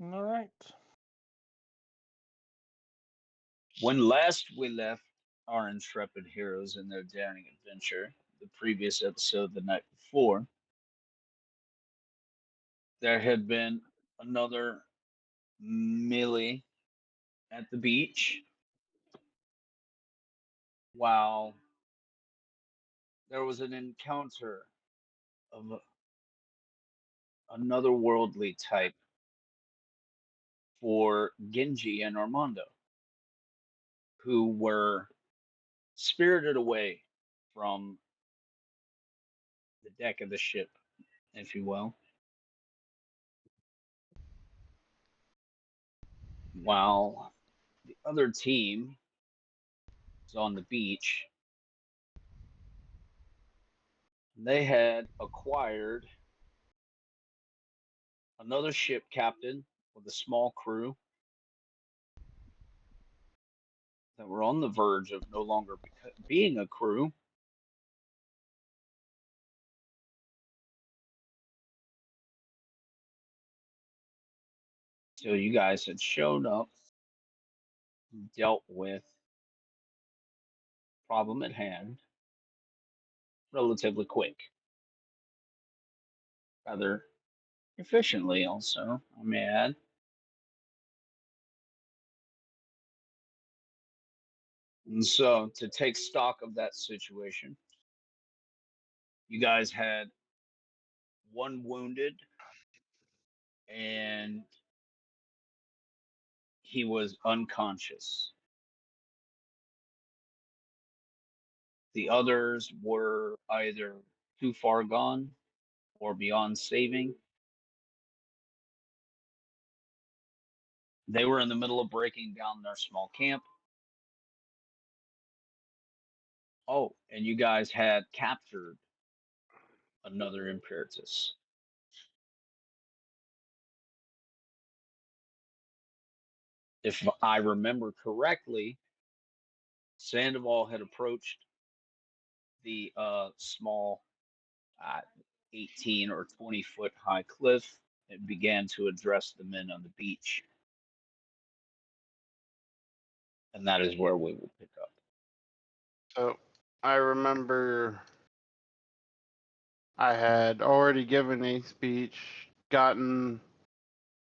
All right. When last we left our intrepid heroes in their daring adventure, the previous episode the night before, there had been another melee at the beach while there was an encounter of another worldly type for Genji and Armando, who were spirited away from the deck of the ship, if you will, while the other team was on the beach. They had acquired another ship captain with a small crew that were on the verge of no longer being a crew. So you guys had shown up, dealt with problem at hand relatively quick, rather efficiently also, I may add. And so to take stock of that situation, you guys had one wounded and he was unconscious. The others were either too far gone or beyond saving. They were in the middle of breaking down their small camp. Oh, and you guys had captured another Imperatus. If I remember correctly, Sandoval had approached the small uh, 18 or 20-foot high cliff and began to address the men on the beach. And that is where we will pick up. So I remember I had already given a speech, gotten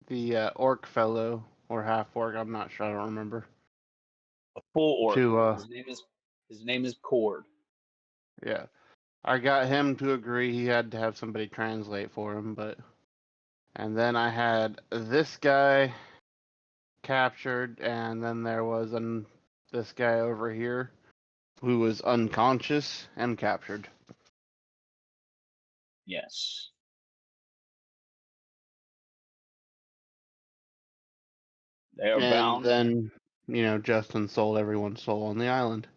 the orc fellow or half orc, I'm not sure, I don't remember. A full orc. To his name is Cord. yeah. I got him to agree he had to have somebody translate for him, and then I had this guy captured, and then there was this guy over here who was unconscious and captured. Yes. They are And bound. then, Justin sold everyone's soul on the island.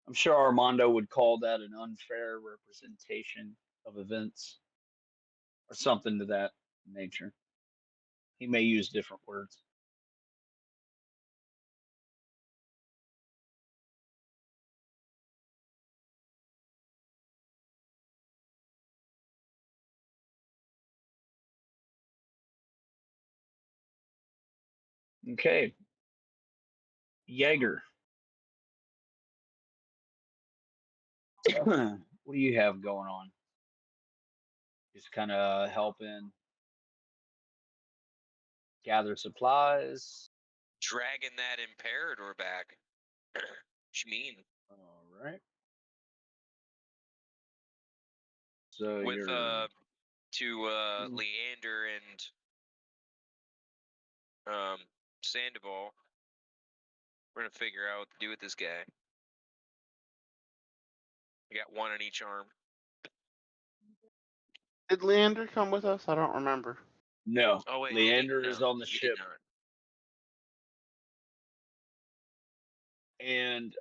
I'm sure Armando would call that an unfair representation of events or something to that nature. He may use different words. Okay. Jaeger. What do you have going on? Just kind of helping gather supplies. Dragging that Imperator back. What you mean? All right. So With you're to Leander and Sandoval. We're gonna figure out what to do with this guy. We got one on each arm. Did Leander come with us? I don't remember. no. Oh wait, Leander is on the he ship, did not. and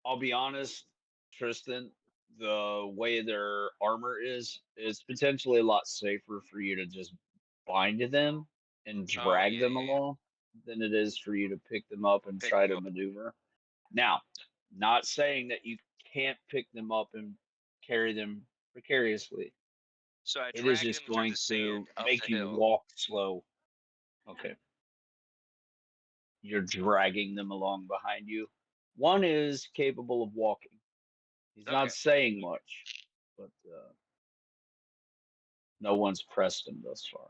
I'll be honest, Tristan. The way their armor is potentially a lot safer for you to just bind to them and drag them along than it is for you to pick them up and Pick try them to up. maneuver. Now, not saying that you can't pick them up and carry them precariously. So I It is drag just them through going the to sand up the make you hill. walk slow. Okay. You're dragging them along behind you. One is capable of walking. He's Okay. not saying much, but no one's pressed him thus far.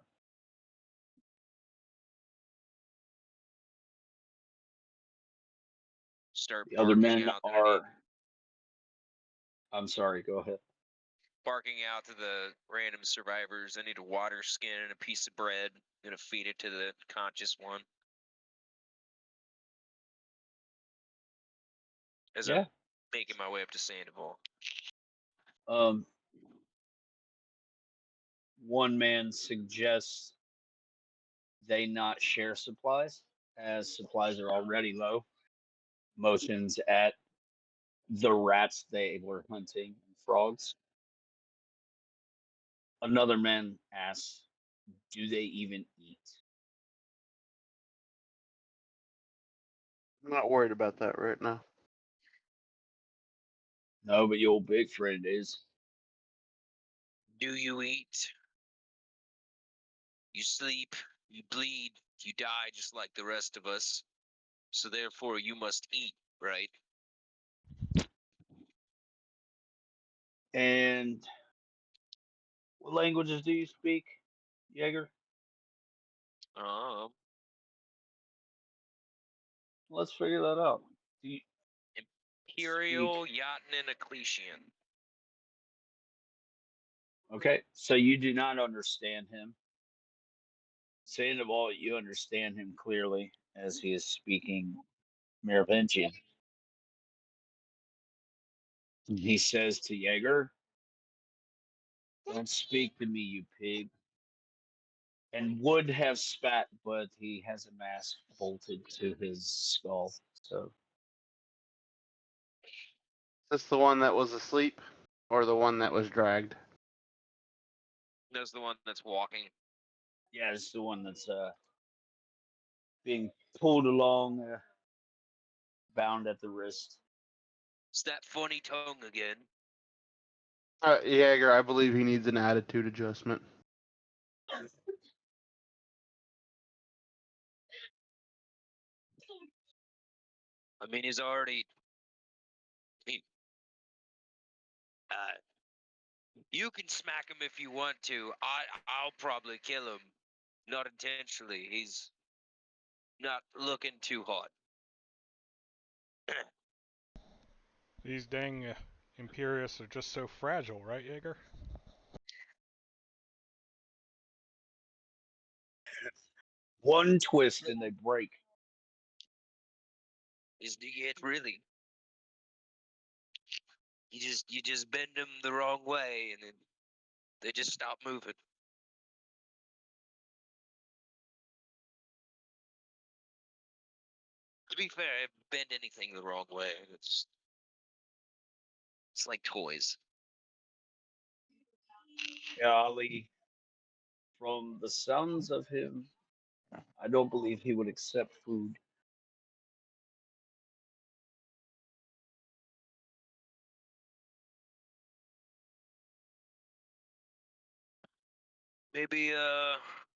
Start The other barking men out that I need. are. I'm sorry, go ahead. Barking out to the random survivors. I need a water skin and a piece of bread. I'm gonna feed it to the conscious one. As Yeah. I'm making my way up to Sandoval. Um, one man suggests they not share supplies, as supplies are already low. Motions at the rats they were hunting and frogs. Another man asks, do they even eat? I'm not worried about that right now. No, but your old big friend is. Do you eat? You sleep, you bleed, you die just like the rest of us. So therefore you must eat, right? And what languages do you speak, Jaeger? Um, Let's figure that out. Do you speak? Imperial, Yatin, and Ecclesian. Okay, so you do not understand him. Sandoval, you understand him clearly as he is speaking Merovingian. He says to Jaeger, don't speak to me, you pig. And would have spat, but he has a mask bolted to his skull. So, Is this the one that was asleep, or the one that was dragged? That's the one that's walking. yeah, it's the one that's being pulled along, bound at the wrist. It's that funny tongue again. Jaeger, I believe he needs an attitude adjustment. I mean, he's already. I mean, you can smack him if you want to. I'll probably kill him, not intentionally. He's not looking too hot. These dang Imperious are just so fragile, right, Jaeger? One twist and they break. Is it really? You just bend them the wrong way, and then they just stop moving. To be fair, I haven't bend anything the wrong way. It's like toys. Yeah, Ali, from the sounds of him, I don't believe he would accept food. Maybe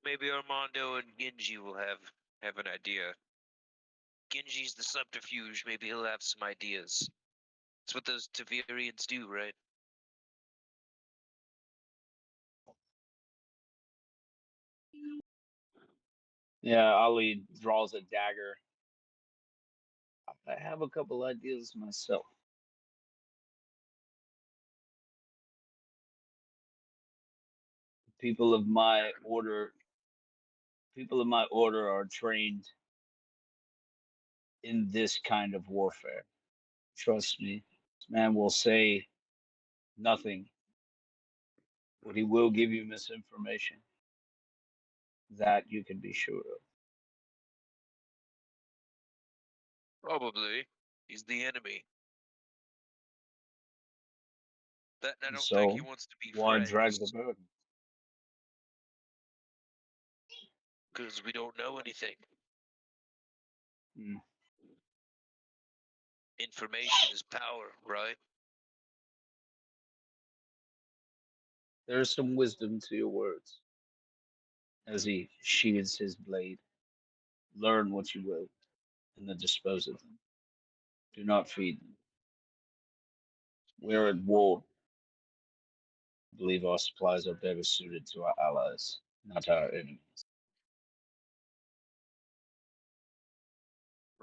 maybe Armando and Genji will have an idea. Genji's the subterfuge. Maybe he'll have some ideas. That's what those Tavirians do, right? Yeah, Ali draws a dagger. I have a couple ideas myself. People of my order, people of my order are trained in this kind of warfare. Trust me, this man will say nothing, but he will give you misinformation. That you can be sure of. Probably. He's the enemy. That I And don't think so, he wants to be why drag the friends burden? because we don't know anything. Hmm. Information is power, right? There is some wisdom to your words. As he sheathes his blade, learn what you will, and then dispose of them. Do not feed them. We are at war. I believe our supplies are better suited to our allies, not our enemies.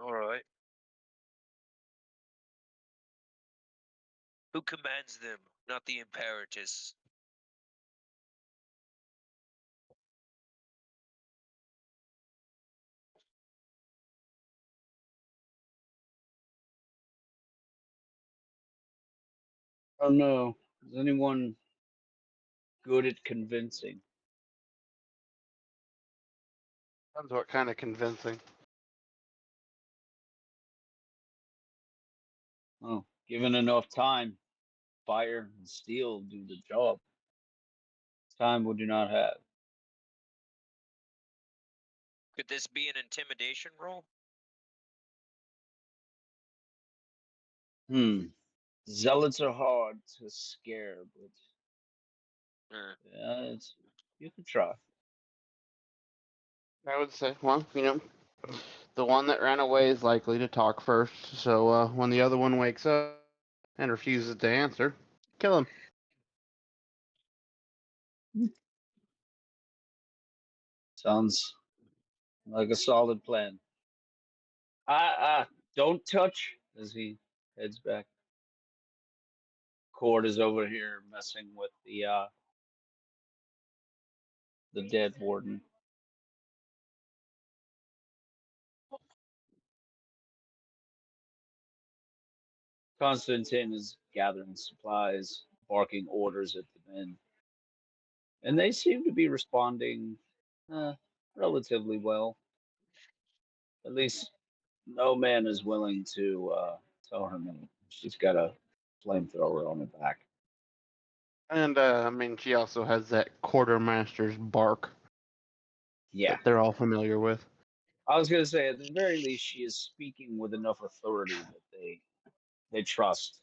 All right. Who commands them? Not the Imperatus. Oh no, is anyone good at convincing? Depends what kind of convincing. Oh, given enough time, fire and steel do the job. Time we do not have. Could this be an intimidation roll? Zealots are hard to scare, but Uh, yeah, you can try. I would say, well, the one that ran away is likely to talk first. So when the other one wakes up and refuses to answer, kill him. Sounds like a solid plan. Don't touch as he heads back. Cord is over here messing with the dead warden. Constantine is gathering supplies, barking orders at the men, and they seem to be responding uh, relatively well. At least no man is willing to tell her no. She's got a flamethrower on her back. And I mean, she also has that quartermaster's bark Yeah, that they're all familiar with. I was going to say at the very least she is speaking with enough authority that they trust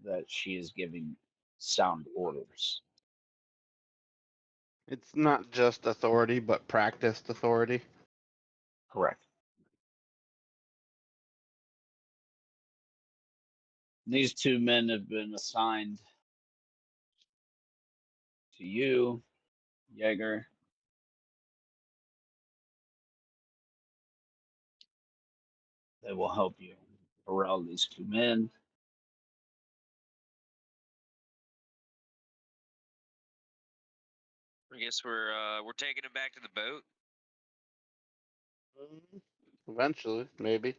that she is giving sound orders. It's not just authority, but practiced authority. Correct. These two men have been assigned to you, Jaeger. They will help you corral these two men. I guess we're taking him back to the boat. Eventually, maybe.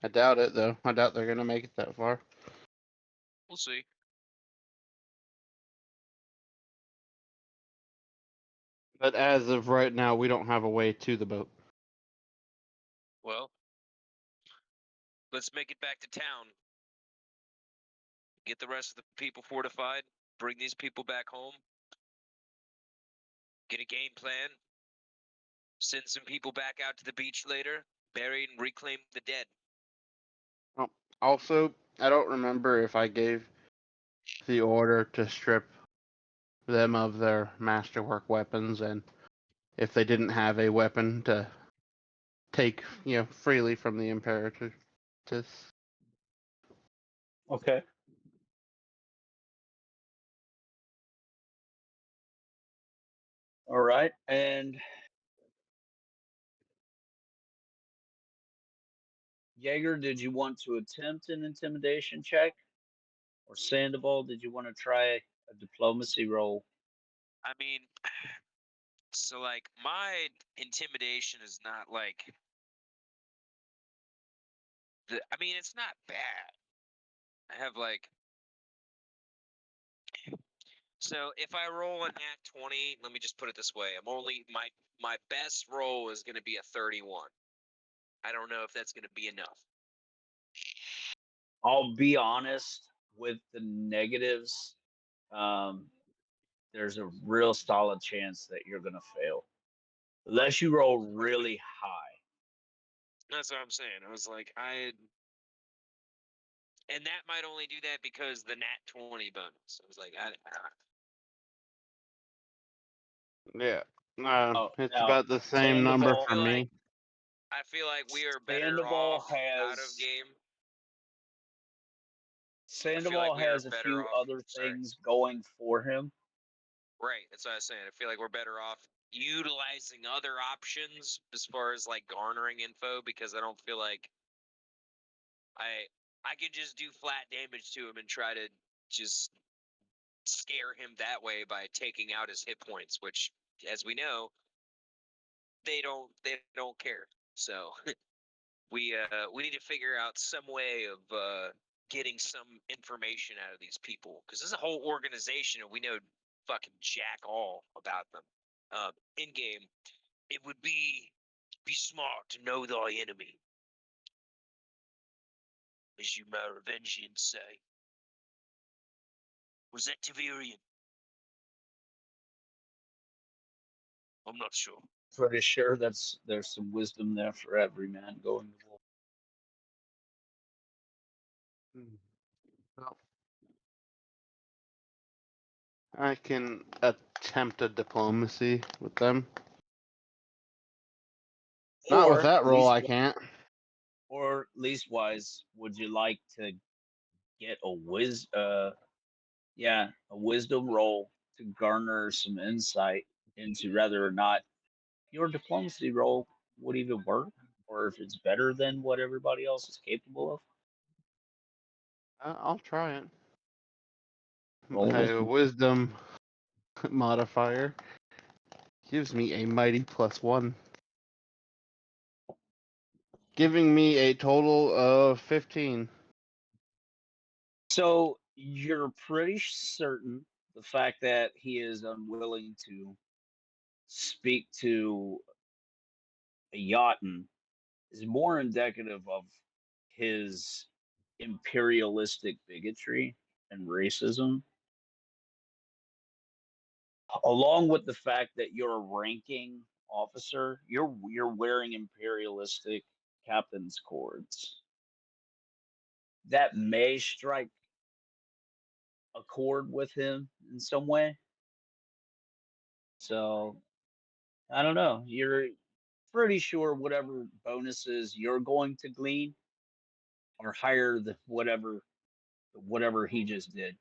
I doubt it, though. I doubt they're going to make it that far. We'll see. But as of right now, we don't have a way to the boat. Well, let's make it back to town. Get the rest of the people fortified. Bring these people back home. Get a game plan. Send some people back out to the beach later. Bury and reclaim the dead. Oh, also, I don't remember if I gave the order to strip them of their masterwork weapons, and if they didn't have a weapon to take, freely from the Imperator. Okay. All right. And Jaeger, did you want to attempt an intimidation check? Or Sandoval, did you want to try a diplomacy roll? I mean, so like my intimidation is not like I mean, it's not bad. I have like so if I roll a nat 20, let me just put it this way. I'm only my best roll is going to be a 31. I don't know if that's going to be enough. I'll be honest with the negatives. There's a real solid chance that you're going to fail. Unless you roll really high. That's what I'm saying. I was like, and that might only do that because the nat 20 bonus. I was like, Yeah. It's now about the same number Sandoval, for me. I feel like we are better Sandoval off out of has game. I feel like Sandoval we are has a better few off. other Sorry. things going for him. Right, that's what I was saying. I feel like we're better off utilizing other options as far as like garnering info because I don't feel like I can just do flat damage to him and try to just scare him that way by taking out his hit points, which, as we know, they don't care. So we need to figure out some way of getting some information out of these people because this is a whole organization and we know fucking jack all about them. In game, it would be smart to know thy enemy, as you Merovingians say. Was that Tavirian? I'm not sure. Pretty sure there's some wisdom there for every man going to war. Well, I can attempt a diplomacy with them. Not with Or that roll, least I can't. or leastwise, would you like to get a wisdom roll to garner some insight into whether or not your diplomacy roll would even work, or if it's better than what everybody else is capable of? I'll try it. Roll My wisdom. wisdom modifier gives me a mighty +1, giving me a total of 15. So you're pretty certain the fact that he is unwilling to speak to a Yachten is more indicative of his imperialistic bigotry and racism, along with the fact that you're a ranking officer. You're wearing imperialistic captain's cords. That may strike a chord with him in some way. So I don't know. You're pretty sure whatever bonuses you're going to glean are higher than whatever he just did.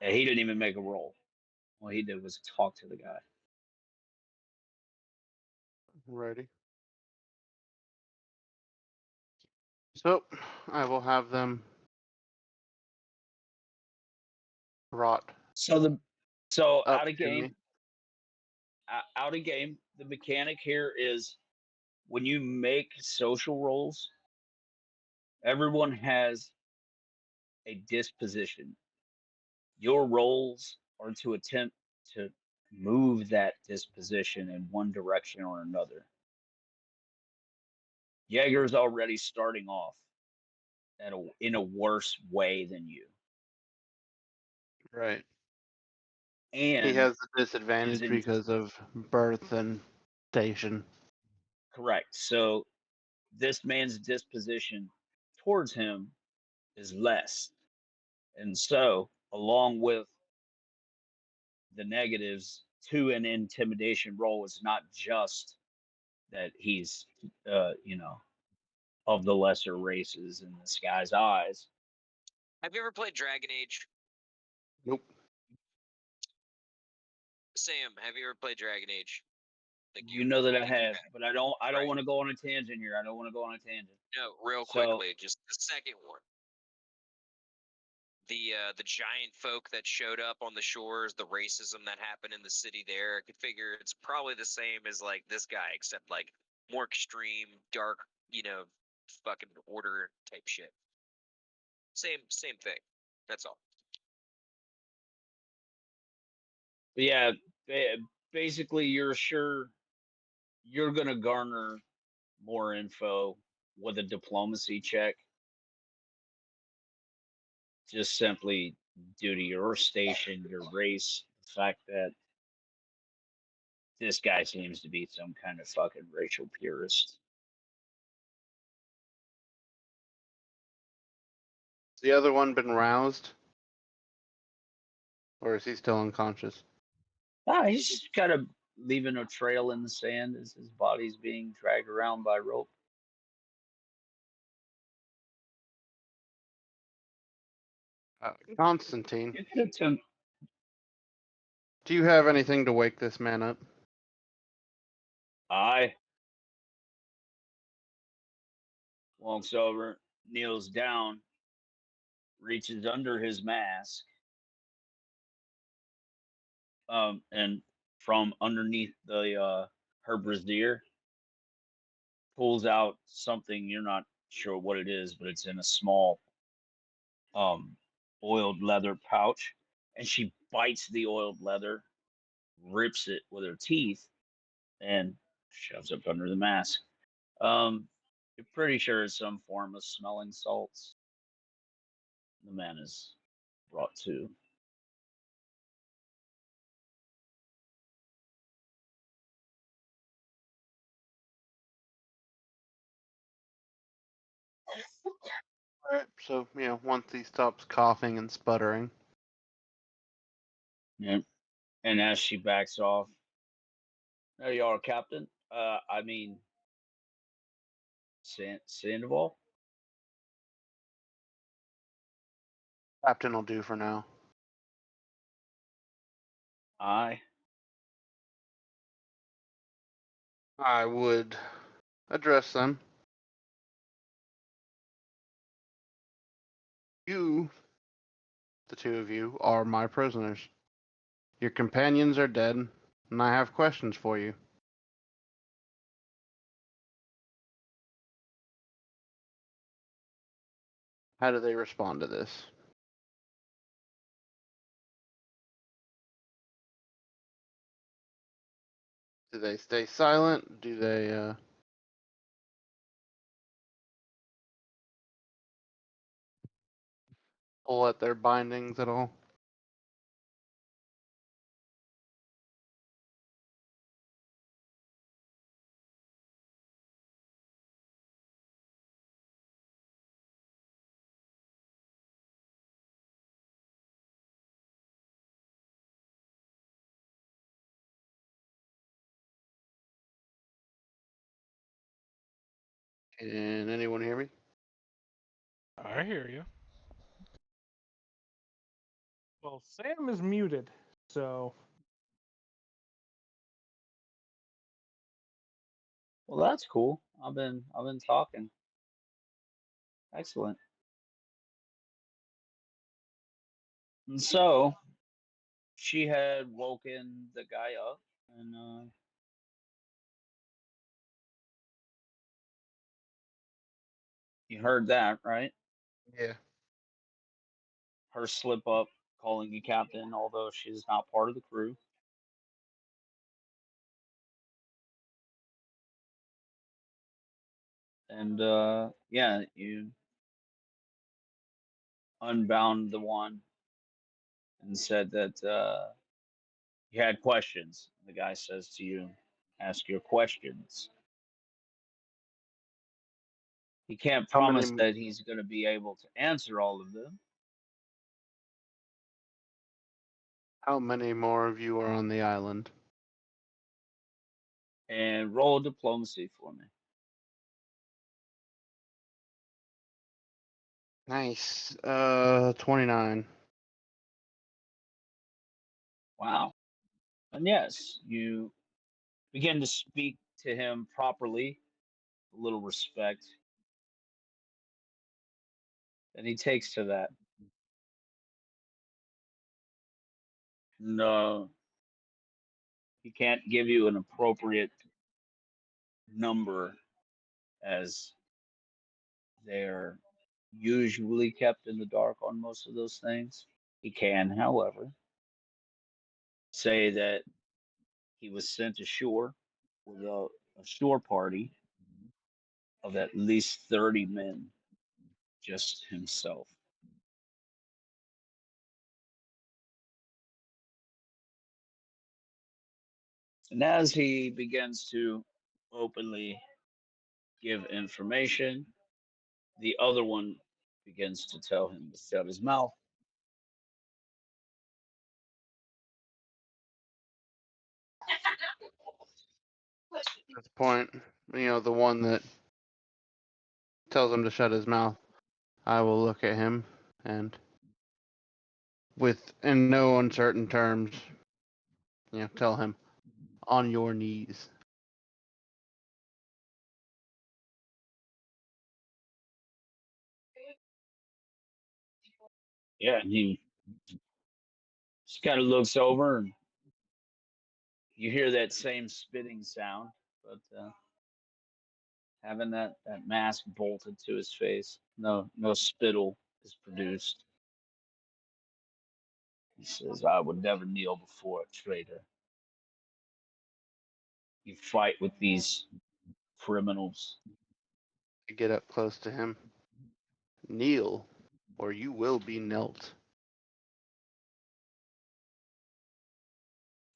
And he didn't even make a roll. All he did was talk to the guy. Ready. So I will have them brought So the so up to me. out of game, the mechanic here is when you make social rolls, everyone has a disposition. Your rolls are to attempt to move that disposition in one direction or another. Jaeger's already starting off in a worse way than you, Right. He and has the is disadvantage in because of birth and station. correct. So this man's disposition towards him is less, and so along with the negatives to an intimidation roll is not just that he's you know, of the lesser races in this guy's eyes. Have you ever played Dragon Age? Nope. Sam, have you ever played Dragon Age? You know that I think you have, have. but I don't Right. want to go on a tangent here. I don't want to go on a tangent. No, real So quickly, just the second one. The giant folk that showed up on the shores, the racism that happened in the city there. I could figure it's probably the same as like this guy, except like more extreme, dark, fucking order type shit. Same thing. That's all. yeah, basically you're sure you're gonna garner more info with a diplomacy check, just simply due to your station, your race, the fact that this guy seems to be some kind of fucking racial purist. Has the other one been roused? Or is he still unconscious? He's just kind of leaving a trail in the sand as his body's being dragged around by rope. Constantine, You could attempt. do you have anything to wake this man up? I walks over, kneels down, reaches under his mask, and from underneath the her brassiere pulls out something you're not sure what it is, but it's in a small um oiled leather pouch, and she bites the oiled leather, rips it with her teeth, and shoves it under the mask. You're pretty sure it's some form of smelling salts. The man is brought to. Alright, so, once he stops coughing and sputtering. Yeah. And as she backs off, there you are, Captain. I mean, Sandoval. Captain will do for now. I. I would address them. You, the two of you, are my prisoners. Your companions are dead, and I have questions for you. How do they respond to this? Do they stay silent? Do they pull at their bindings at all? Can anyone hear me? I hear you. Well, Sam is muted, so Well, that's cool. I've been talking. Excellent. And so she had woken the guy up, and you heard that, right? Yeah. Her slip up, calling you captain, although she's not part of the crew. And yeah, you unbound the one and said that you had questions. The guy says to you, ask your questions. He can't How promise many that he's going to be able to answer all of them. how many more of you are on the island? And roll diplomacy for me. Nice. 29. Wow. And yes, you begin to speak to him properly, a little respect. And he takes to that. No, he can't give you an appropriate number as they're usually kept in the dark on most of those things. He can, however, say that he was sent ashore with a shore party of at least 30 men, just himself. And as he begins to openly give information, the other one begins to tell him to shut his mouth. this point, the one that tells him to shut his mouth, I will look at him and, with in no uncertain terms, tell him, on your knees. Yeah, and he just kind of looks over, and you hear that same spitting sound, but having that mask bolted to his face, no spittle is produced. He says, "I would never kneel before a traitor. You fight with these criminals." I get up close to him. Kneel, or you will be knelt.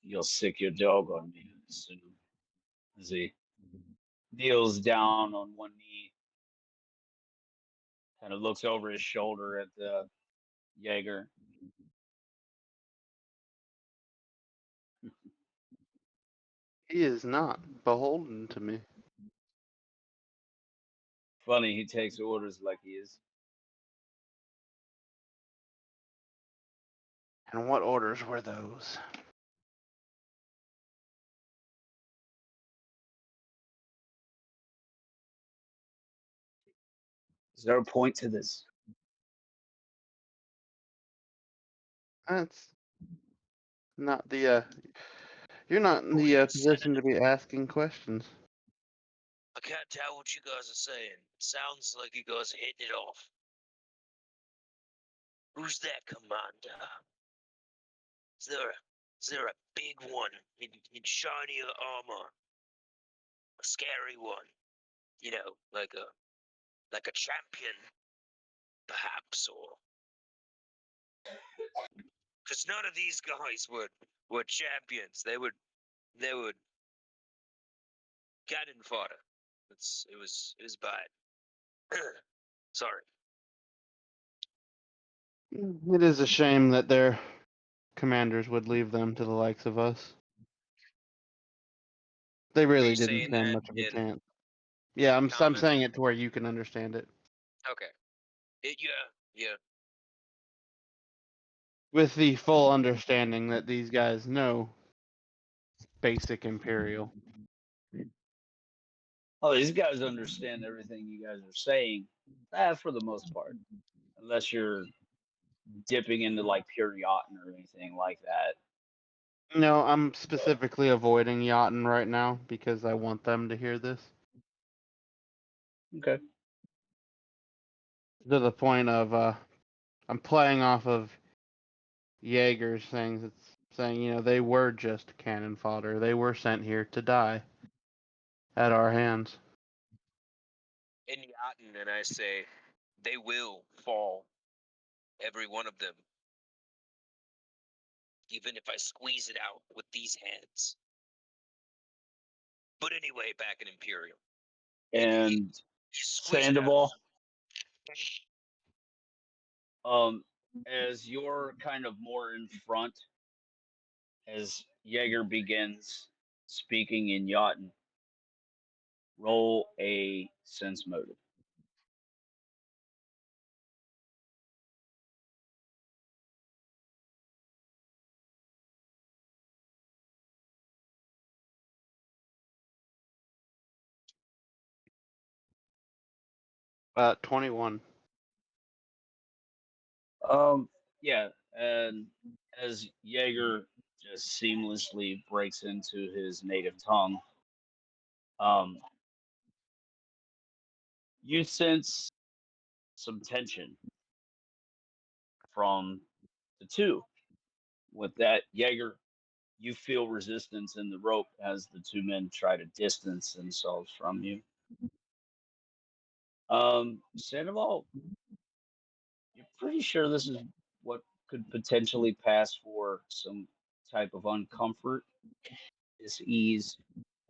You'll sick your dog on me soon. As he kneels down on one knee, kind of looks over his shoulder at the Jaeger. He is not beholden to me. Funny, he takes orders like he is. And what orders were those? Is there a point to this? That's not the. You're not in Who the you position to sending? be asking questions. I can't tell what you guys are saying. Sounds like you guys are hitting it off. Who's that commander? Is there a big one in shinier armor? A scary one? Like a champion, perhaps, or because none of these guys were champions. They would cannon fodder. It was bad. Sorry. It is a shame that their commanders would leave them to the likes of us. They Are really you didn't saying stand that much of a in chance. Yeah, I'm common? saying it to where you can understand it. Okay. Yeah. With the full understanding that these guys know basic Imperial. Oh, these guys understand everything you guys are saying, for the most part, unless you're dipping into like pure yachting or anything like that. No, I'm specifically avoiding Yachten right now because I want them to hear this. Okay. To the point of I'm playing off of Jaeger's things. It's saying, they were just cannon fodder. They were sent here to die at our hands. In Yachten, and I say, they will fall. Every one of them. Even if I squeeze it out with these hands. But anyway, back in Imperial. You And squeeze it out. Sandoval, as you're kind of more in front, as Jaeger begins speaking in Yachten, roll a sense motive. About 21. Yeah, and as Jaeger just seamlessly breaks into his native tongue, um, you sense some tension from the two. With that, Jaeger, you feel resistance in the rope as the two men try to distance themselves from you. Sandoval, you're pretty sure this is what could potentially pass for some type of uncomfort, dis-ease,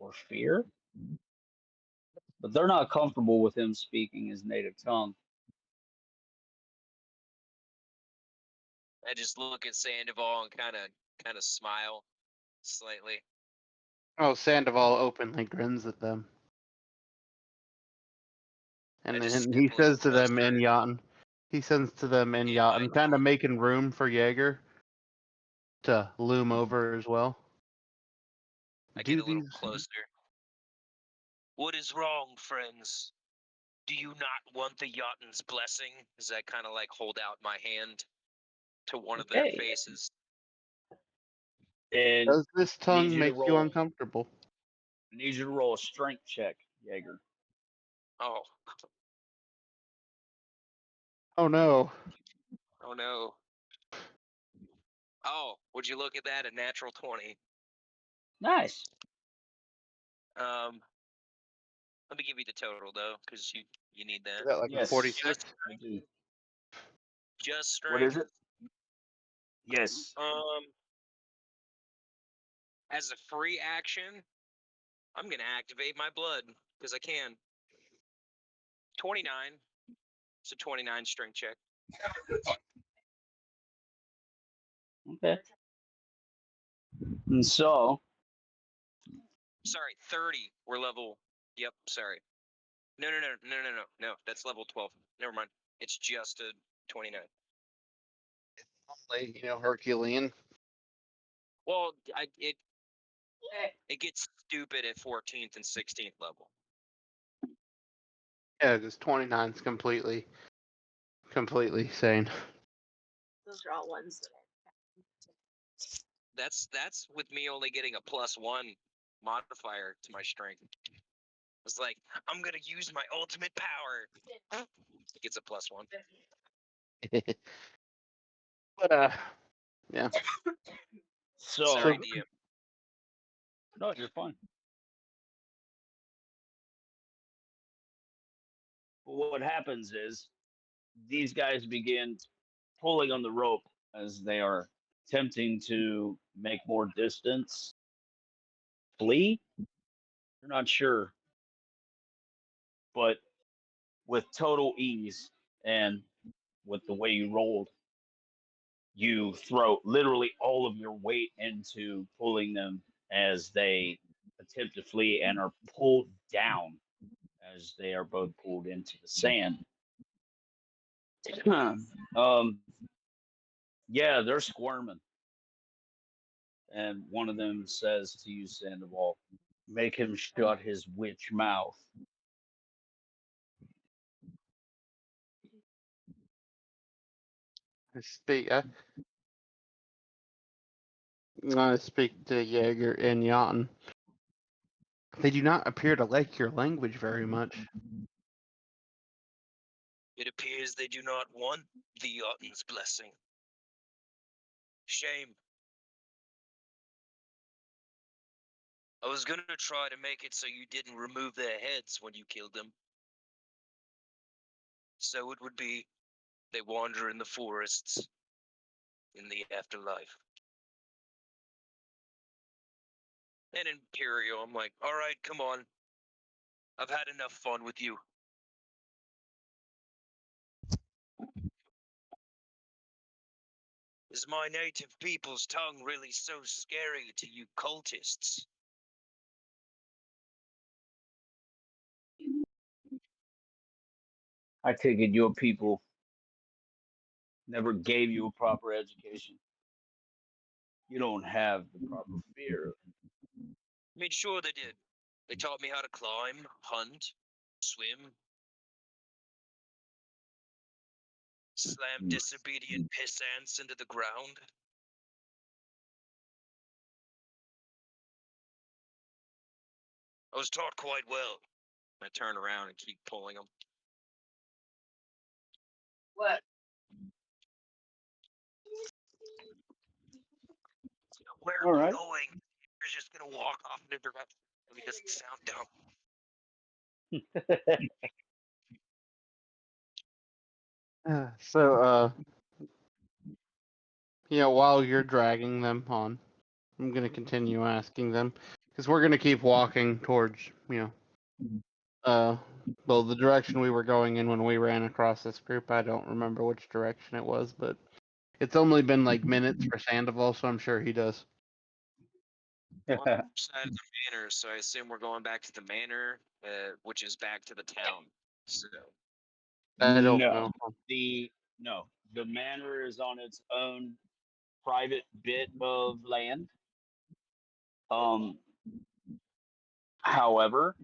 or fear, but they're not comfortable with him speaking his native tongue. I just look at Sandoval and kind of smile slightly. Oh, Sandoval openly grins at them. I And just then step he a little says to them in closer. Yachten, he says to them in Yeah, I Yachten, kind of making room for Jaeger to loom over as well. get Do a little these closer. What is wrong, friends? Do you not want the Jotun's blessing? As I kind of like hold out my hand to one of their Okay. faces. And does this I need tongue you to make you roll. uncomfortable? I need you to roll a strength check, Jaeger. Oh, Oh no. oh no. Oh, would you look at that? A natural 20. Nice. Let me give you the total though, because you need that. Is that like a Yes. 46? I do. Just strength. What is it? Yes. As a free action, I'm gonna activate my blood because I can. 29. It's a 29 strength check. Okay. And so, Sorry, 30. We're level. Yep. Sorry. No. That's level 12. Never mind. It's just a 29. Only, Herculean. Well, it gets stupid at 14th and 16th level. Yeah, because 29's completely sane. Those are all ones that That's with me only getting a +1 modifier to my strength. It's like I'm gonna use my ultimate power. It gets a +1. But yeah. so Sorry, DM. no, you're fine. But what happens is these guys begin pulling on the rope as they are attempting to make more distance. Flee? You're not sure, but with total ease and with the way you rolled, you throw literally all of your weight into pulling them as they attempt to flee and are pulled down as they are both pulled into the sand. Yeah, they're squirming. And one of them says to you, Sandoval, make him shut his witch mouth. I speak to Jaeger and Yachten. They do not appear to like your language very much. It appears they do not want the Jotun's blessing. Shame. I was gonna try to make it so you didn't remove their heads when you killed them. So it would be they wander in the forests in the afterlife. And Imperial, I'm like, all right, come on. I've had enough fun with you. Is my native people's tongue really so scary to you cultists? I take it your people never gave you a proper education. You don't have the proper fear. I mean, sure they did. They taught me how to climb, hunt, swim, slam disobedient piss ants into the ground. I was taught quite well. I turn around and keep pulling them. what? Where All are we right. going? You're just gonna walk off in a direction. It doesn't sound dumb. So, while you're dragging them on, I'm going to continue asking them. Because we're going to keep walking towards, well, the direction we were going in when we ran across this group. I don't remember which direction it was, but it's only been like minutes for Sandoval, so I'm sure he does. On the other side of the manor, so I assume we're going back to the manor, which is back to the town. So I don't No, know. the manor is on its own private bit of land. However,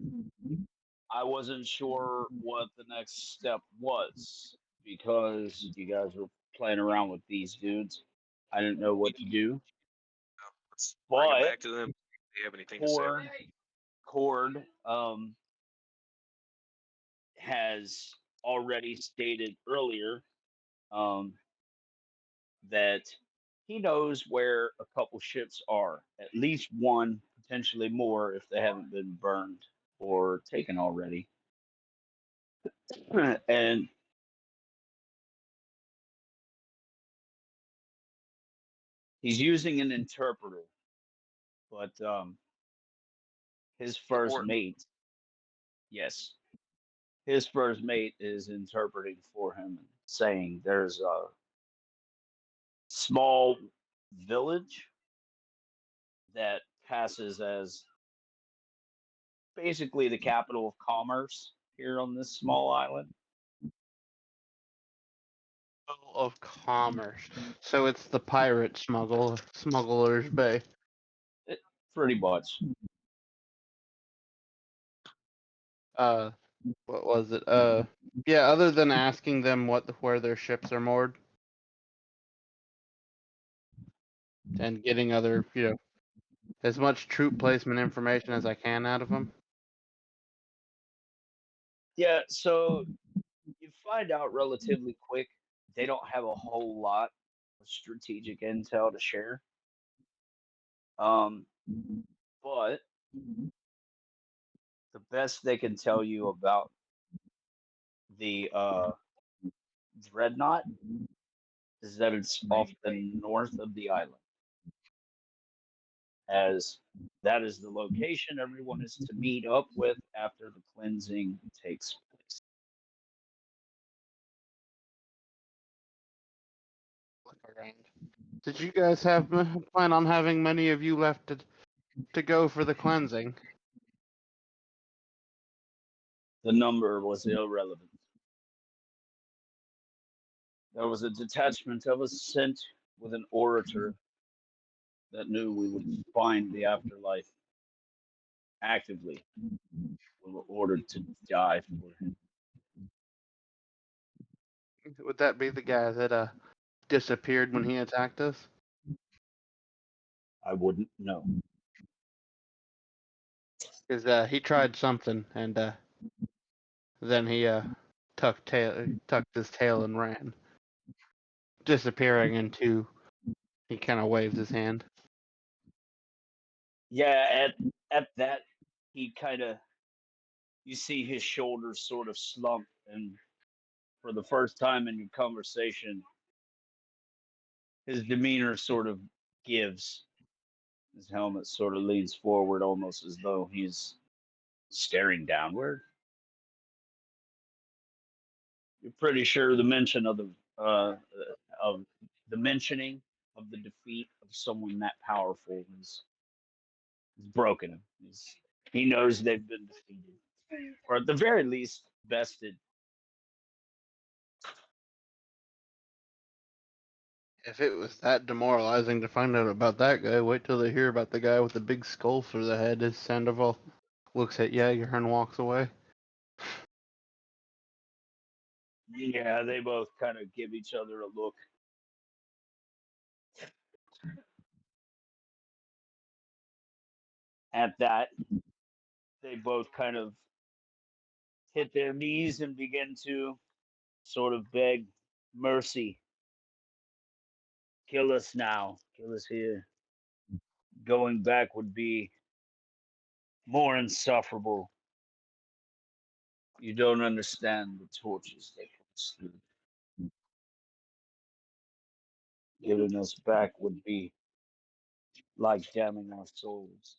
I wasn't sure what the next step was because you guys were playing around with these dudes. I didn't know what to do, let's bring it but back to them. If they have anything to say. Cord has already stated earlier that he knows where a couple ships are, at least one, potentially more if they haven't been burned or taken already. And he's using an interpreter, but his first Or mate, yes, his first mate is interpreting for him, saying there's a small village that passes as basically the capital of commerce here on this small island. Of commerce. So it's the pirate smuggler's bay. Pretty much. What was it? Yeah. Other than asking them where their ships are moored, and getting other, as much troop placement information as I can out of them. Yeah, so you find out relatively quick they don't have a whole lot of strategic intel to share. But the best they can tell you about the dreadnought is that it's off the north of the island, as that is the location everyone is to meet up with after the cleansing takes place. Look around. Did you guys plan on having many of you left to go for the cleansing? The number was irrelevant. There was a detachment of us sent with an orator that knew we would find the afterlife actively. We were ordered to die for him. Would that be the guy that disappeared when he attacked us? I wouldn't know. Because he tried something, and then he tucked his tail and ran, disappearing into. He kind of waved his hand. Yeah, at that, he kind of, you see his shoulders sort of slump, and for the first time in your conversation, his demeanor sort of gives. His helmet sort of leans forward, almost as though he's staring downward. You're pretty sure the mention of the mentioning of the defeat of someone that powerful is broken him. He knows they've been defeated, or at the very least, bested. If it was that demoralizing to find out about that guy, wait till they hear about the guy with the big skull through the head. As Sandoval looks at Jaeger and walks away. Yeah, they both kind of give each other a look. At that, they both kind of hit their knees and begin to sort of beg mercy. Kill us now. Kill us here. Going back would be more insufferable. You don't understand the tortures they put us through. Giving us back would be like damning our souls.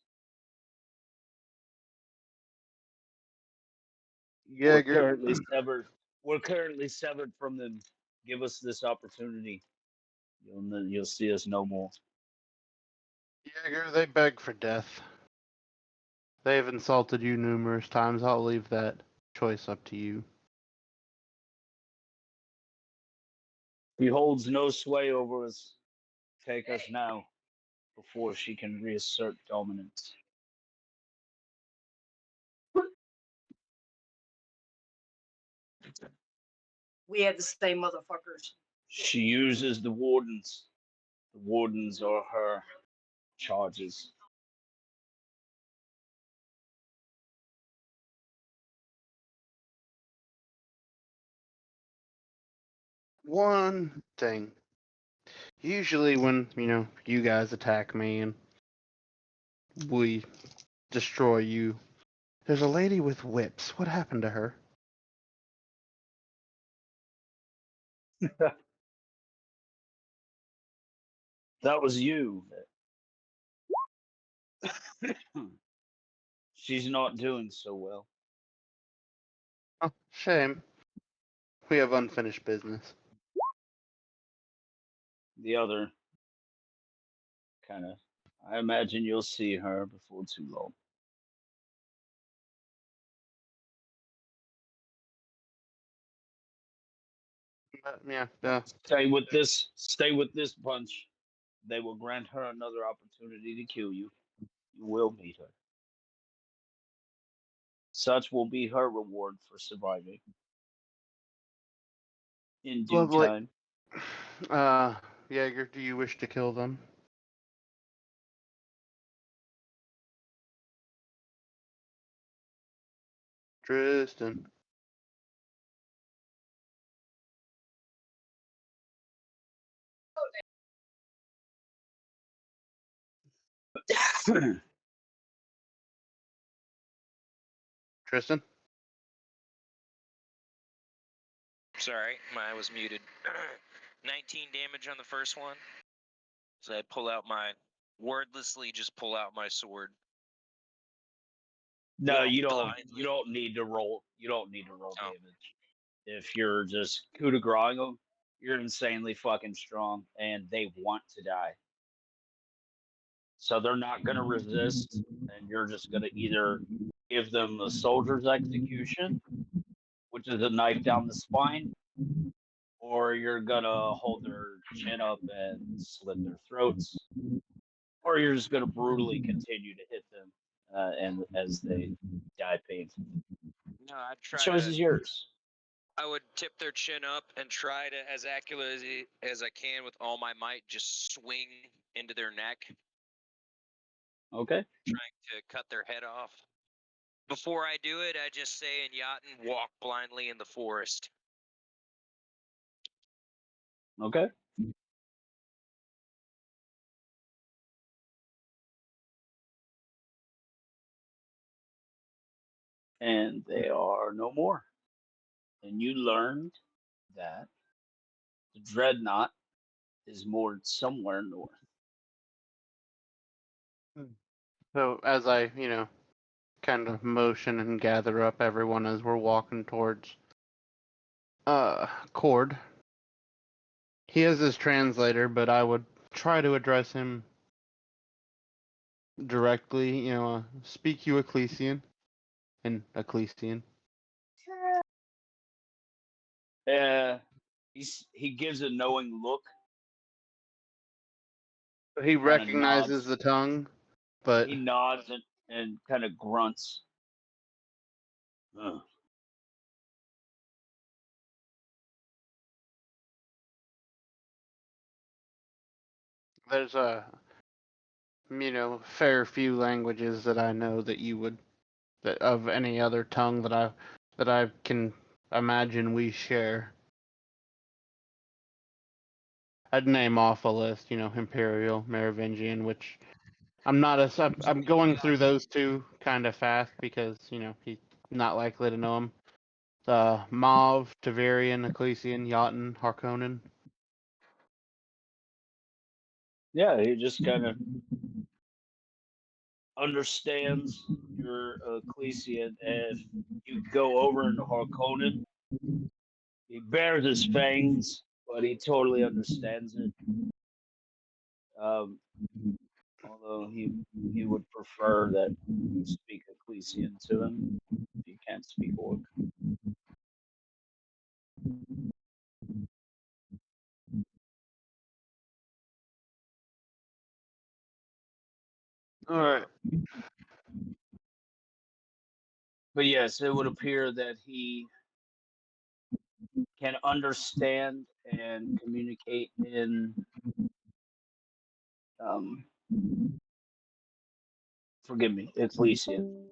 We're Jaeger, currently severed. We're currently severed from them. Give us this opportunity. You'll see us no more. Jaeger, they beg for death. They've insulted you numerous times. I'll leave that choice up to you. He holds no sway over us. Take us now, before she can reassert dominance. We had the same motherfuckers. She uses the wardens. The wardens are her charges. One thing. Usually when, you guys attack me and we destroy you, there's a lady with whips. What happened to her? That was you. She's not doing so well. Oh, shame. We have unfinished business. The other kind of, I imagine you'll see her before too long. Yeah. Stay with this bunch. They will grant her another opportunity to kill you. You will meet her. Such will be her reward for surviving. In due Lovely. time. Jaeger, do you wish to kill them? Tristan. Tristan? Sorry, I was muted. 19 damage on the first one. So I pull out my wordlessly just pull out my sword. No, Well, you don't. blindly. You don't need to roll. You don't need to roll Oh. damage. If you're just coup de grace them, you're insanely fucking strong, and they want to die. So they're not gonna resist, and you're just gonna either give them a soldier's execution, which is a knife down the spine, or you're gonna hold their chin up and slit their throats, or you're just gonna brutally continue to hit them, and as they die painfully. No, I'd The try choice to. is yours. I would tip their chin up and try to, as accurately as I can, with all my might, just swing into their neck, Okay. trying to cut their head off. Before I do it, I just say in Yachten, walk blindly in the forest. Okay. And they are no more. And you learned that the dreadnought is moored somewhere north. So as I, kind of motion and gather up everyone as we're walking towards Cord. He is his translator, but I would try to address him directly, speak you Ecclesian in Ecclesian. He gives a knowing look. He Kinda recognizes nods. the tongue, but He nods and kind of grunts. Ugh. there's a fair few languages that I know that you would that of any other tongue that I can imagine we share. I'd name off a list, Imperial, Merovingian, which I'm going through those two kind of fast because, he's not likely to know them. Mauve, Tavarian, Ecclesian, Jotun, Harkonnen. Yeah, he just kind of understands your Ecclesian. If you go over into Harkonnen, he bares his fangs, but he totally understands it. Although he would prefer that you speak Ecclesian to him if you can't speak Orc. All right. But yes, it would appear that he can understand and communicate in um, forgive me, Ecclesian.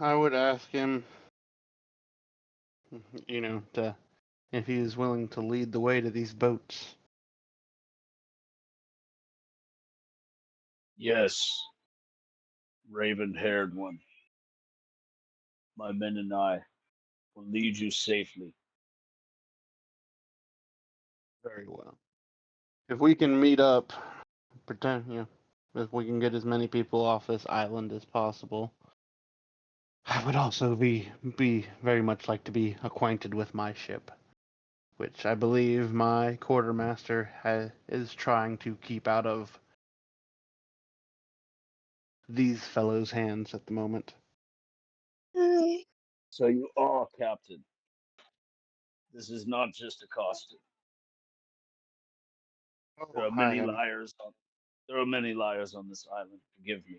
I would ask him, to if he is willing to lead the way to these boats. Yes, raven-haired one. My men and I will lead you safely. Very well. If we can meet up, if we can get as many people off this island as possible, I would also be very much like to be acquainted with my ship, which I believe my quartermaster is trying to keep out of these fellows' hands at the moment. So you are captain. This is not just a costume. There Oh, are I many am. liars on. There are many liars on this island. Forgive me.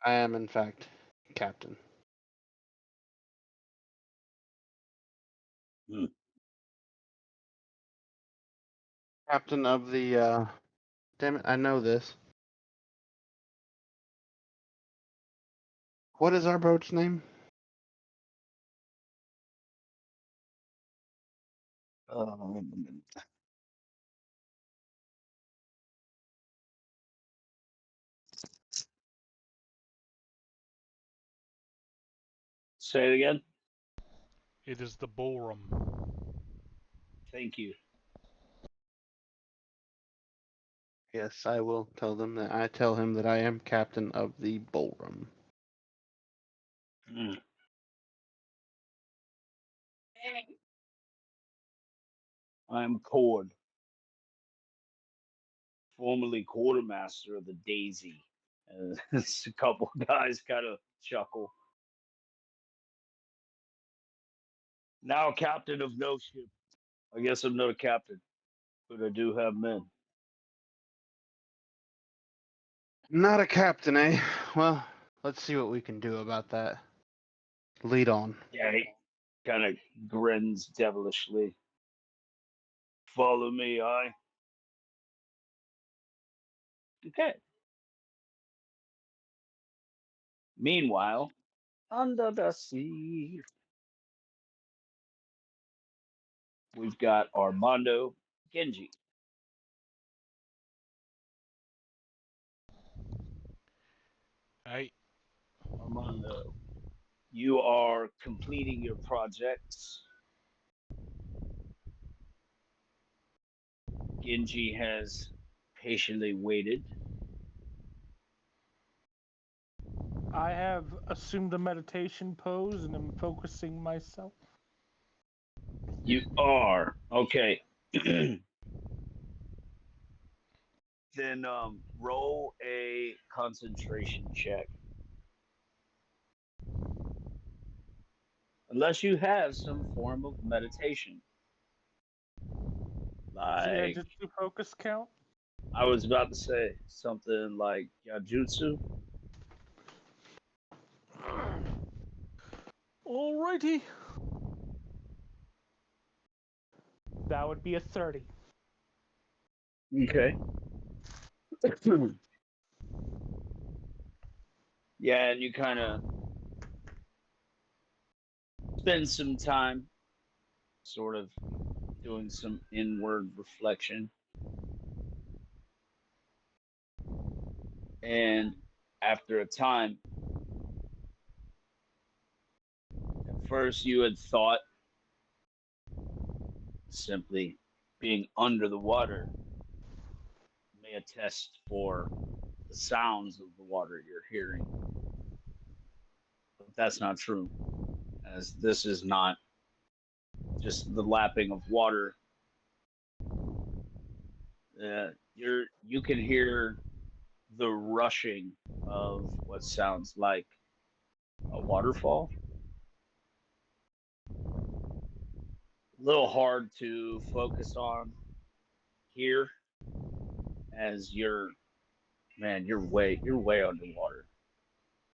I am, in fact, captain. Hmm. Captain of the. Damn it! I know this. What is our boat's name? Say it again. It is the Bullrum. Thank you. Yes, I will tell them that. I tell him that I am captain of the Bullrum. Hmm. I'm Cord, formerly quartermaster of the Daisy. A couple guys kind of chuckle. Now captain of no ship. I guess I'm not a captain, but I do have men. Not a captain, eh? Well, let's see what we can do about that. Lead on. Yeah, he kind of grins devilishly. Follow me, I. Okay. Meanwhile, under the sea, we've got Armando Genji. I Armando, you are completing your projects. Genji has patiently waited. I have assumed a meditation pose and am focusing myself. You are okay. Then roll a concentration check. Unless you have some form of meditation. Does Like, Yajutsu focus count? I was about to say something like Yajutsu. Alrighty. That would be a 30. Okay. Yeah, and you kind of spend some time sort of doing some inward reflection. And after a time, first you had thought simply being under the water may attest for the sounds of the water you're hearing. But that's not true, as this is not just the lapping of water. You can hear the rushing of what sounds like a waterfall. A little hard to focus on here, as you're way underwater.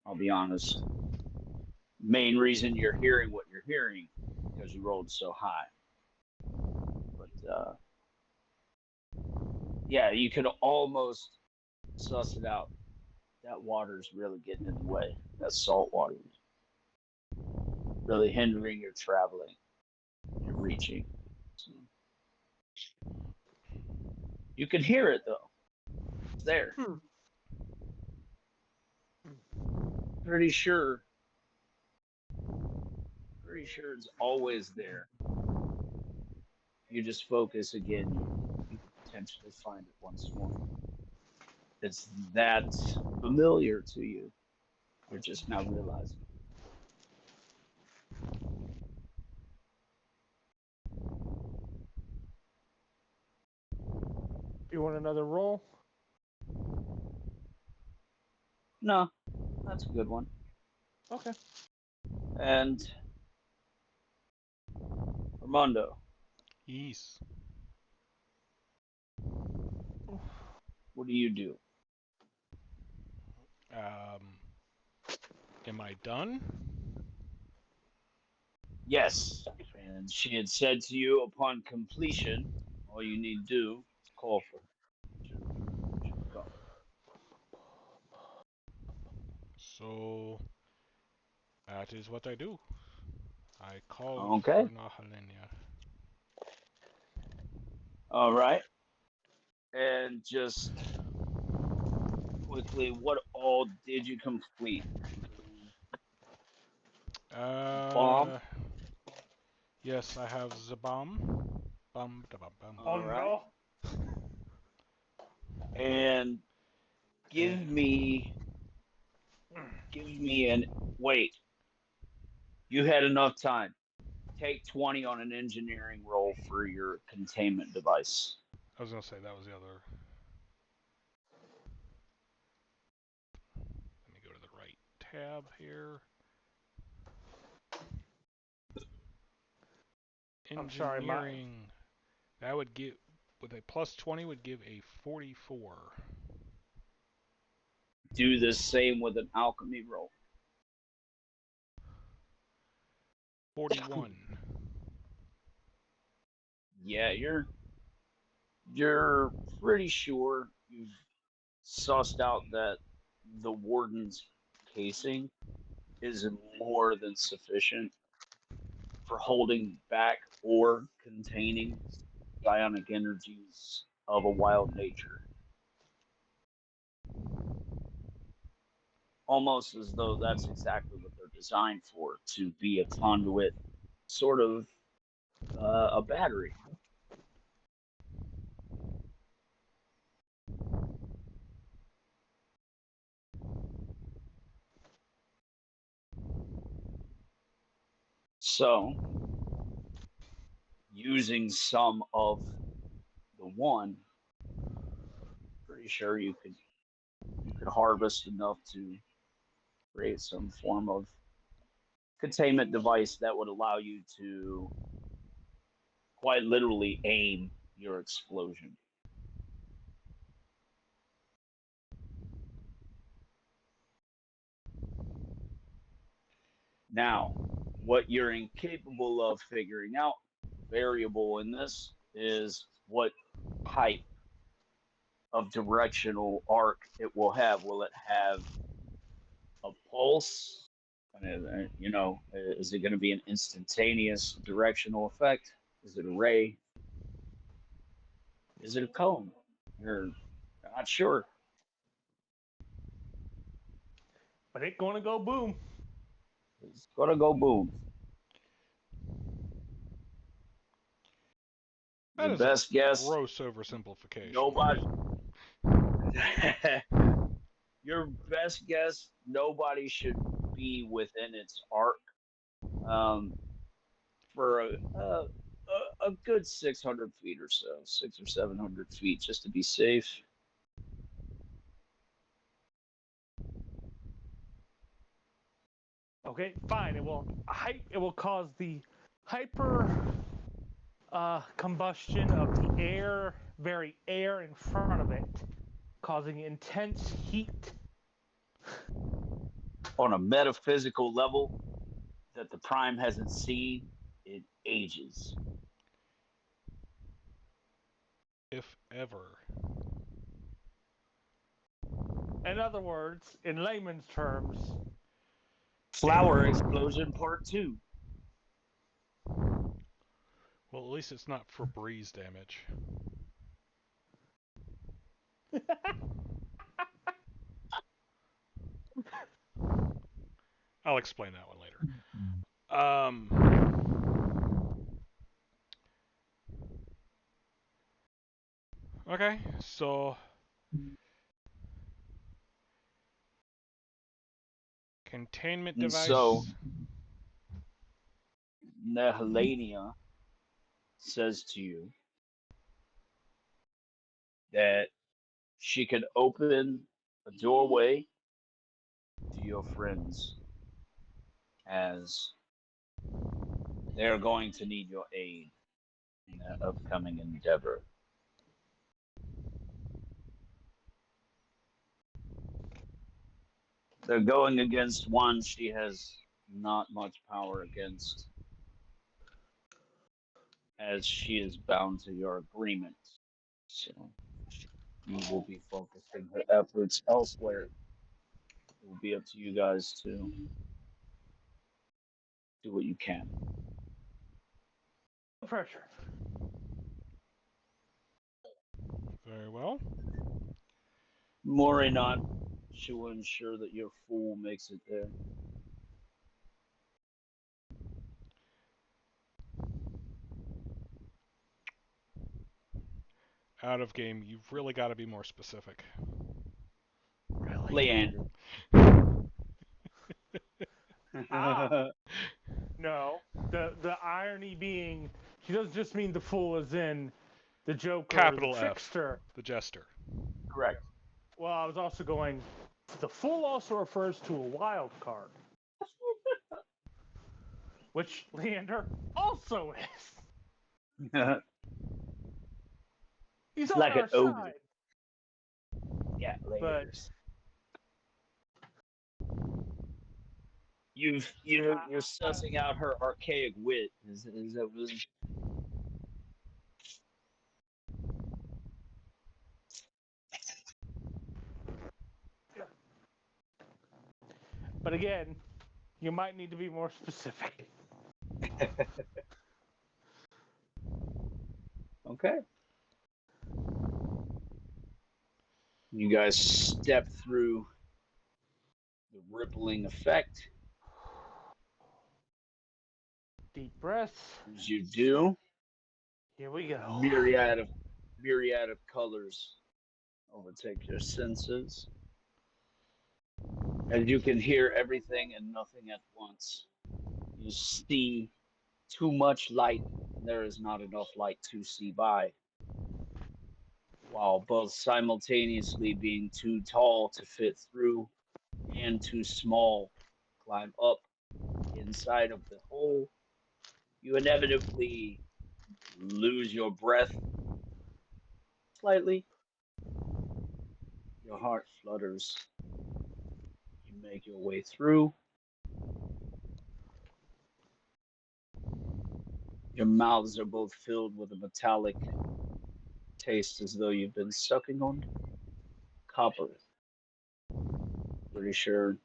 I'll be honest. Main reason you're hearing what you're hearing because you rolled so high. But yeah, you could almost suss it out. That water's really getting in the way. That salt water is really hindering your traveling, your reaching. So, you can hear it though. It's there. Pretty sure. Pretty sure it's always there. You just focus again, you could potentially find it once more. It's that familiar to you. You're just now realizing. You want another roll? No, that's a good one. Okay. And Armando, Yes. what do you do? Am I done? Yes. And she had said to you upon completion, all you need to do is call for her. She'll come. So that is what I do. I call Okay. for Nahalenia. All right. And just quickly, what all did you complete? Bomb. Yes, I have the bomb. Bum da bum bum. All Oh right. no. And give And me an wait. You had enough time. Take 20 on an engineering roll for your containment device. I was gonna say that was the other. Let me go to the right tab here. I'm sorry, my Engineering. That would give, with a plus 20, would give a 44. Do the same with an alchemy roll. 41. Yeah, you're pretty sure you've sussed out that the warden's casing is more than sufficient for holding back or containing psionic energies of a wild nature. Almost as though that's exactly what they're designed for, to be a conduit, sort of a battery. So, using some of the one, pretty sure you could harvest enough to create some form of containment device that would allow you to quite literally aim your explosion. Now, what you're incapable of figuring out, variable in this, is what type of directional arc it will have. Will it have a pulse? Is it going to be an instantaneous directional effect? Is it a ray? Is it a cone? You're not sure. but it's gonna go boom. It's going to go boom. That Your is a best guess. gross oversimplification. Nobody. Your best guess. Nobody should be within its arc. For a good 600 feet or so, 600 or 700 feet, just to be safe. Okay, fine. It will cause the hyper combustion of the very air in front of it, causing intense heat. On a metaphysical level that the Prime hasn't seen in ages. If ever. In other words, in layman's terms, Flower Explosion Part 2. Well, at least it's not for breeze damage. I'll explain that one later. Okay, so containment And device. so Nehelania says to you that she can open a doorway to your friends as they're going to need your aid in the upcoming endeavor. They're going against one she has not much power against, as she is bound to your agreement. So you will be focusing her efforts elsewhere. It will be up to you guys to do what you can. no pressure. Very well. More or not, she will ensure that your fool makes it there. Out of game, you've really got to be more specific. Really? Leander. Ah. No. The irony being, she doesn't just mean the fool as in the Joker, Capital the F. trickster. The jester. Correct. Well, I was also going. The fool also refers to a wild card, which Leander also is. He's on Like an our ogre. side. Yeah, Leander's. You're sussing out her archaic wit. Is that really? But again, you might need to be more specific. Okay. You guys step through the rippling effect. Deep breaths. As you do, Here we go. myriad of colors overtake your senses. As you can hear everything and nothing at once. You see too much light, and there is not enough light to see by. While both simultaneously being too tall to fit through and too small to climb up inside of the hole, you inevitably lose your breath slightly. Your heart flutters. You make your way through. Your mouths are both filled with a metallic taste as though you've been sucking on copper. Pretty sure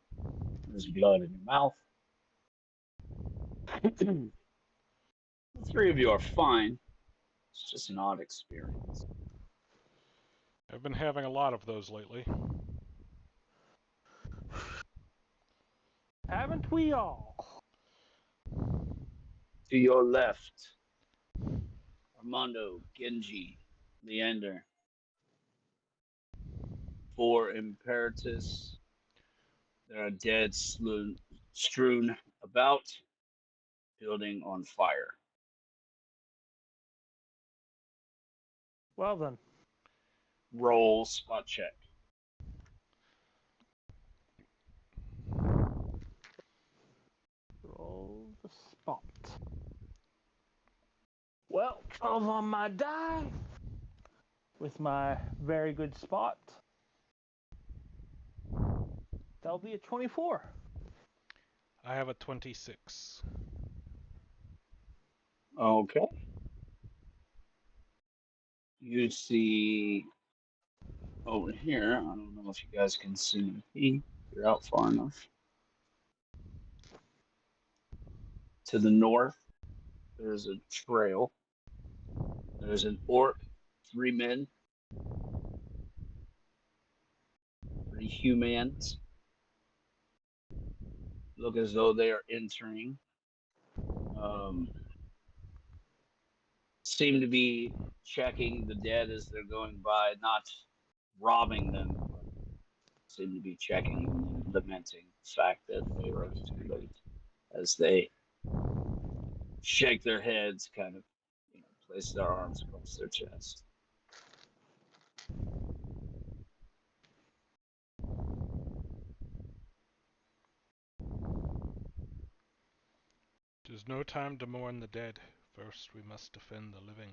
there's blood in your mouth. The three of you are fine. It's just an odd experience. I've been having a lot of those lately. Haven't we all? To your left, Armando, Genji, Leander. For Imperatus, there are dead strewn about, building on fire. Well then. Roll spot check. Roll the spot. Well, 12 on my die with my very good spot. That'll be a 24. I have a 26. Okay. You see over here, I don't know if you guys can see me. You're out far enough. To the north, there's a trail. There's an orc, 3 men, 3 humans. Look as though they are entering. Seem to be checking the dead as they're going by, not robbing them, but seem to be checking them and lamenting the fact that they arrived too late as they shake their heads, kind of, place their arms across their chest. There's no time to mourn the dead. First, we must defend the living.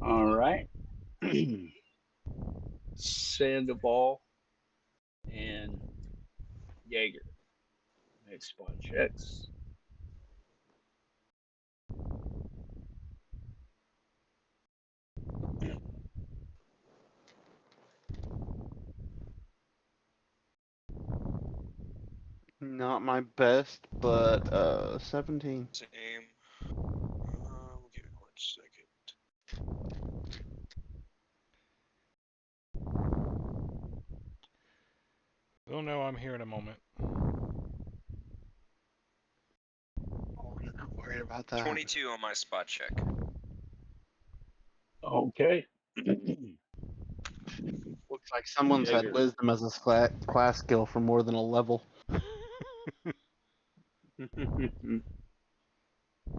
All right. Sandoval and Jaeger make spot checks. Not my best, but 17. Same. Give me 1 second. They'll know I'm here in a moment. Oh, you're not worried about that. 22 on my spot check. Okay. Looks like someone's Jaeger. had wisdom as a class skill for more than a level.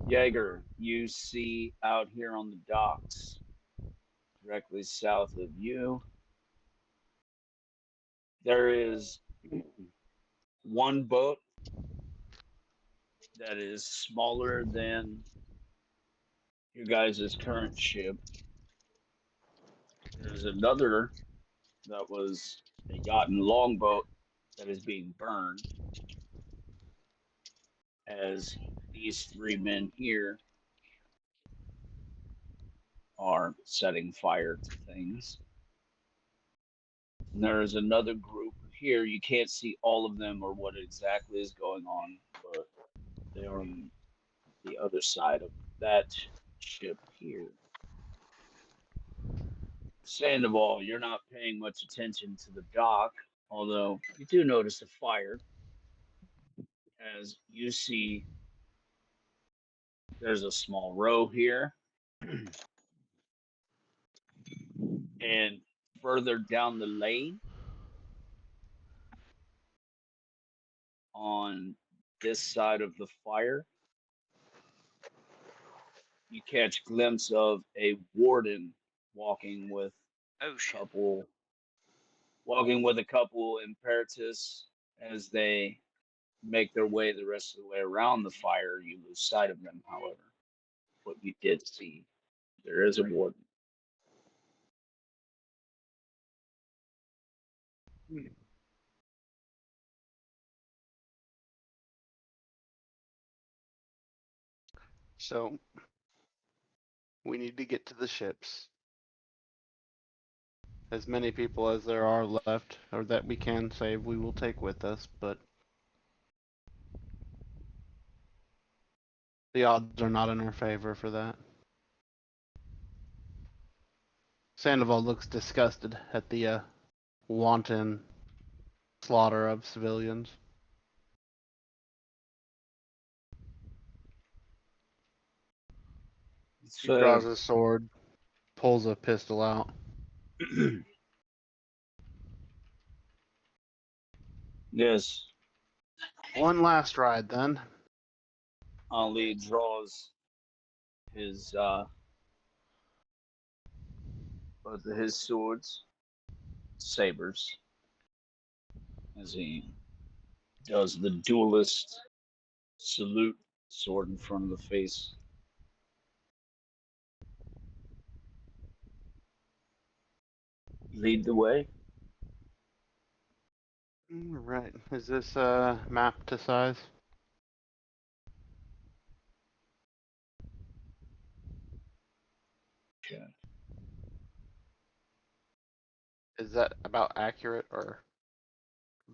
Jaeger, you see out here on the docks, directly south of you, there is one boat that is smaller than your guys' current ship. There's another that was a yacht and longboat that is being burned as these 3 men here are setting fire to things. And there is another group here. You can't see all of them or what exactly is going on, but they are on the other side of that ship here. Sandoval, you're not paying much attention to the dock, although you do notice a fire as you see there's a small row here. And further down the lane on this side of the fire, you catch a glimpse of a warden walking with Oh shit. a couple Imperatus as they make their way the rest of the way around the fire. You lose sight of them, however. What you did see, there is a warden. So, we need to get to the ships. As many people as there are left, or that we can save, we will take with us, but the odds are not in our favor for that. Sandoval looks disgusted at the wanton slaughter of civilians. It's He fair. draws his sword, pulls a pistol out. Yes. One last ride, then. Ali draws his both of his swords, sabers, as he does the duelist salute, sword in front of the face. Lead the way. Right. Is this map to size? Okay. Is that about accurate or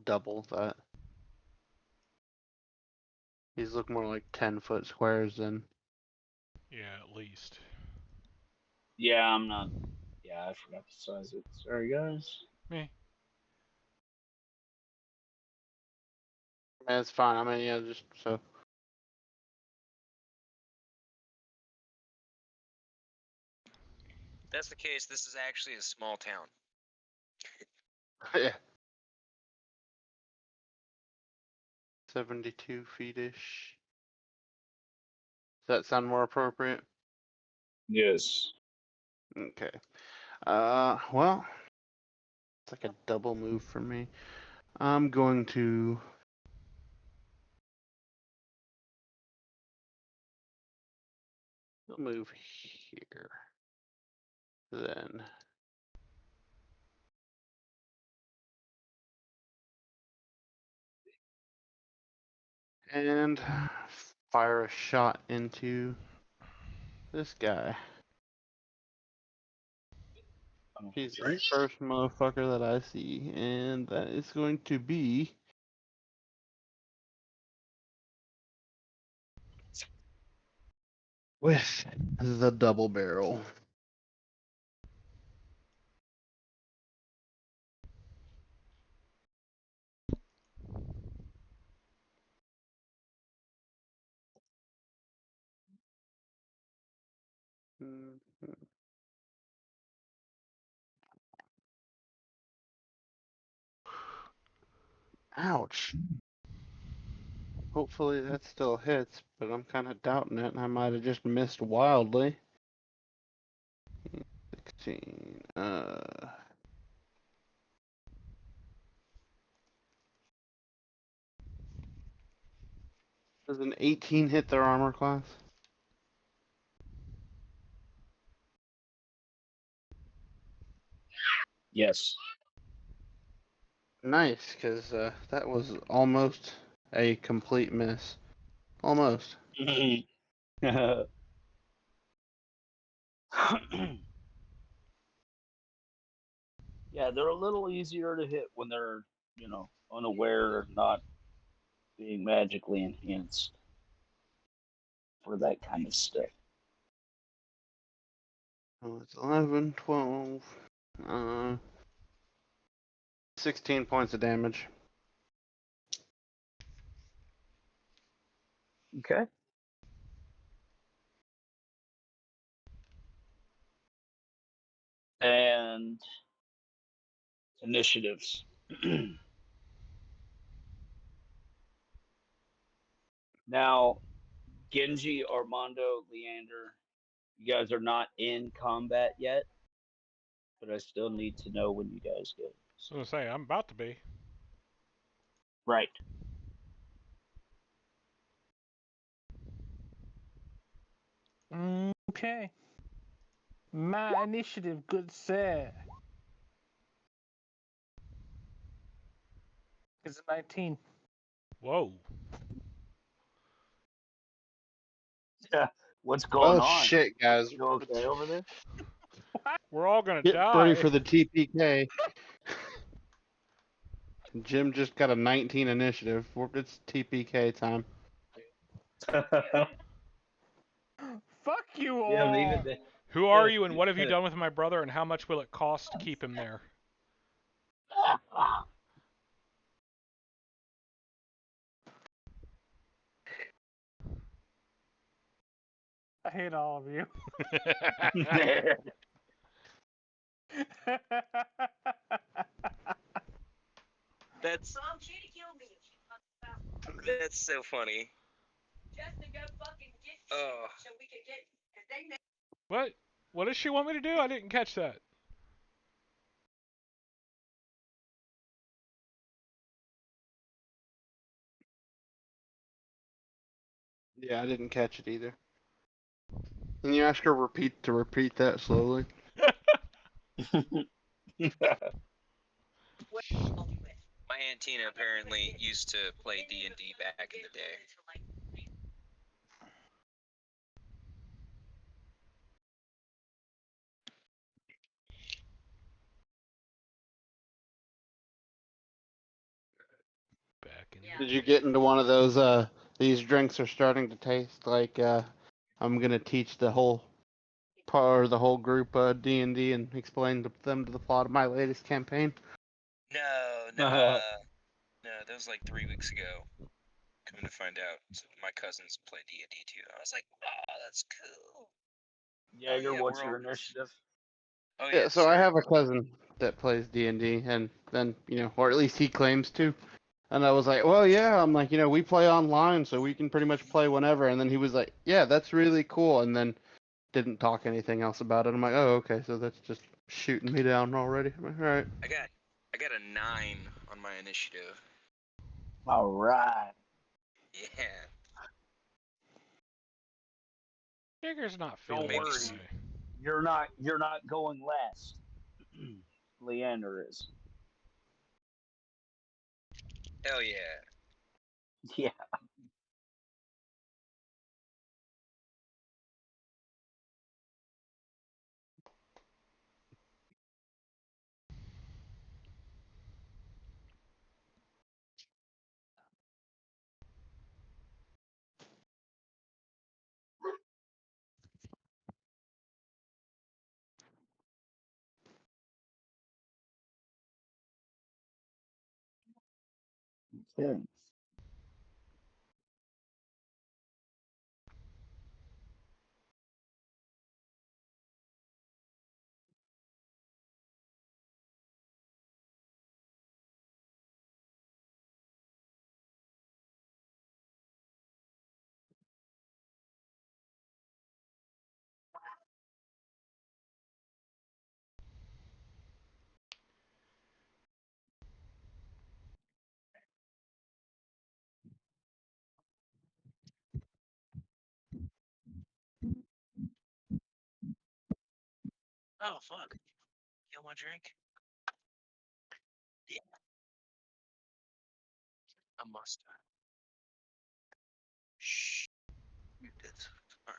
double that? These look more like 10-foot squares than. Yeah, at least. Yeah, I'm not. Yeah, I forgot to size it. Sorry, guys. Me. It's fine. I mean, yeah, just so. If that's the case, this is actually a small town. Yeah. 72 feet-ish. Does that sound more appropriate? Yes. Okay. Well, it's like a double move for me. I'm going to move here. Then. And fire a shot into this guy. He's the first motherfucker that I see, and that is going to be with the double barrel. Mhm. Ouch. Hopefully that still hits, but I'm kind of doubting it. I might have just missed wildly. 16. Does an 18 hit their armor class? Yes. Nice, because that was almost a complete miss. Almost. Yeah, they're a little easier to hit when they're, unaware or not being magically enhanced for that kind of stuff. Oh, it's 11, 12, 16 points of damage. Okay. And initiatives. Now, Genji, Armando, Leander, you guys are not in combat yet, but I still need to know when you guys go. I was gonna say, I'm about to be. Right. Okay. My initiative, good sir, is a 19. Whoa. Yeah. What's going Well, on? shit, guys. You okay over there? We're all gonna Get ready die. for the TPK. Jim just got a 19 initiative. It's TPK time. Fuck you all. Yeah, leave it there. Who are you and what have you done with my brother and how much will it cost to keep him there? I hate all of you. That's so funny. Oh, What? What does she want me to do? I didn't catch that. Yeah, I didn't catch it either. Can you ask her to repeat that slowly? my Aunt Tina apparently used to play D&D back in the day. Back in Did you get into one of those, these drinks are starting to taste like, I'm gonna teach the whole the whole group, D&D and explain to them the plot of my latest campaign? No, that was like 3 weeks ago. Come to find out, so my cousins play D&D too. I was like, oh, that's cool. Jaeger, yeah, what's we're your all- initiative? Oh Yeah, yeah, so I sorry. have a cousin that plays D&D, and then, or at least he claims to. And I was like, well, yeah, I'm like, we play online, so we can pretty much play whenever. And then he was like, yeah, that's really cool. And then didn't talk anything else about it. I'm like, oh, okay, so that's just shooting me down already. I'm like, all right. I got a 9 on my initiative. All right. Yeah. Jigger's not Don't feeling Maybe this worry. way. You're not going last. Leander is. hell yeah. Yeah. Okay. Oh fuck. You want a drink? Yeah. I must. Shh. You did. All right.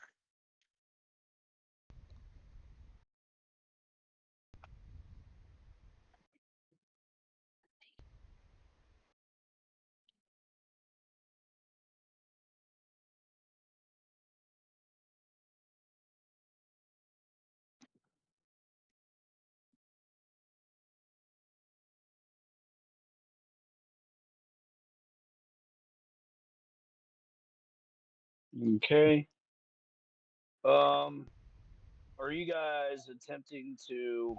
Okay. Are you guys attempting to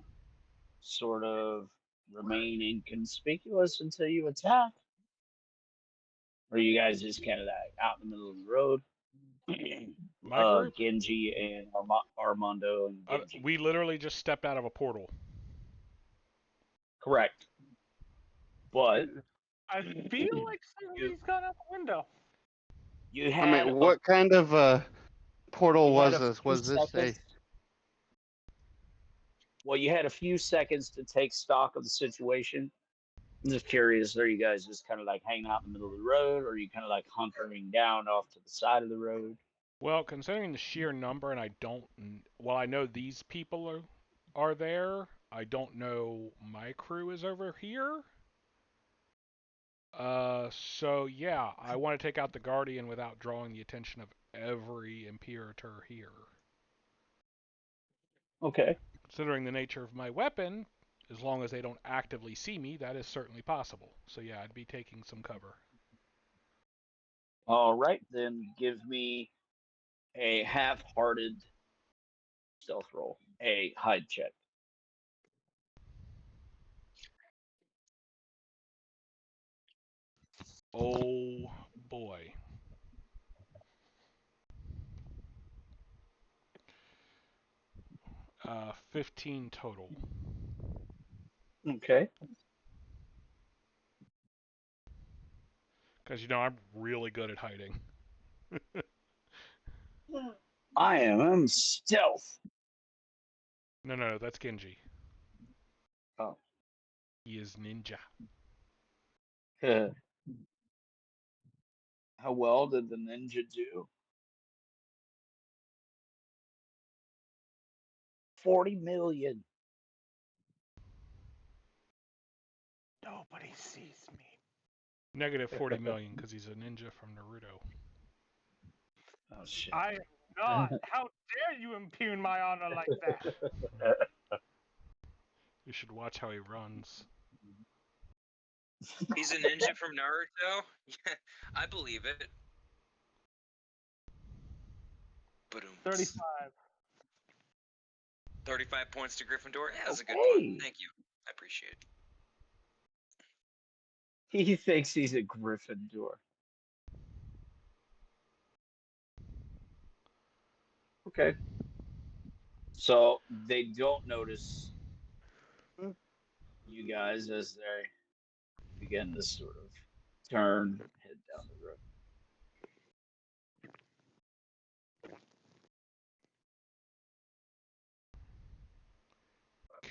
sort of remain inconspicuous until you attack? Or are you guys just kind of like out in the middle of the road? My group? Genji and Armando and Genji. We literally just stepped out of a portal. Correct. But I feel like somebody's gone out the window. you I had mean, what kind of portal you had was a this? few Was this a... seconds. Well, you had a few seconds to take stock of the situation. I'm just curious, are you guys just kind of like hanging out in the middle of the road, or are you kind of like hunkering down off to the side of the road? Well, considering the sheer number, and I know these people are there. I don't know my crew is over here. So yeah, I want to take out the Guardian without drawing the attention of every Imperator here. Okay. Considering the nature of my weapon, as long as they don't actively see me, that is certainly possible. So yeah, I'd be taking some cover. All right, then give me a half-hearted stealth roll, a hide check. Oh boy. Uh, 15 total. Okay. Because I'm really good at hiding. I am stealth. No, that's Genji. Oh. He is ninja. How well did the ninja do? 40 million. Nobody sees me. Negative 40 million because he's a ninja from Naruto. Oh shit. I am not. How dare you impugn my honor like that? You should watch how he runs. He's a ninja from Naruto? Yeah, I believe it. 35. 35 points to Gryffindor? Yeah, that's a good Okay. pun. Thank you. I appreciate it. He thinks he's a Gryffindor. Okay. So they don't notice you guys as they begin to sort of turn, head down the road.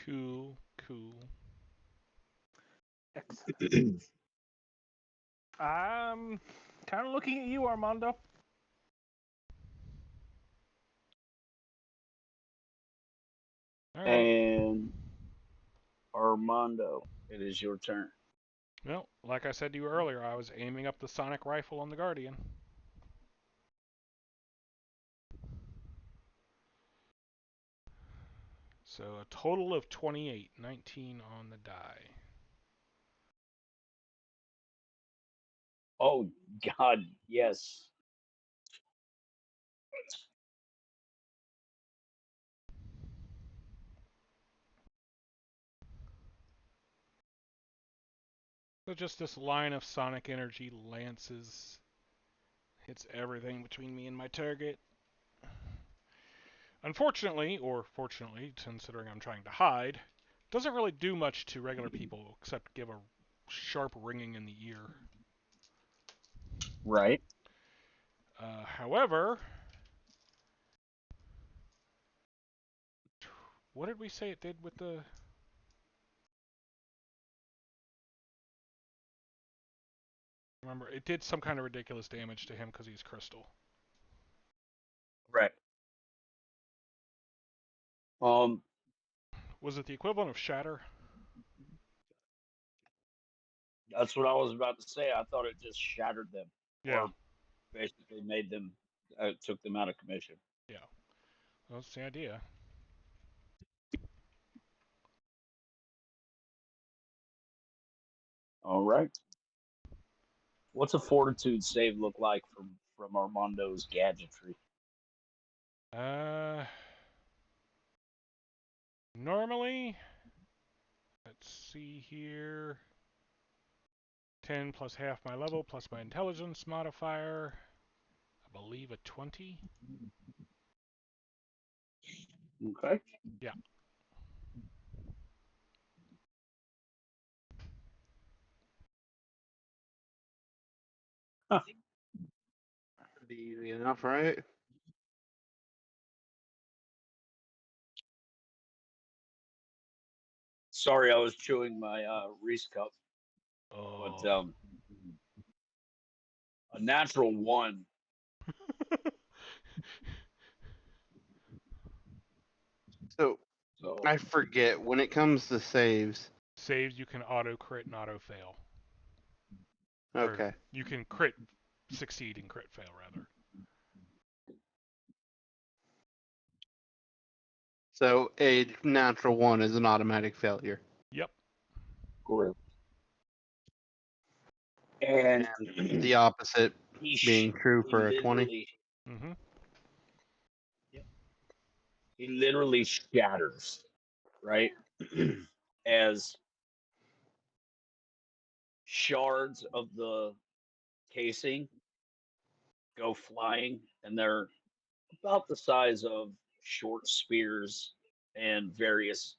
Cool. Excellent. I'm kind of looking at you, Armando. All right. And Armando, it is your turn. Well, like I said to you earlier, I was aiming up the sonic rifle on the Guardian. So a total of 28, 19 on the die. Oh God, yes. So just this line of sonic energy lances, hits everything between me and my target. Unfortunately, or fortunately, considering I'm trying to hide, doesn't really do much to regular people except give a sharp ringing in the ear. Right. However, what did we say it did with the... Remember, it did some kind of ridiculous damage to him because he's crystal. Right. Was it the equivalent of shatter? That's what I was about to say. I thought it just shattered them, Yeah. or basically made them, took them out of commission. Yeah. Well, that's the idea. All right. What's a fortitude save look like from Armando's gadgetry? Normally, let's see here. 10 plus half my level plus my intelligence modifier. I believe a 20. Okay. Yeah. Huh. Pretty easy enough, right? Sorry, I was chewing my Reese cup, Oh. but a natural 1. So So I forget when it comes to saves. Saves you can auto crit and auto fail. Okay. Or you can crit succeed and crit fail, rather. So a natural 1 is an automatic failure. Yep. great. And The opposite he being true he for a 20. literally Mm-hmm. he literally shatters, right? As shards of the casing go flying, and they're about the size of short spears and various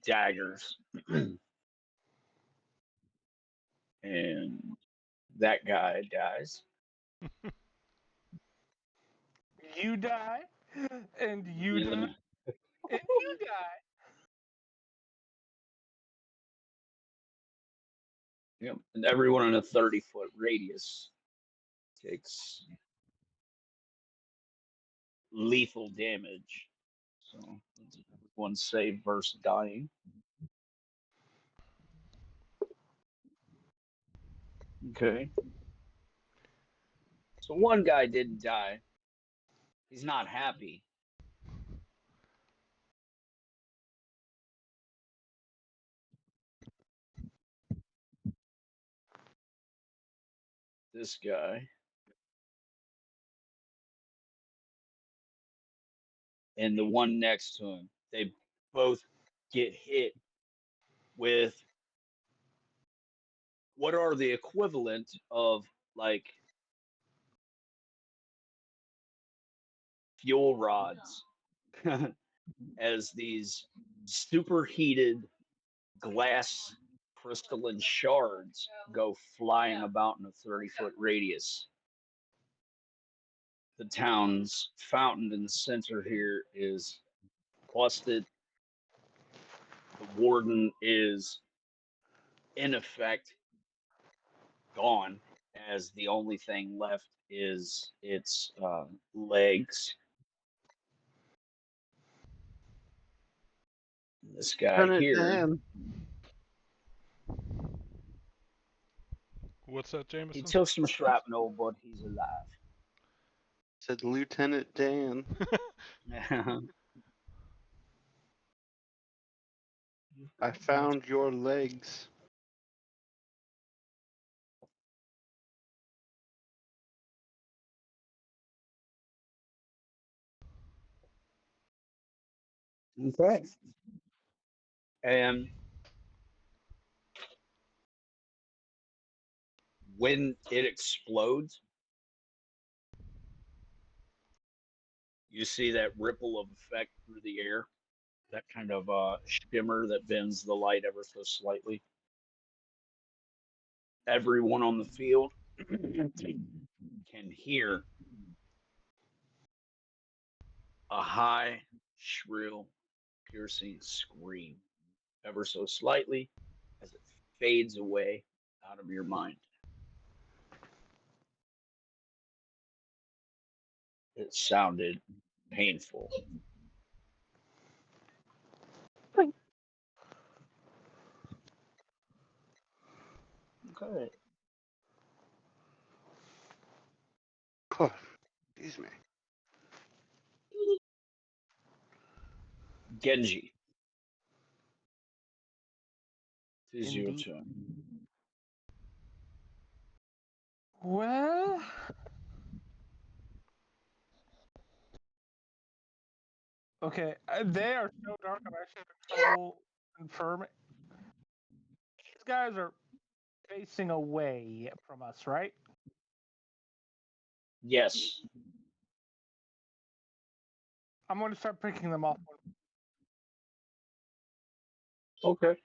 daggers. And that guy dies. You die, and you Yeah. die, and you die. Yep. And everyone in a 30-foot radius takes lethal damage. So one save versus dying. Okay. So one guy didn't die. He's not happy. This guy. And the one next to him. They both get hit with what are the equivalent of like fuel rods as these superheated glass crystalline shards go flying about in a 30-foot radius. The town's fountain in the center here is busted. The warden is, in effect, gone, as the only thing left is its legs. This guy Lieutenant here. Dan. What's that, He Jameson? took some shrapnel, but he's alive. Said Lieutenant Dan. I found your legs. Okay. And when it explodes, you see that ripple of effect through the air, that kind of shimmer that bends the light ever so slightly. Everyone on the field can hear a high, shrill, piercing scream ever so slightly as it fades away out of your mind. It sounded painful. Okay. Oh, excuse me. Genji. It is your Indeed. turn. Well, okay, they are so dark. I'm actually having trouble confirming. These guys are facing away from us, right? Yes. I'm going to start picking them off. Okay.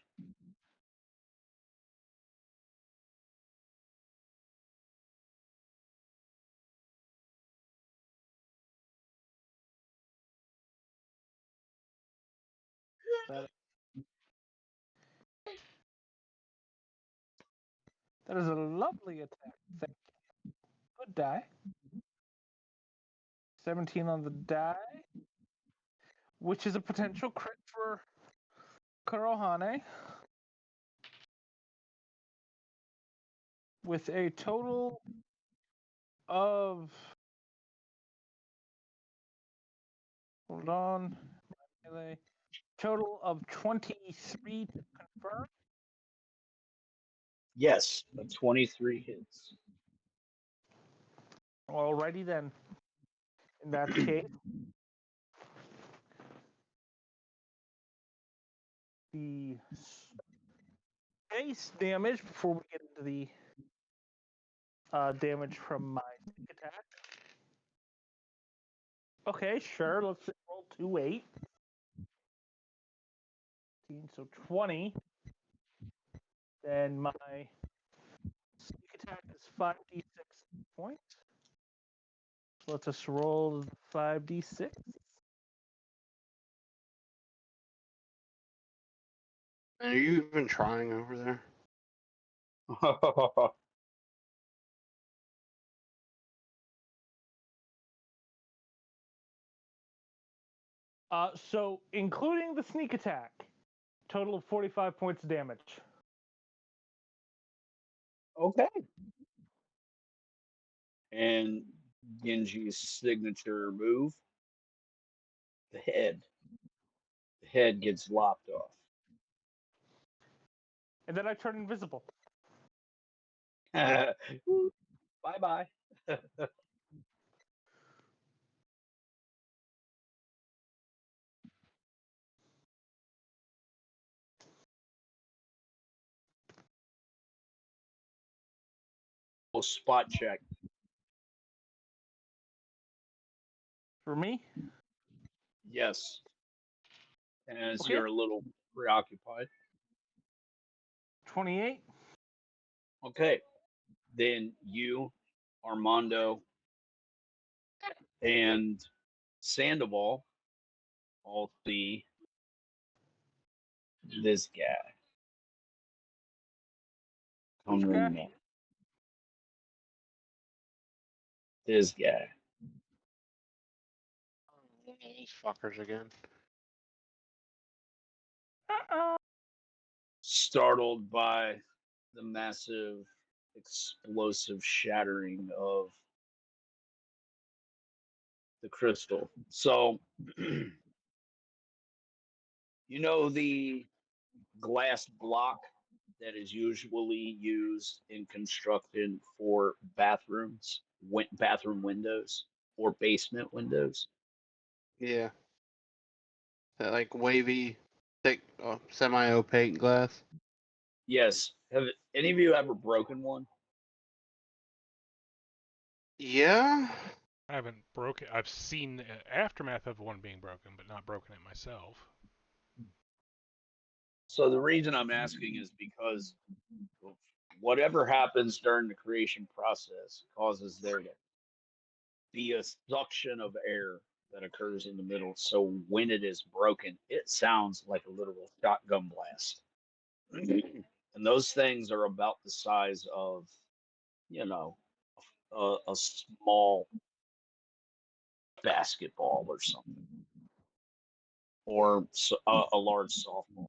That is a lovely attack. Good die. 17 on the die, which is a potential crit for Kurohane. With a total of, hold on, total of 23 to confirm. Yes, a 23 hits. Alrighty then. In that case, the base damage before we get into the damage from my sneak attack. Okay, sure. Let's roll 2 8. So 20. Then my sneak attack is 5d6 points. So let's just roll 5d6. Are you even trying over there? So including the sneak attack, total of 45 points of damage. Okay. And Genji's signature move, the head. The head gets lopped off. And then I turn invisible. Bye bye. Spot check. For me? Yes. As Okay. you're a little preoccupied. 28. Okay. Then you, Armando, and Sandoval all see this guy. Which Come guy? ring me. This guy. These fuckers again. Startled by the massive explosive shattering of the crystal. So, you know the glass block that is usually used in construction for bathrooms, bathroom windows, or basement windows? Yeah. That like wavy, thick, semi-opaque glass. Yes. Have any of you ever broken one? Yeah. I haven't broken. I've seen the aftermath of one being broken, but not broken it myself. So the reason I'm asking is because whatever happens during the creation process causes there to be a suction of air that occurs in the middle. So when it is broken, it sounds like a literal shotgun blast. And those things are about the size of, you know, a small basketball or something, or a large softball.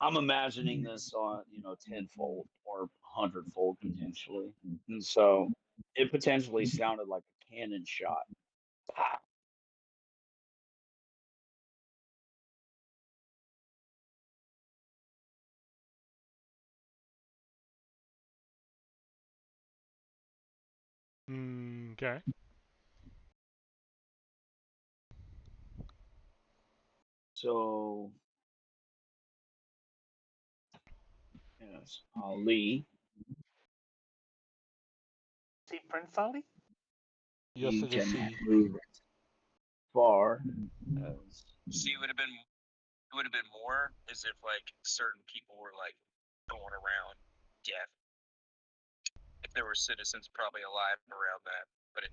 I'm imagining this on, tenfold or hundredfold potentially. And so it potentially sounded like a cannon shot. Okay. So, yes, Ali, See Prince Ali? Yes, he it is can C. move as far as. See, it would have been more as if like certain people were like going around deaf. If there were citizens probably alive around that, but it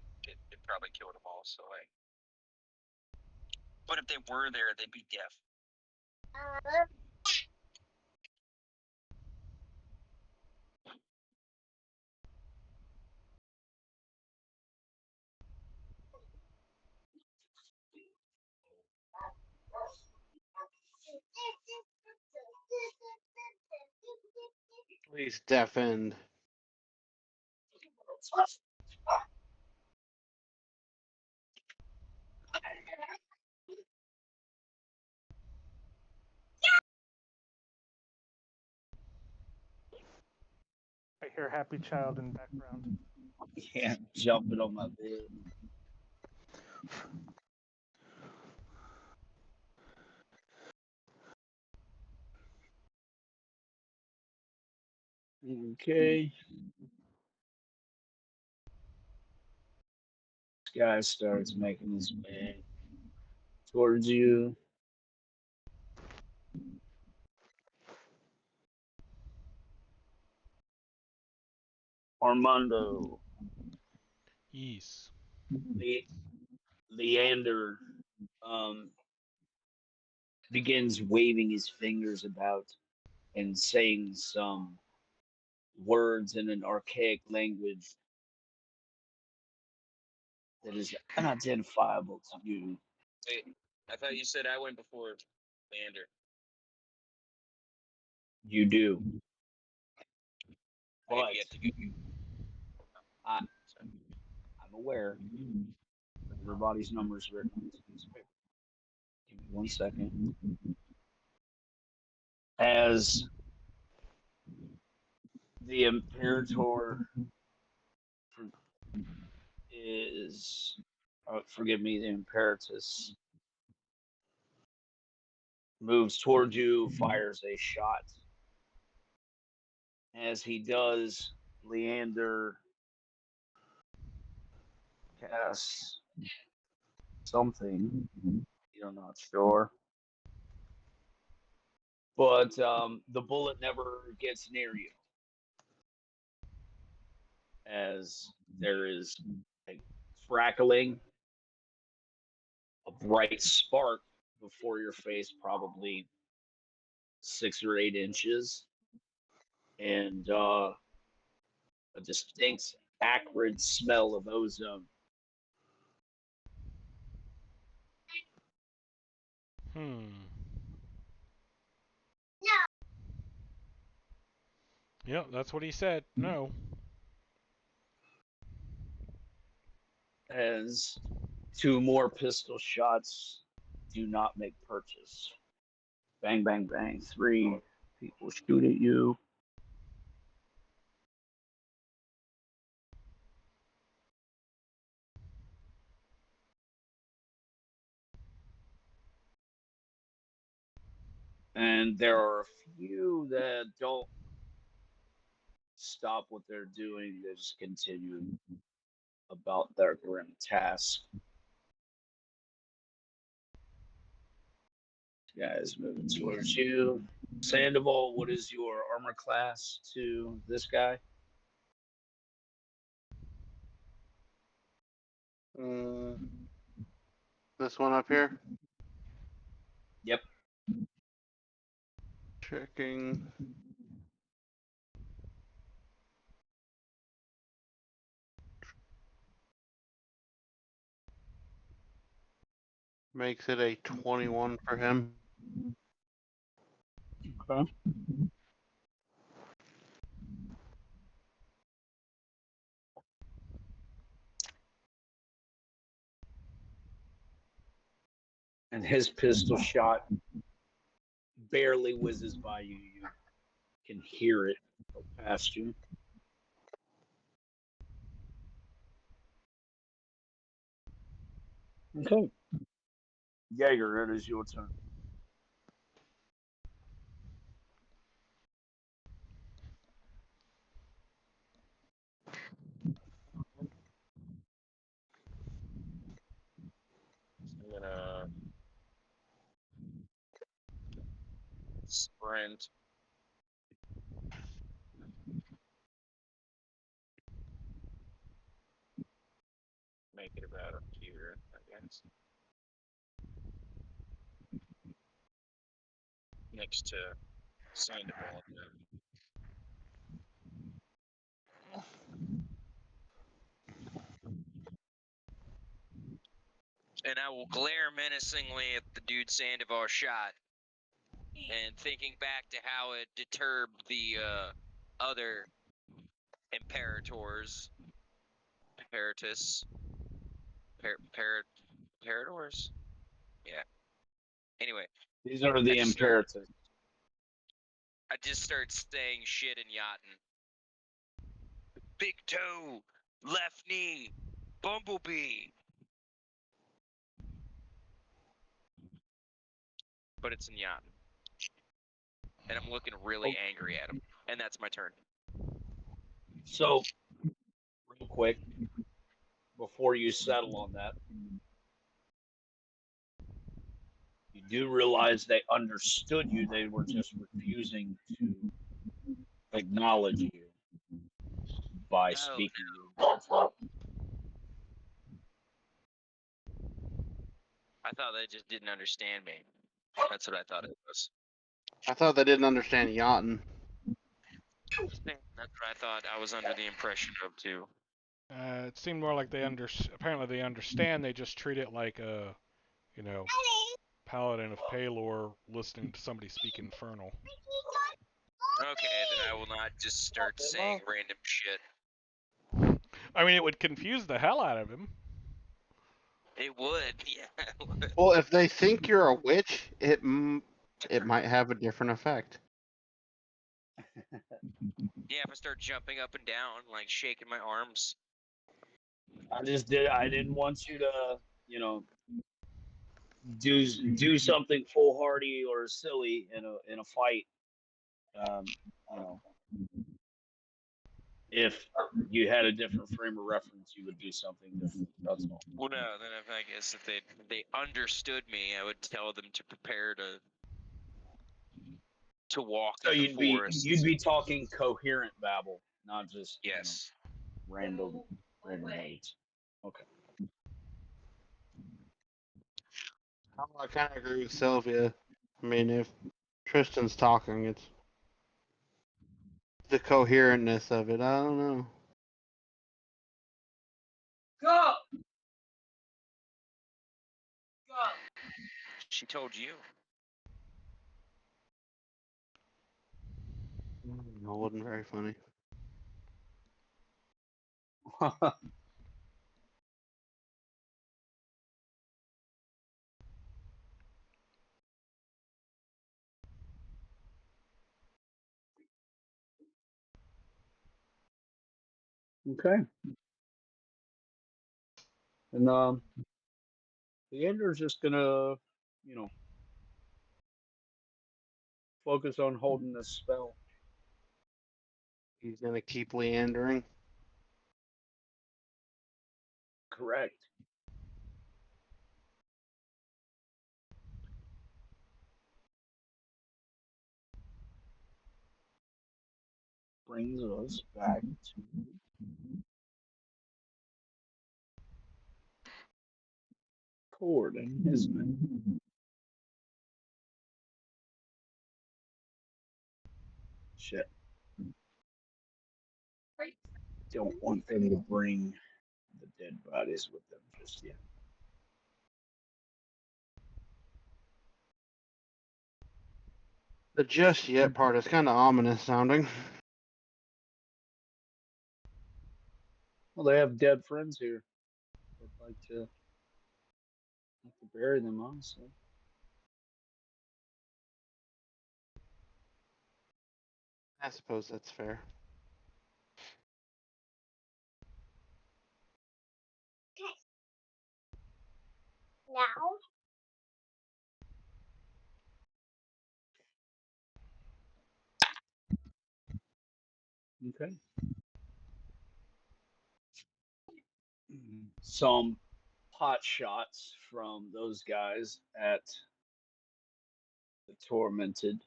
probably killed them all. So like, but if they were there, they'd be deaf. Please deafened. I hear Happy Child in the background. Yeah, jumping on my bed. Okay. This guy starts making his way towards you. Armando, Yes. Leander, um, begins waving his fingers about and saying some words in an archaic language that is unidentifiable to you. Wait, I thought you said I went before Leander. You do, I have but yet to go. I, I'm aware that everybody's number is written on this piece of paper. Give me 1 second. As the Imperator is, forgive me, the Imperatus moves towards you, fires a shot. As he does, Leander casts something. You're not sure. But the bullet never gets near you, as there is a crackling, a bright spark before your face, probably 6 or 8 inches, and a distinct acrid smell of ozone. Yep, that's what he said. No. As 2 more pistol shots do not make purchase. Bang, bang, bang. 3 people shoot at you. And there are a few that don't stop what they're doing, they just continue about their grim task. Guys moving towards you. Sandoval, what is your armor class to this guy? This one up here. Yep. Checking. Makes it a 21 for him. Okay. And his pistol shot barely whizzes by you. You can hear it go past you. Okay. Jaeger, it is your turn. I'm gonna sprint. Make it about up here, I guess. Next to Sandoval. And I will glare menacingly at the dude Sandoval shot. And thinking back to how it deterred the other Imperators. Imperators? Yeah. Anyway, These are the Imperatus. I just start saying shit and yachting. Big toe, left knee, bumblebee. But it's in yachting. And I'm looking really angry at him. And that's my turn. So, real quick, before you settle on that, you do realize they understood you. They were just refusing to acknowledge you by Oh, speaking no. you. I thought they just didn't understand me. That's what I thought it was. I thought they didn't understand yachting. That's what I thought I was under the impression of, too. It seemed more like apparently they understand. They just treat it like a, you know, paladin of Palor listening to somebody speak Infernal. Okay, then I will not just start saying random shit. I mean, it would confuse the hell out of him. It would, yeah. It would. Well, if they think you're a witch, it might have a different effect. Yeah, if I start jumping up and down, like shaking my arms. I didn't want you to, you know, do something foolhardy or silly in a fight. You know, if you had a different frame of reference, you would do something different. That's all. Well, no, then if I guess if they understood me, I would tell them to prepare to walk So in the forest. you'd be talking coherent babble, not just Yes. random words. Okay. I kind of agree with Sylvia. I mean, if Tristan's talking, it's the coherentness of it. I don't know. Go. Go. She told you. That wasn't very funny. Okay. And the ender's just gonna, focus on holding this spell. He's gonna keep leandering. Correct. Brings us back to Cord and his men. Shit. Don't want them to bring the dead bodies with them just yet. The just yet part is kind of ominous sounding. Well, they have dead friends here. They'd like to bury them, honestly. I suppose that's fair. Now, Okay. Some pot shots from those guys at the tormented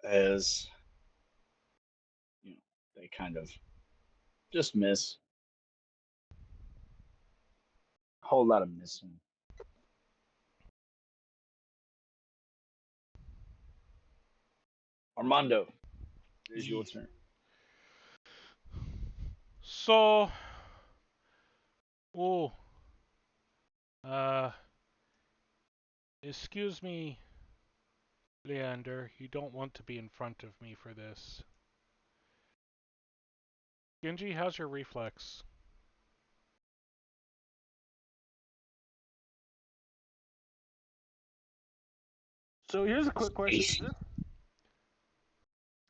as they kind of just miss. A whole lot of missing. Armando, it is your turn. So, oh, uh, excuse me, Leander, you don't want to be in front of me for this. Genji, how's your reflex? So here's a quick question: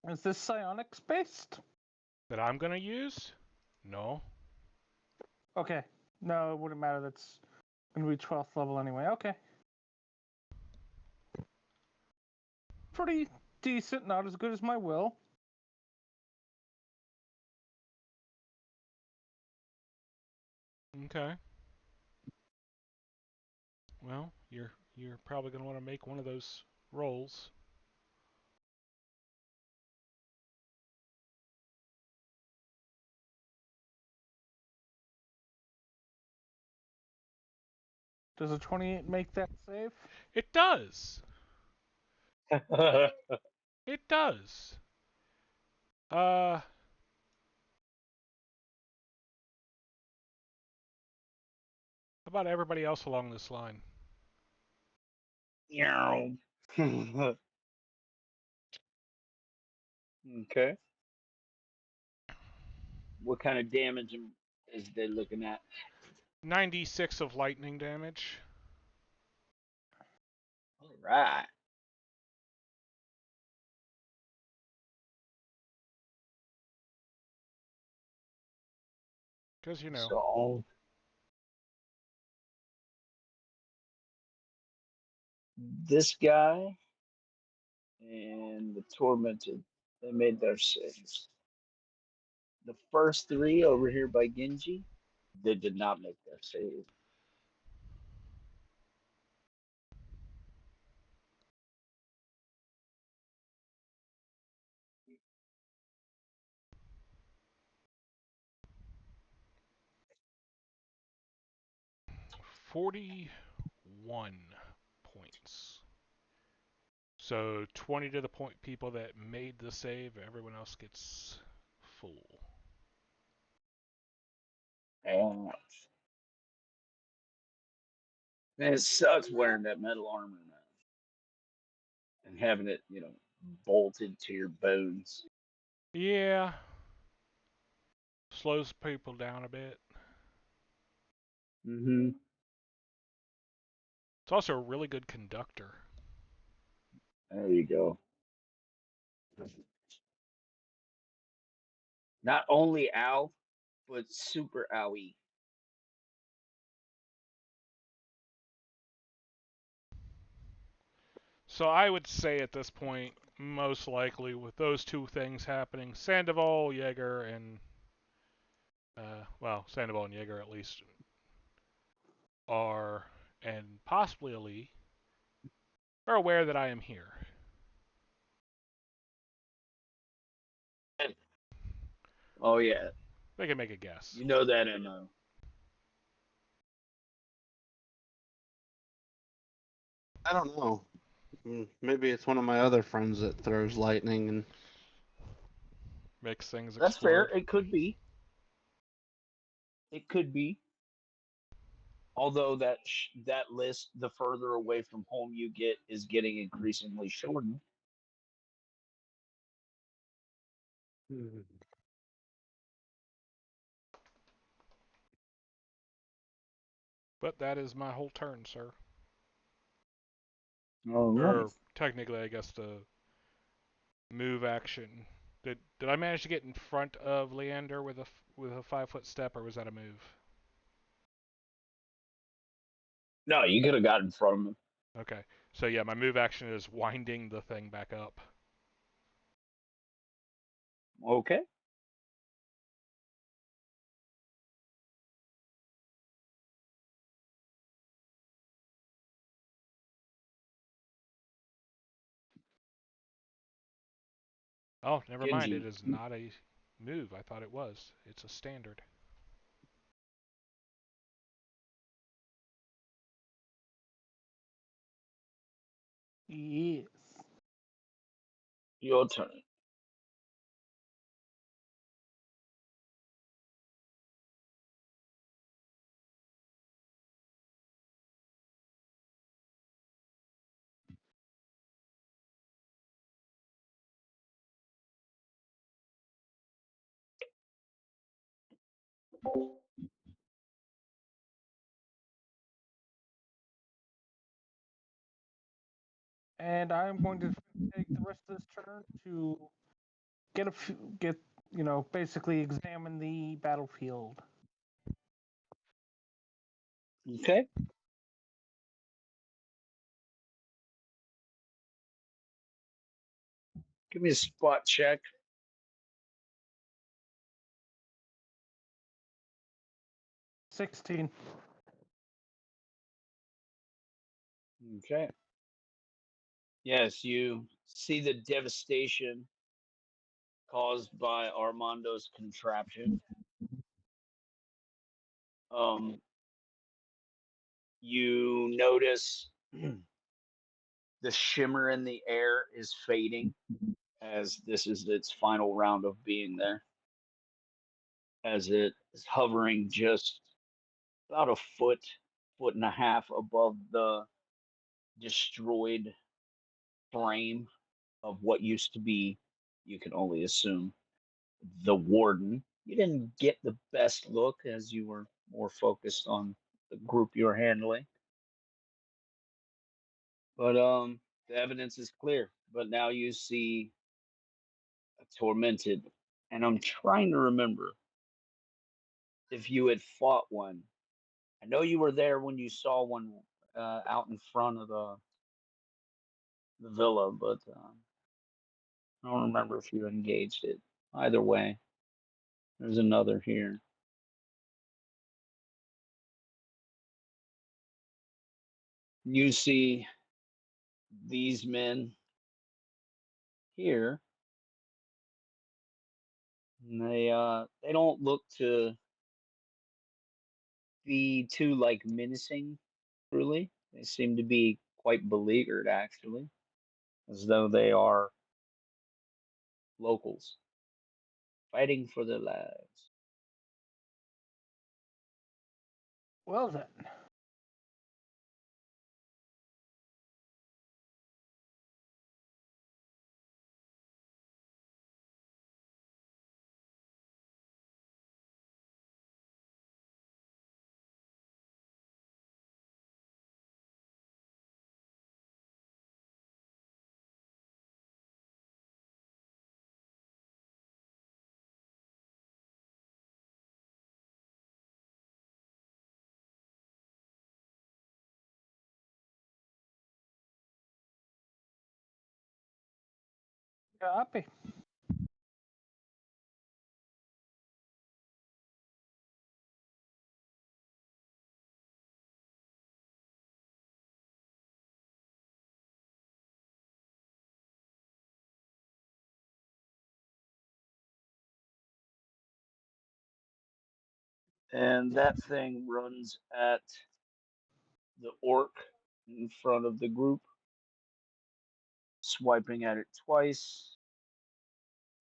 Is this psionics based? That I'm gonna use? No. Okay. No, it wouldn't matter. That's gonna be 12th level anyway. Okay. Pretty decent. Not as good as my will. Okay. Well, you're probably going to want to make one of those rolls. Does a 28 make that save? It does. It does. How about everybody else along this line? Okay. What kind of damage is they looking at? 96 of lightning damage. All right. Because, you know. So this guy and the tormented, they made their saves. The first three over here by Genji, they did not make their save. $41 points. So 20 to the point people that made the save, everyone else gets full. And man, it sucks wearing that metal armor now and having it, bolted to your bones. Yeah. Slows people down a bit. Mm-hmm. It's also a really good conductor. There you go. Not only ow, but super owie. So I would say at this point, most likely with those two things happening, Sandoval, Jaeger, and Sandoval and Jaeger at least are, and possibly Ali, are aware that I am here. Oh yeah, They can make a guess. you know that MO. I don't know. Maybe it's one of my other friends that throws lightning and Makes things That's explode. fair. It could be. It could be. Although that list, the further away from home you get, is getting increasingly shortened. But that is my whole turn, sir. Oh, Or technically, I guess the move action. Did I manage to get in front of Leander with a 5-foot step, or was that a move? No, you could have got in front of him. Okay. So yeah, my move action is winding the thing back up. Okay. Oh, never mind. It Genji. is not a move. I thought it was. It's a standard. Yes. Your turn. And I'm going to take the rest of this turn to basically examine the battlefield. Okay. Give me a spot check. 16. Okay. Yes, you see the devastation caused by Armando's contraption. You notice the shimmer in the air is fading as this is its final round of being there, as it is hovering just about a foot and a half above the destroyed frame of what used to be, you can only assume, the warden. You didn't get the best look as you were more focused on the group you're handling. But the evidence is clear. But now you see a tormented, and I'm trying to remember if you had fought one. I know you were there when you saw one out in front of the villa, but I don't remember if you engaged it. Either way, there's another here. You see these men here. And they don't look to be too like menacing, truly. They seem to be quite beleaguered, actually, as though they are locals fighting for their lives. Well then. Copy. And that thing runs at the orc in front of the group, swiping at it twice.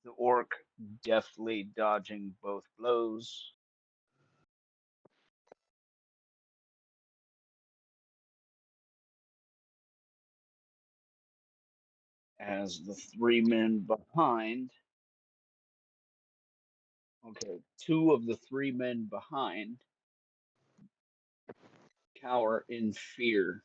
The orc deftly dodging both blows. As the three men behind, okay, two of the three men behind cower in fear.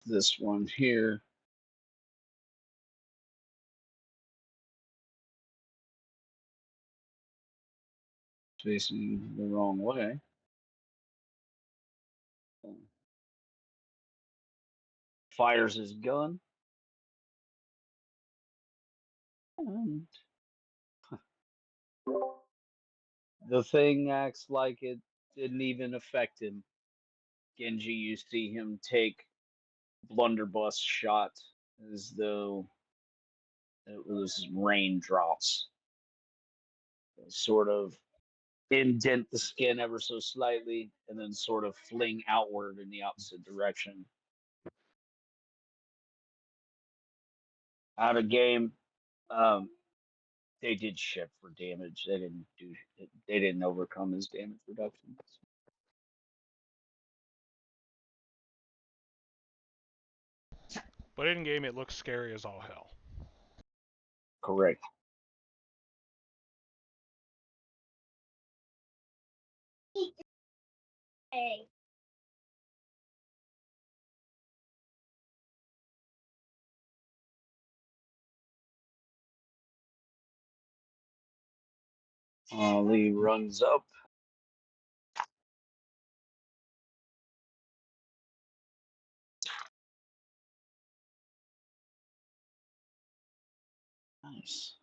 This one here facing the wrong way. Fires his gun. And the thing acts like it didn't even affect him. Genji, you see him take blunderbuss shot as though it was raindrops. They sort of indent the skin ever so slightly and then sort of fling outward in the opposite direction. Out of game, um, they did ship for damage. They didn't do. They didn't overcome his damage reductions. But in game, it looks scary as all hell. Correct. Hey. Lee runs up. Nice.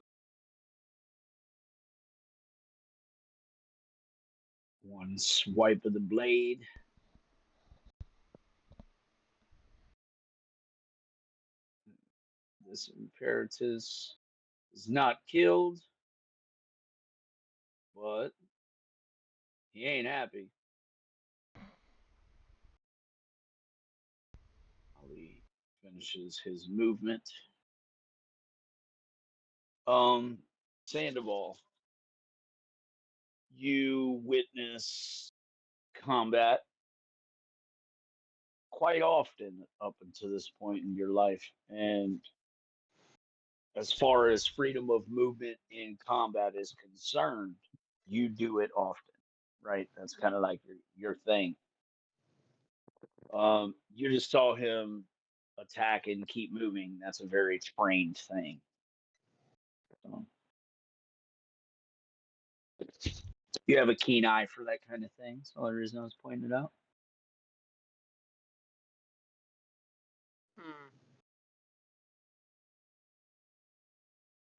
One swipe of the blade. This Imperatus is not killed, but he ain't happy. Ali finishes his movement. Sandoval, you witness combat quite often up until this point in your life, and as far as freedom of movement in combat is concerned, you do it often, right? That's kind of like your thing. You just saw him attack and keep moving. That's a very trained thing. So, you have a keen eye for that kind of thing. That's the only reason I was pointing it out.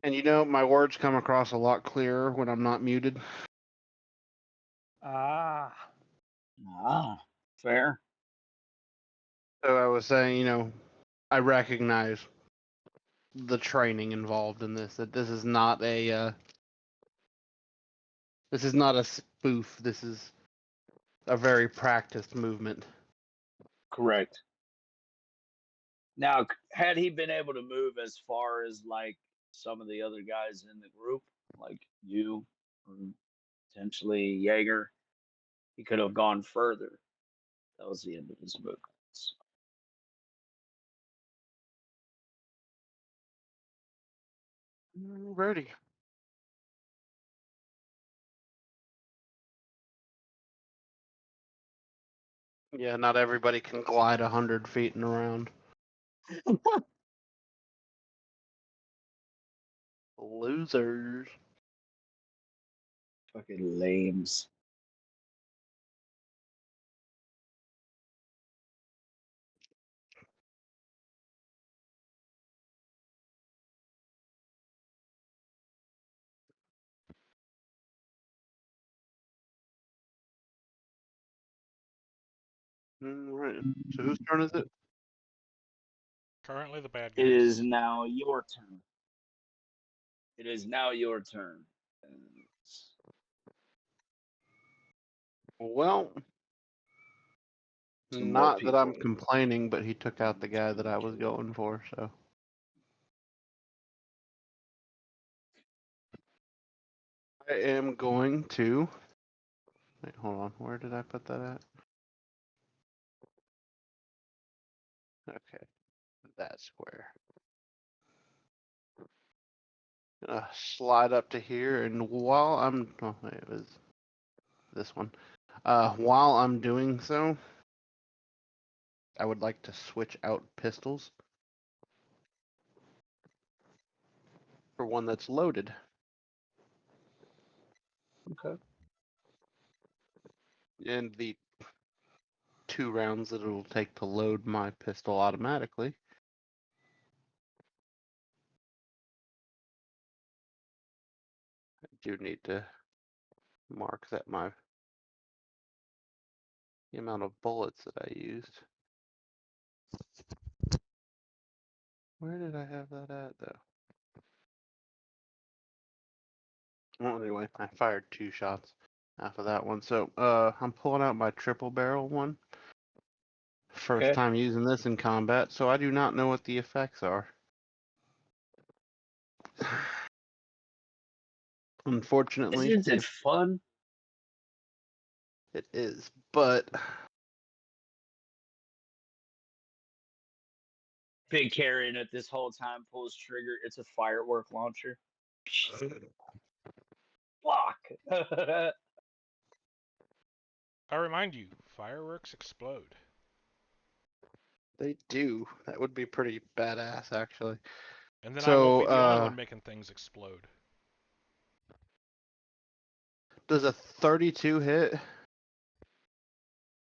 And you know, my words come across a lot clearer when I'm not muted. Ah. Ah, fair. So I was saying, you know, I recognize the training involved in this. That this is not a spoof. This is a very practiced movement. Correct. Now, had he been able to move as far as like some of the other guys in the group, like you or potentially Jaeger, he could have gone further. That was the end of his movements. Alrighty. Yeah, not everybody can glide 100 feet in a round. Losers. Fucking lames. Alright. So whose turn is it? Currently the bad It guys. is now your turn. It is now your turn. Well, Some more not that I'm people. complaining, but he took out the guy that I was going for, so. I am going to. Wait, hold on. Where did I put that at? Okay, that square. Slide up to here, and while I'm. Oh, wait, it was this one. While I'm doing so, I would like to switch out pistols for one that's loaded. Okay. And the 2 rounds that it'll take to load my pistol automatically. I do need to mark that the amount of bullets that I used. Where did I have that at, though? Well, anyway, I fired 2 shots after that one. So, I'm pulling out my triple barrel one. First Okay. time using this in combat, so I do not know what the effects are. Unfortunately, Isn't it fun? it is, but Big carrying it this whole time, pulls trigger. It's a firework launcher. Fuck. I remind you, fireworks explode. they do. That would be pretty badass, actually. And then I won't So, be the only one making things explode. does a 32 hit?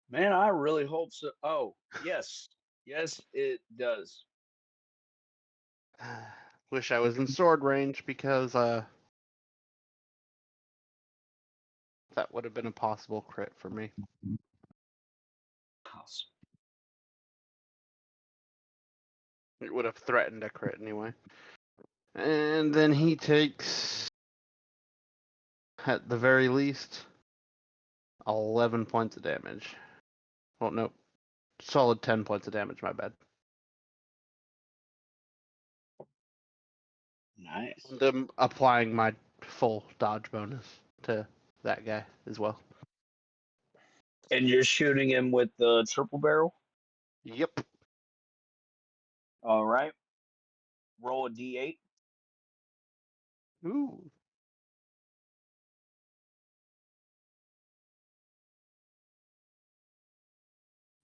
Man, I really hope so. Oh, yes. Yes, it does. Wish I was in sword range because that would have been a possible crit for me. Awesome. It would have threatened a crit anyway. And then he takes, at the very least, 11 points of damage. Well, no, solid 10 points of damage, my bad. Nice. And I'm applying my full dodge bonus to that guy as well. And you're shooting him with the triple barrel? Yep. All right. Roll a d8. Ooh.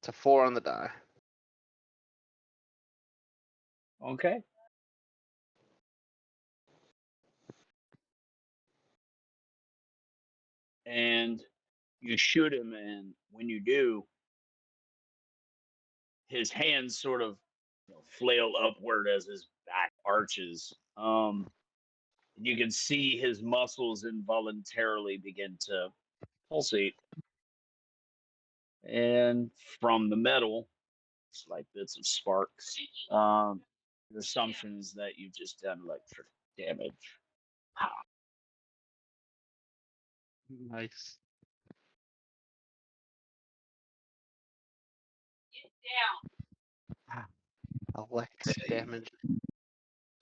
It's a 4 on the die. Okay. And you shoot him, and when you do, his hands sort of flail upward as his back arches. You can see his muscles involuntarily begin to pulsate. And from the metal, it's like bits of sparks. The assumption is that you've just done electric damage. Nice. Down. Electric damage.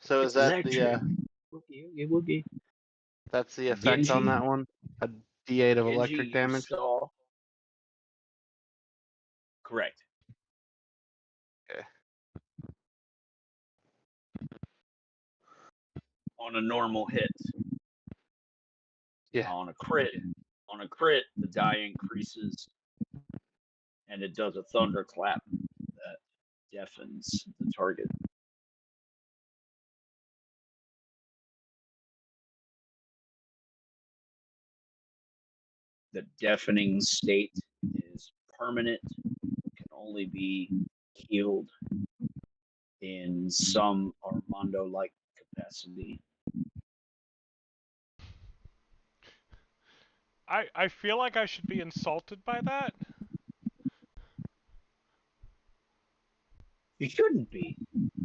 So It's is that electric. Woogie. that's the effect on Genji, that one? A D8 of Genji, electric you damage? saw. Correct. Okay. On a normal hit. Yeah. On a crit, the die increases, and it does a thunderclap that deafens the target. The deafening state is permanent, can only be healed in some Armando-like capacity. I feel like I should be insulted by that. You shouldn't be.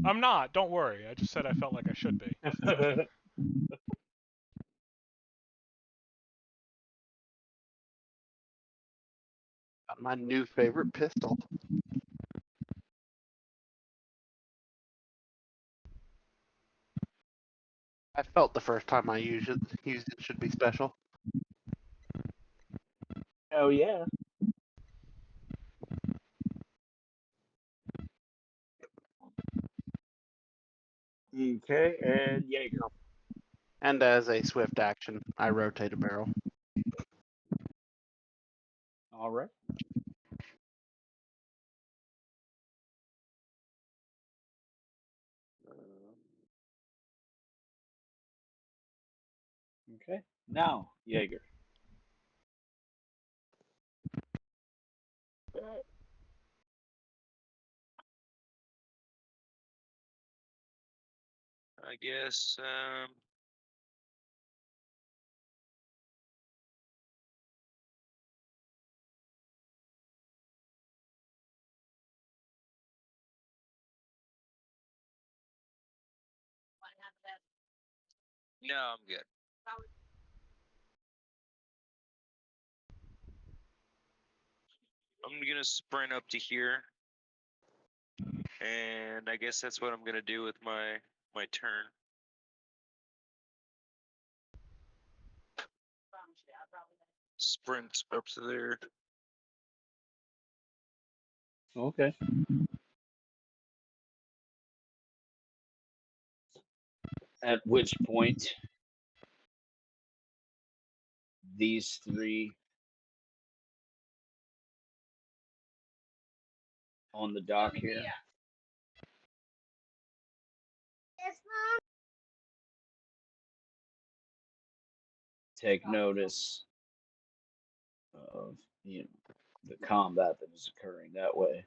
I'm not. Don't worry. I just said I felt like I should be. Got my new favorite pistol. I felt the first time I used it should be special. Oh yeah. Okay, and Jaeger. And as a swift action, I rotate a barrel. All right. Okay. Now, Jaeger. I guess. No, I'm good. I'm gonna sprint up to here, and I guess that's what I'm gonna do with my turn. Sprint up to there. Okay. At which point, these three on the dock here Yes, Mom. take notice of the combat that is occurring that way.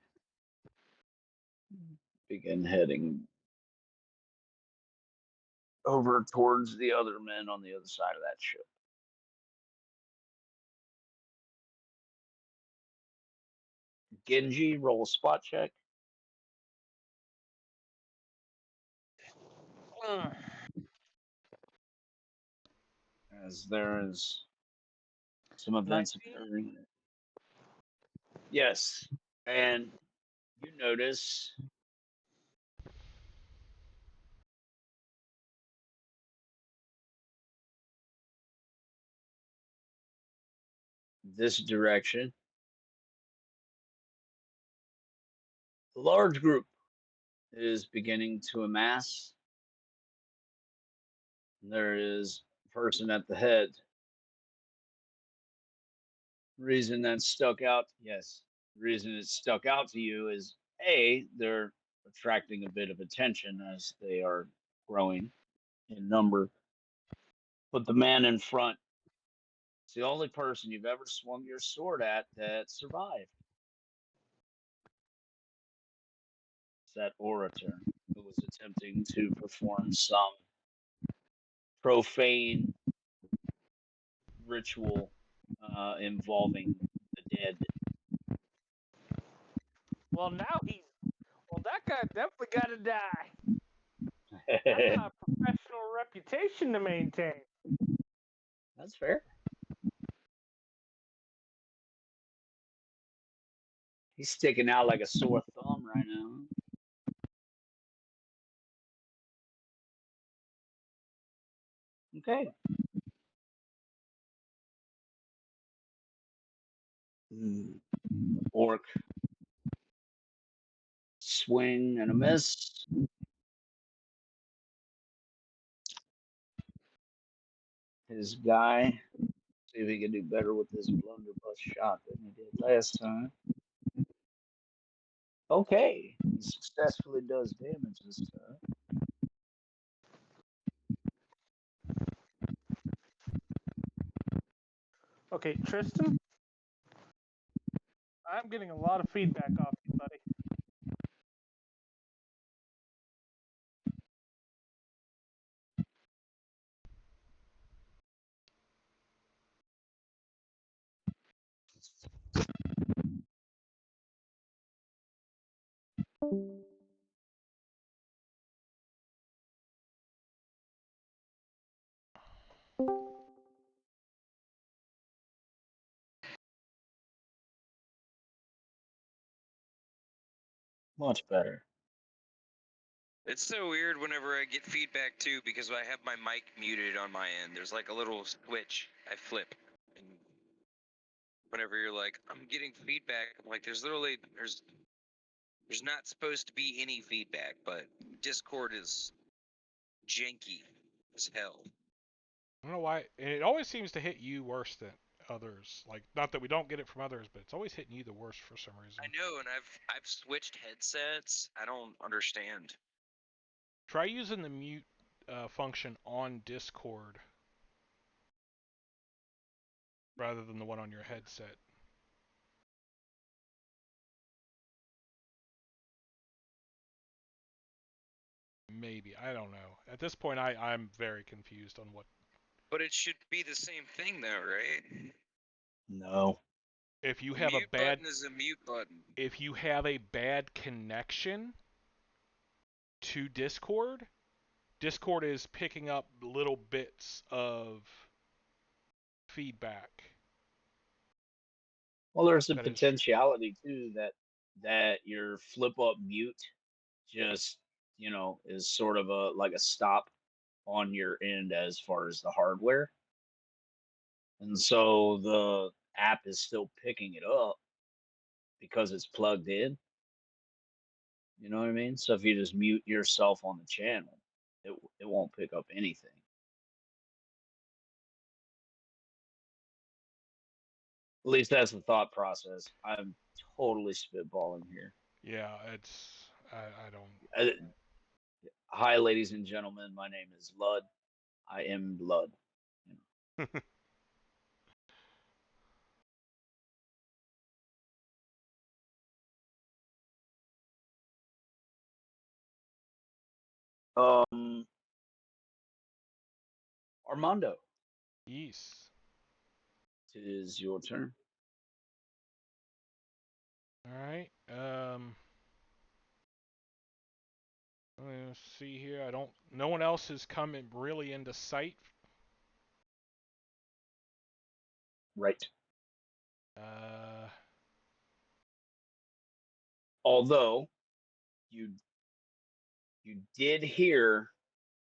Begin heading over towards the other men on the other side of that ship. Genji, roll a spot check. As there is some events 19? occurring. Yes. And you notice this direction. A large group is beginning to amass. There is a person at the head. Reason that stuck out, yes. The reason it stuck out to you is A, they're attracting a bit of attention as they are growing in number. But the man in front is the only person you've ever swung your sword at that survived. It's that orator who was attempting to perform some profane ritual involving the dead. Well, that guy definitely got to die. That's not a professional reputation to maintain. That's fair. He's sticking out like a sore thumb right now. Okay. Orc. Swing and a miss. His guy. See if he can do better with this blunderbuss shot than he did last time. Okay. He successfully does damage this time. Okay, Tristan, I'm getting a lot of feedback off you, buddy. Much better. It's so weird whenever I get feedback too, because I have my mic muted on my end. There's like a little switch I flip, and whenever you're like, I'm getting feedback, I'm like, there's not supposed to be any feedback, but Discord is janky as hell. I don't know why. And it always seems to hit you worse than others. Like, not that we don't get it from others, but it's always hitting you the worst for some reason. I know, and I've switched headsets. I don't understand. Try using the mute function on Discord rather than the one on your headset. Maybe. I don't know. At this point, I'm very confused on what... But it should be the same thing, though, right? No. If you A have a mute bad... button is a mute button. If you have a bad connection to Discord, Discord is picking up little bits of feedback. Well, there's a That is... potentiality too that your flip up mute just is sort of a like a stop on your end as far as the hardware, and so the app is still picking it up because it's plugged in. You know what I mean? So if you just mute yourself on the channel, it won't pick up anything. At least that's the thought process. I'm totally spitballing here. Yeah, it's... I don't... Hi, ladies and gentlemen. My name is Lud. I am Blood. Um, Armando, Yes. it is your turn. All right. Let's see here. No one else has come really into sight. Right. Uh, Although you did hear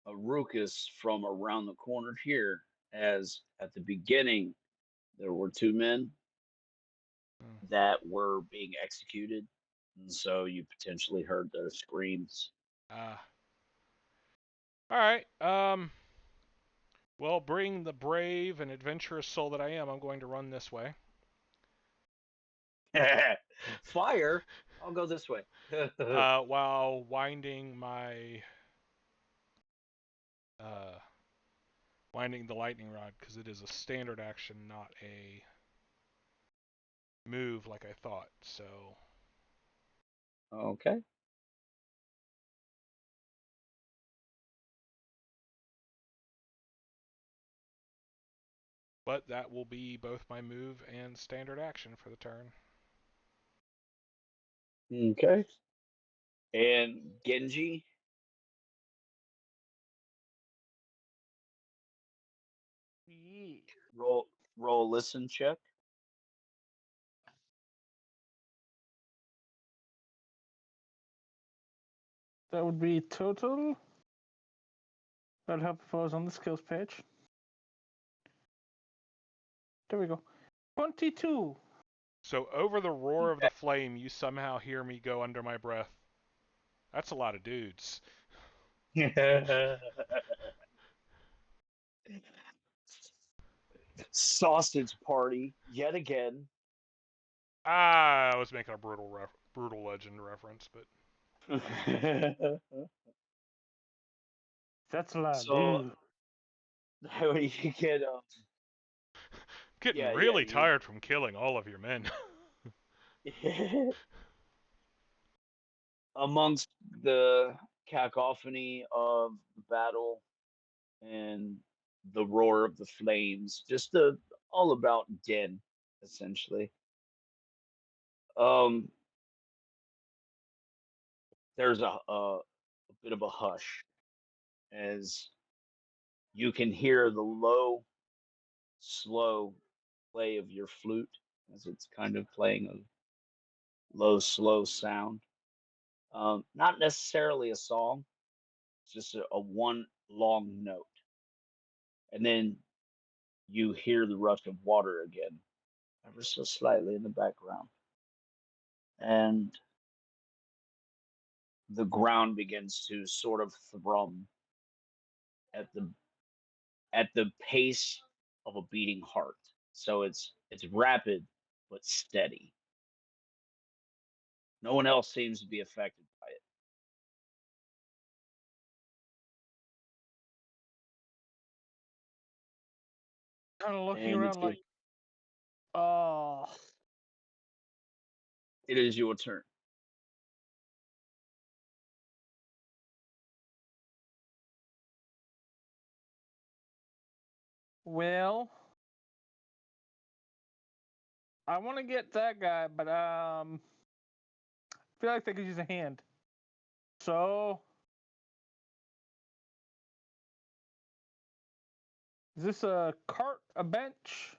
a ruckus from around the corner here, as at the beginning there were two men that were being executed, and so you potentially heard their screams. all right. Well, being the brave and adventurous soul that I am, I'm going to run this way. Fire! I'll go this way. While winding the lightning rod, because it is a standard action, not a move like I thought. So, Okay. but that will be both my move and standard action for the turn. Okay. And Genji, Yeah. roll a listen check. That would be total. That'd help if I was on the skills page. There we go. 22. So over the roar of the flame, you somehow hear me go under my breath. That's a lot of dudes. Sausage party yet again. I was making a brutal legend reference, but That's a lot, So dude. that way you get getting yeah, really tired from killing all of your men. amongst the cacophony of the battle and the roar of the flames, just a all about din, essentially. Um, there's a bit of a hush as you can hear the low, slow play of your flute as it's kind of playing a low, slow sound. Not necessarily a song, it's just a one long note. And then you hear the rush of water again, ever so slightly in the background. And the ground begins to sort of thrum at the pace of a beating heart. So it's rapid but steady. No one else seems to be affected by it. Kind of looking And around like, oh, it is your turn. well, I want to get that guy, but I feel like they could use a hand. So, is this a cart, a bench?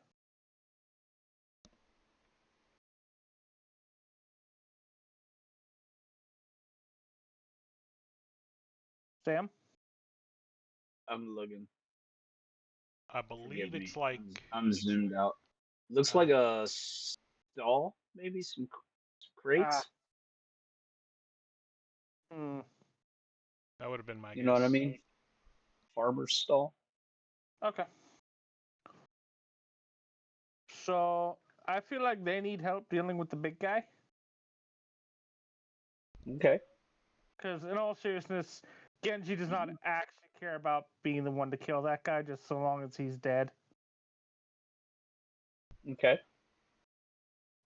Sam? I'm looking. I Forgive believe me. it's like I'm zoomed out. Looks uh, like a stall, maybe some Ah. crates. Hmm. that would have been my You know what I guess. mean? Farmer's stall. Okay. So, I feel like they need help dealing with the big guy. Okay. Because, in all seriousness, Genji does not actually care about being the one to kill that guy, just so long as he's dead. Okay.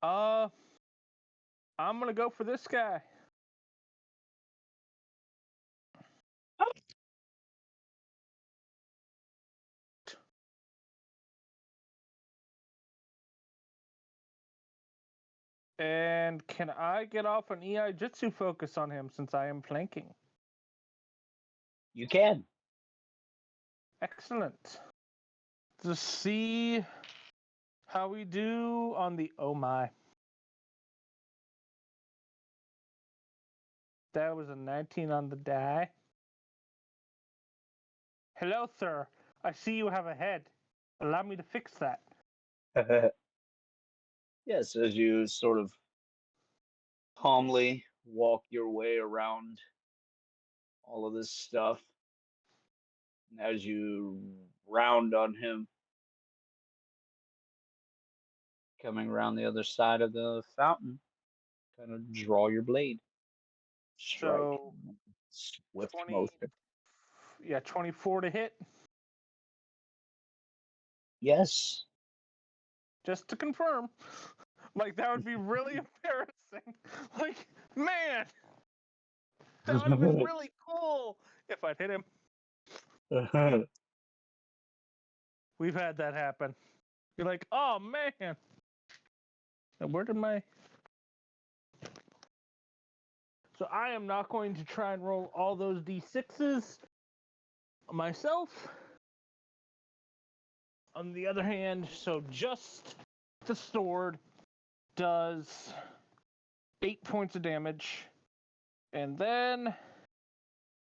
I'm gonna go for this guy. And can I get off an EI Jitsu focus on him since I am flanking? You can. Excellent. To see how we do on the oh my. That was a 19 on the die. Hello, sir. I see you have a head. Allow me to fix that. Yes, as you sort of calmly walk your way around all of this stuff, and as you round on him, coming around the other side of the fountain, kind of draw your blade. Strike. So Swift 20, motion. yeah, 24 to hit. Yes. Just to confirm. Like, that would be really embarrassing. Like, man, that would have been really cool if I'd hit him. We've had that happen. You're like, oh, man. And where did my... So I am not going to try and roll all those d6s myself. On the other hand, so just the sword does 8 points of damage. And then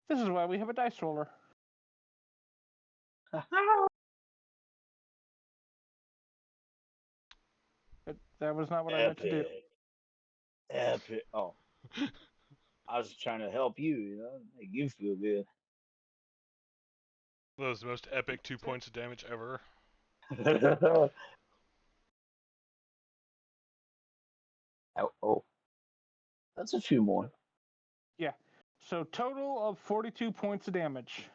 this is why we have a dice roller. That was not what I meant to do. Epic. Oh, I was trying to help you, make you feel good. That was the most epic 2 points of damage ever. Oh, that's a few more. Yeah. So total of 42 points of damage.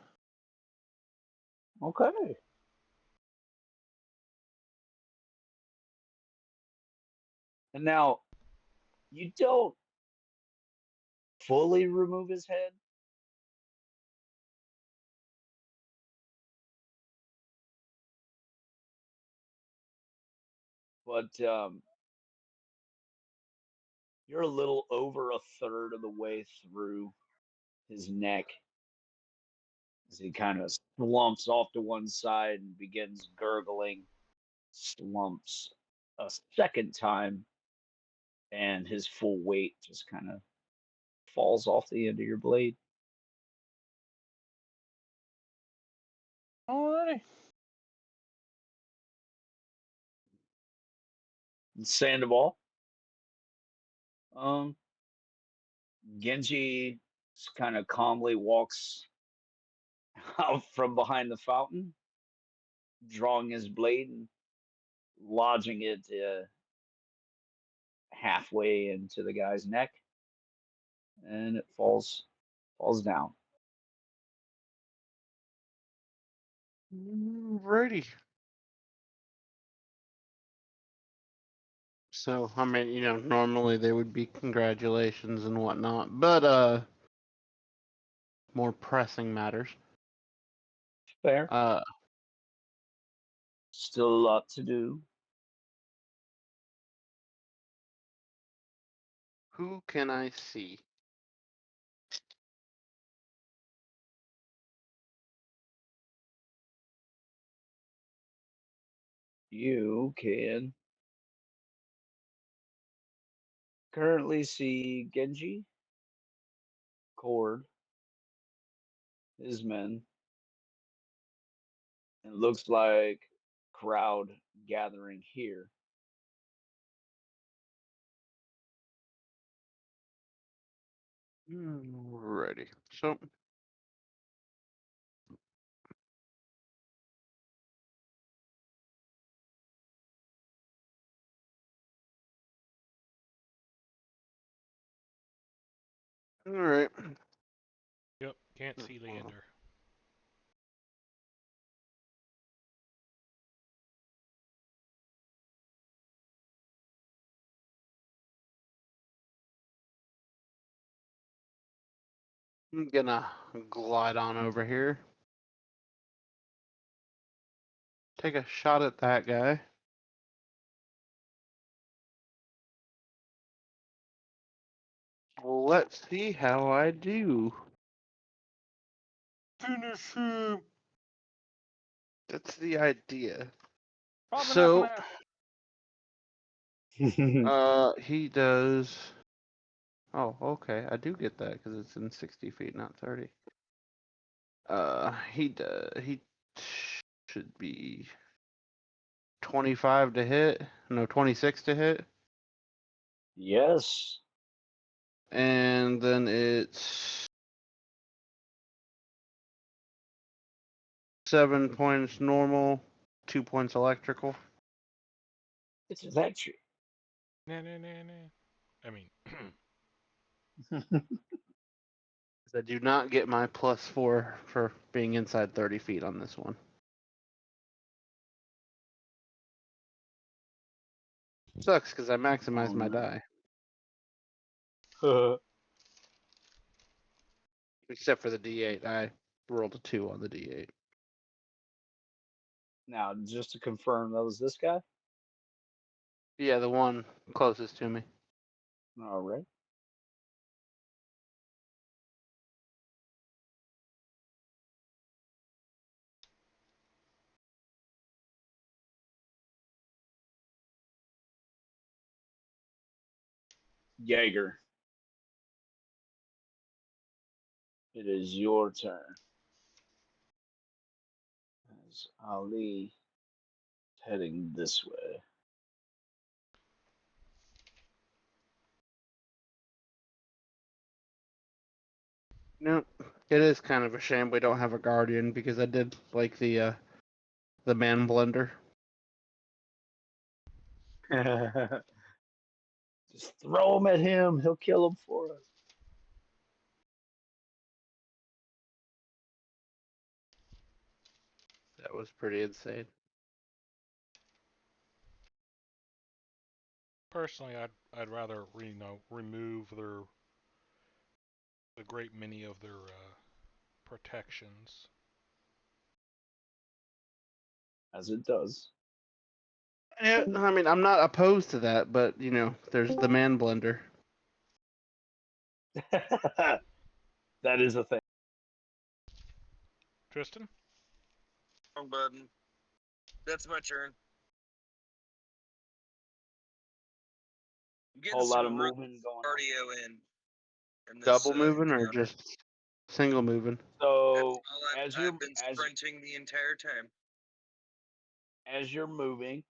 Okay. And now, you don't fully remove his head, but you're a little over a third of the way through his neck as he kind of slumps off to one side and begins gurgling, slumps a second time, and his full weight just kind of falls off the end of your blade. Alrighty. And Sandoval, Genji kind of calmly walks out from behind the fountain, drawing his blade and lodging it halfway into the guy's neck, and it falls down. Righty. So, I mean, normally they would be congratulations and whatnot, but more pressing matters. Fair. Uh, Still a lot to do. who can I see? You can currently see Genji, Cord, his men, and looks like crowd gathering here. Righty. So, all right. Yep, can't see Leander. I'm gonna glide on over here. Take a shot at that guy. Well, let's see how I do. Finish him. That's the idea. Robin So, up now. he does. Oh, okay. I do get that because it's in 60 feet, not 30. He does. He should be 25 to hit. No, 26 to hit. Yes. And then it's 7 points normal, 2 points electrical. It's electric. Nah, nah, nah, nah. I mean, I do not get my +4 for being inside 30 feet on this one. Sucks because I maximized my die. Except for the D8. I rolled a 2 on the D8. Now, just to confirm, that was this guy? Yeah, the one closest to me. All right. Jaeger. It is your turn. As Ali heading this way. No, it is kind of a shame we don't have a guardian because I did like the man blender. Just throw him at him. He'll kill him for us. That was pretty insane. personally, I'd rather remove the great many of their protections. As it does. Yeah, I mean, I'm not opposed to that, but you know, there's the man blender. That is a thing. Tristan? Wrong button. That's my turn. I'm getting Whole lot some of real moving going on. cardio in from this. Double moving or encounter. just single moving? So That's all I've been sprinting the entire time. As you're moving,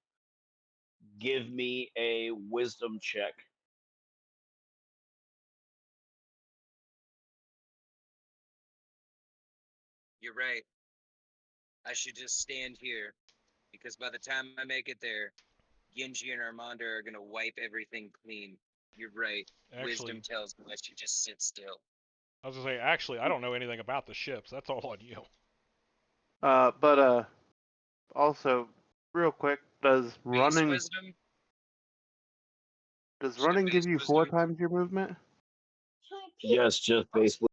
give me a wisdom check. You're right. I should just stand here because by the time I make it there, Genji and Armando are gonna wipe everything clean. You're right. Wisdom Actually, tells me I should just sit still. I was gonna say, actually, I don't know anything about the ships. That's all on you. But also, real quick, does Base running wisdom? give Base you 4 wisdom? times your movement? Yes, just basically.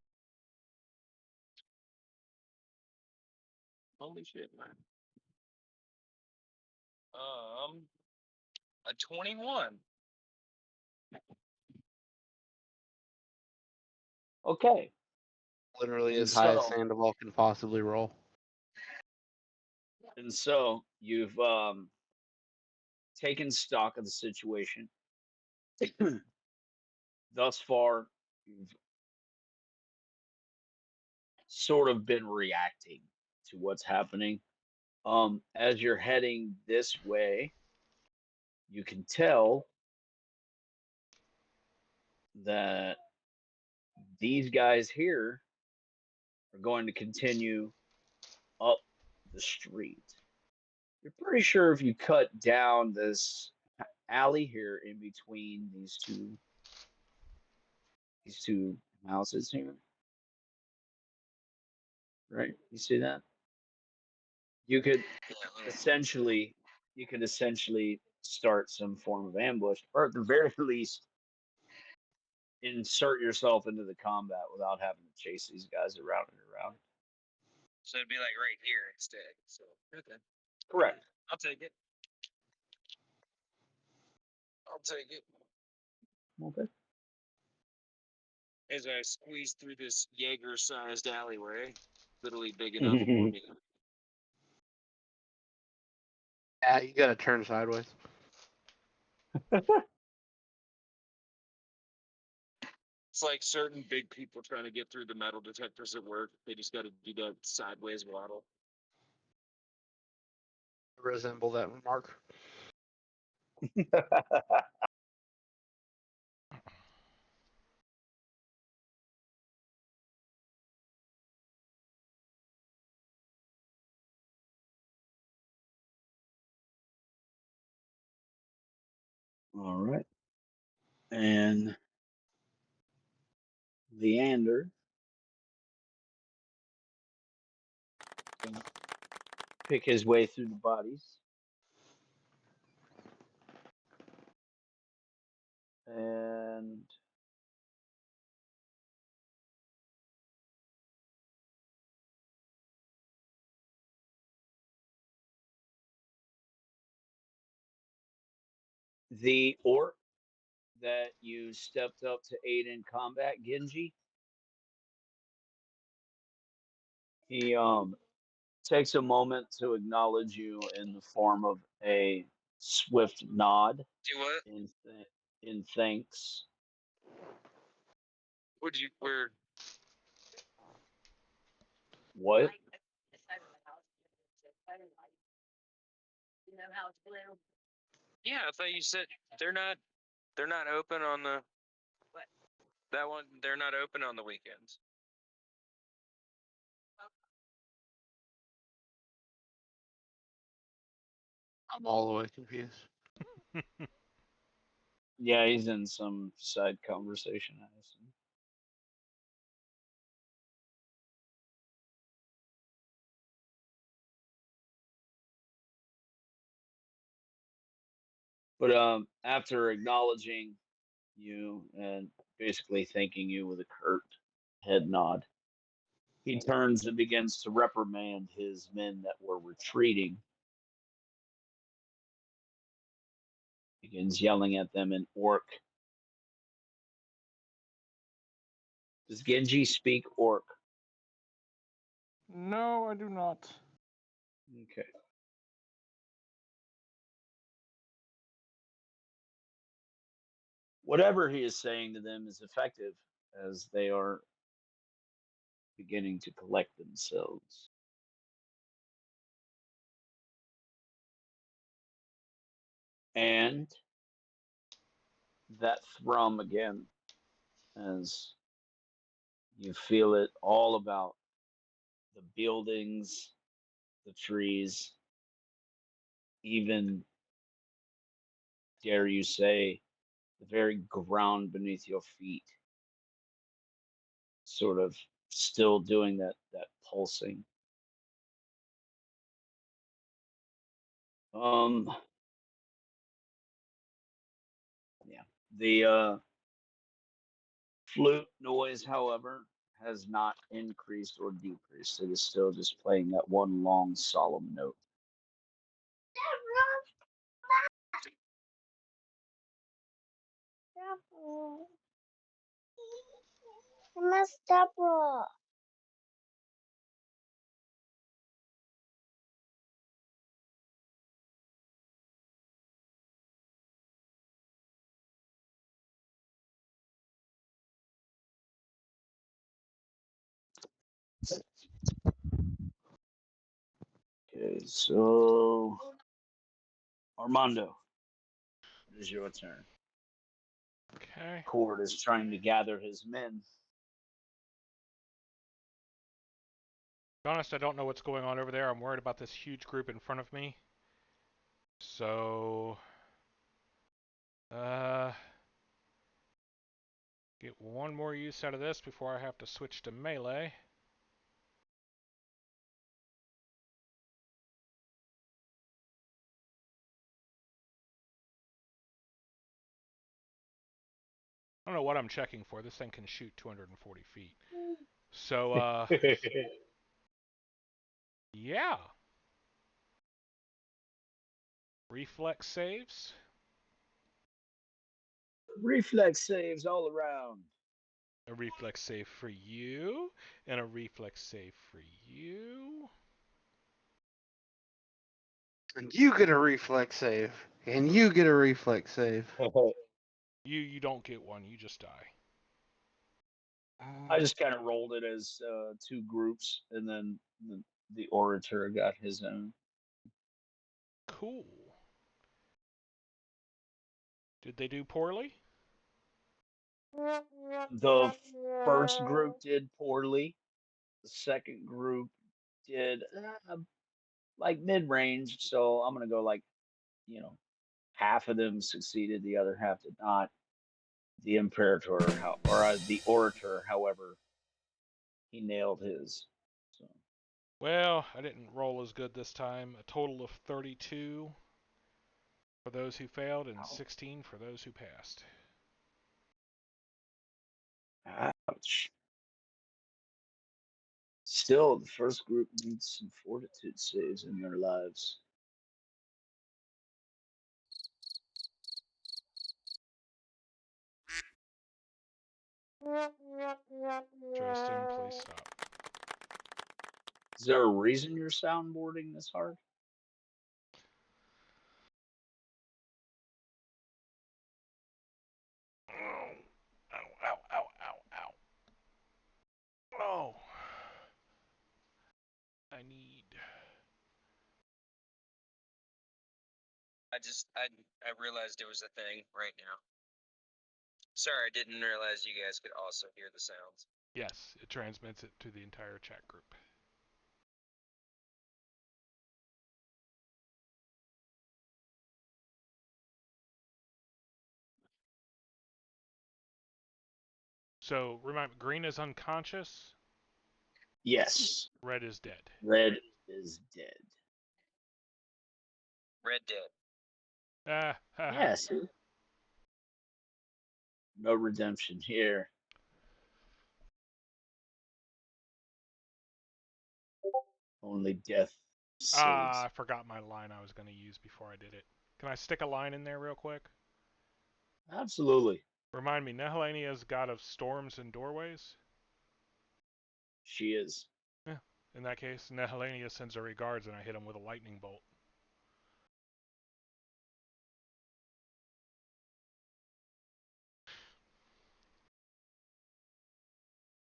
Holy shit, man. A 21. Okay. Literally And as high as so, Sandoval can possibly roll. you've taken stock of the situation. Thus far, you've sort of been reacting to what's happening. As you're heading this way, you can tell that these guys here are going to continue up the street. You're pretty sure if you cut down this alley here in between these two houses here, right? You see that? You could essentially start some form of ambush, or at the very least, insert yourself into the combat without having to chase these guys around and around. So it'd be like right here instead. So okay. Correct. I'll take it. I'll take it. Okay. as I squeeze through this Jaeger-sized alleyway, literally big enough for me. Yeah, you gotta turn sideways. It's like certain big people trying to get through the metal detectors at work. They just got to do that sideways waddle. Resemble that remark. All right. And Leander gonna pick his way through the bodies. And the orc that you stepped up to aid in combat, Genji, he takes a moment to acknowledge you in the form of a swift nod Do what? in thanks. Would you? Where? What? Yeah, I thought you said they're not. They're not open on the. What? That one. They're not open on the weekends. I'm all the way confused. Yeah, he's in some side conversation, I assume. But after acknowledging you and basically thanking you with a curt head nod, he turns and begins to reprimand his men that were retreating. Begins yelling at them in orc. Does Genji speak orc? No, I do not. Okay. Whatever he is saying to them is effective as they are beginning to collect themselves. And that thrum again, as you feel it all about the buildings, the trees, even, dare you say, the very ground beneath your feet, sort of still doing that pulsing. Yeah. The flute noise, however, has not increased or decreased. It is still just playing that one long solemn note. Deborah. Okay, so Armando, it is your turn. Okay. Cord is trying to gather his men. To be honest, I don't know what's going on over there. I'm worried about this huge group in front of me. So, get one more use out of this before I have to switch to melee. I don't know what I'm checking for. This thing can shoot 240 feet. So, yeah. Reflex saves. Reflex saves all around. A reflex save for you, and a reflex save for you. And you get a reflex save. And you get a reflex save. You don't get one, you just die. I just kind of rolled it as two groups, and then the orator got his own. Cool. Did they do poorly? The first group did poorly. The second group did like mid-range, so I'm gonna go like, half of them succeeded, the other half did not. The imperator, the orator, however, he nailed his. So Well, I didn't roll as good this time. A total of 32 for those who failed and 16 for those who passed. ouch. Still, the first group needs some fortitude saves in their lives. Justin, please stop. Is there a reason you're soundboarding this hard? Ow, ow, ow, ow, ow. Oh. I need... I realized it was a thing right now. Sorry, I didn't realize you guys could also hear the sounds. Yes, it transmits it to the entire chat group. So, remind me, green is unconscious, Yes. red is dead. Red is dead. Red dead. Ah, haha. Yes. No redemption here. Only death saves. I forgot my line I was going to use before I did it. Can I stick a line in there real quick? Absolutely. Remind me, Nehelania is god of storms and doorways? She is. Yeah. In that case, Nehelania sends her regards and I hit him with a lightning bolt.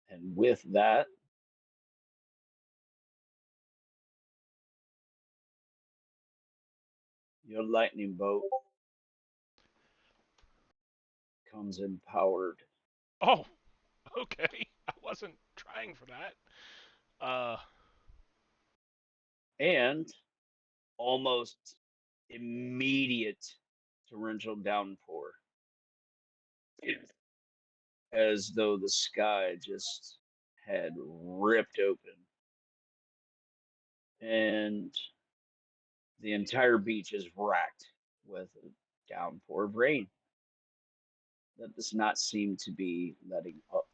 And with that, your lightning bolt comes empowered. Oh, okay. I wasn't trying for that. And almost immediate torrential downpour. As though the sky just had ripped open. And the entire beach is racked with a downpour of rain that does not seem to be letting up.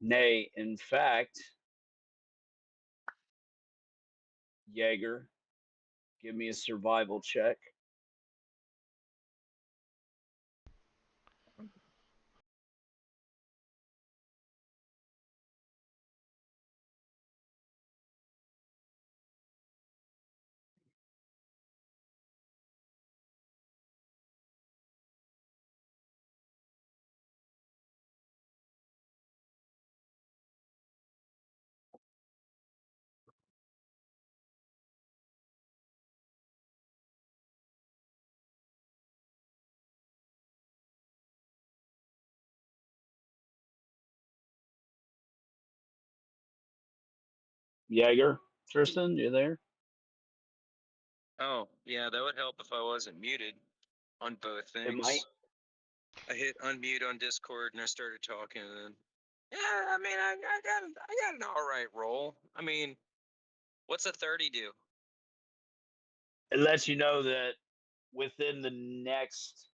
Nay, in fact, Jaeger, give me a survival check. Jaeger, Tristan, you there? Oh, yeah, that would help if I wasn't muted on both It things. might. I hit unmute on Discord and I started talking, and then, yeah, I mean, I got an all right roll. I mean, what's a 30 do? It lets you know that within the next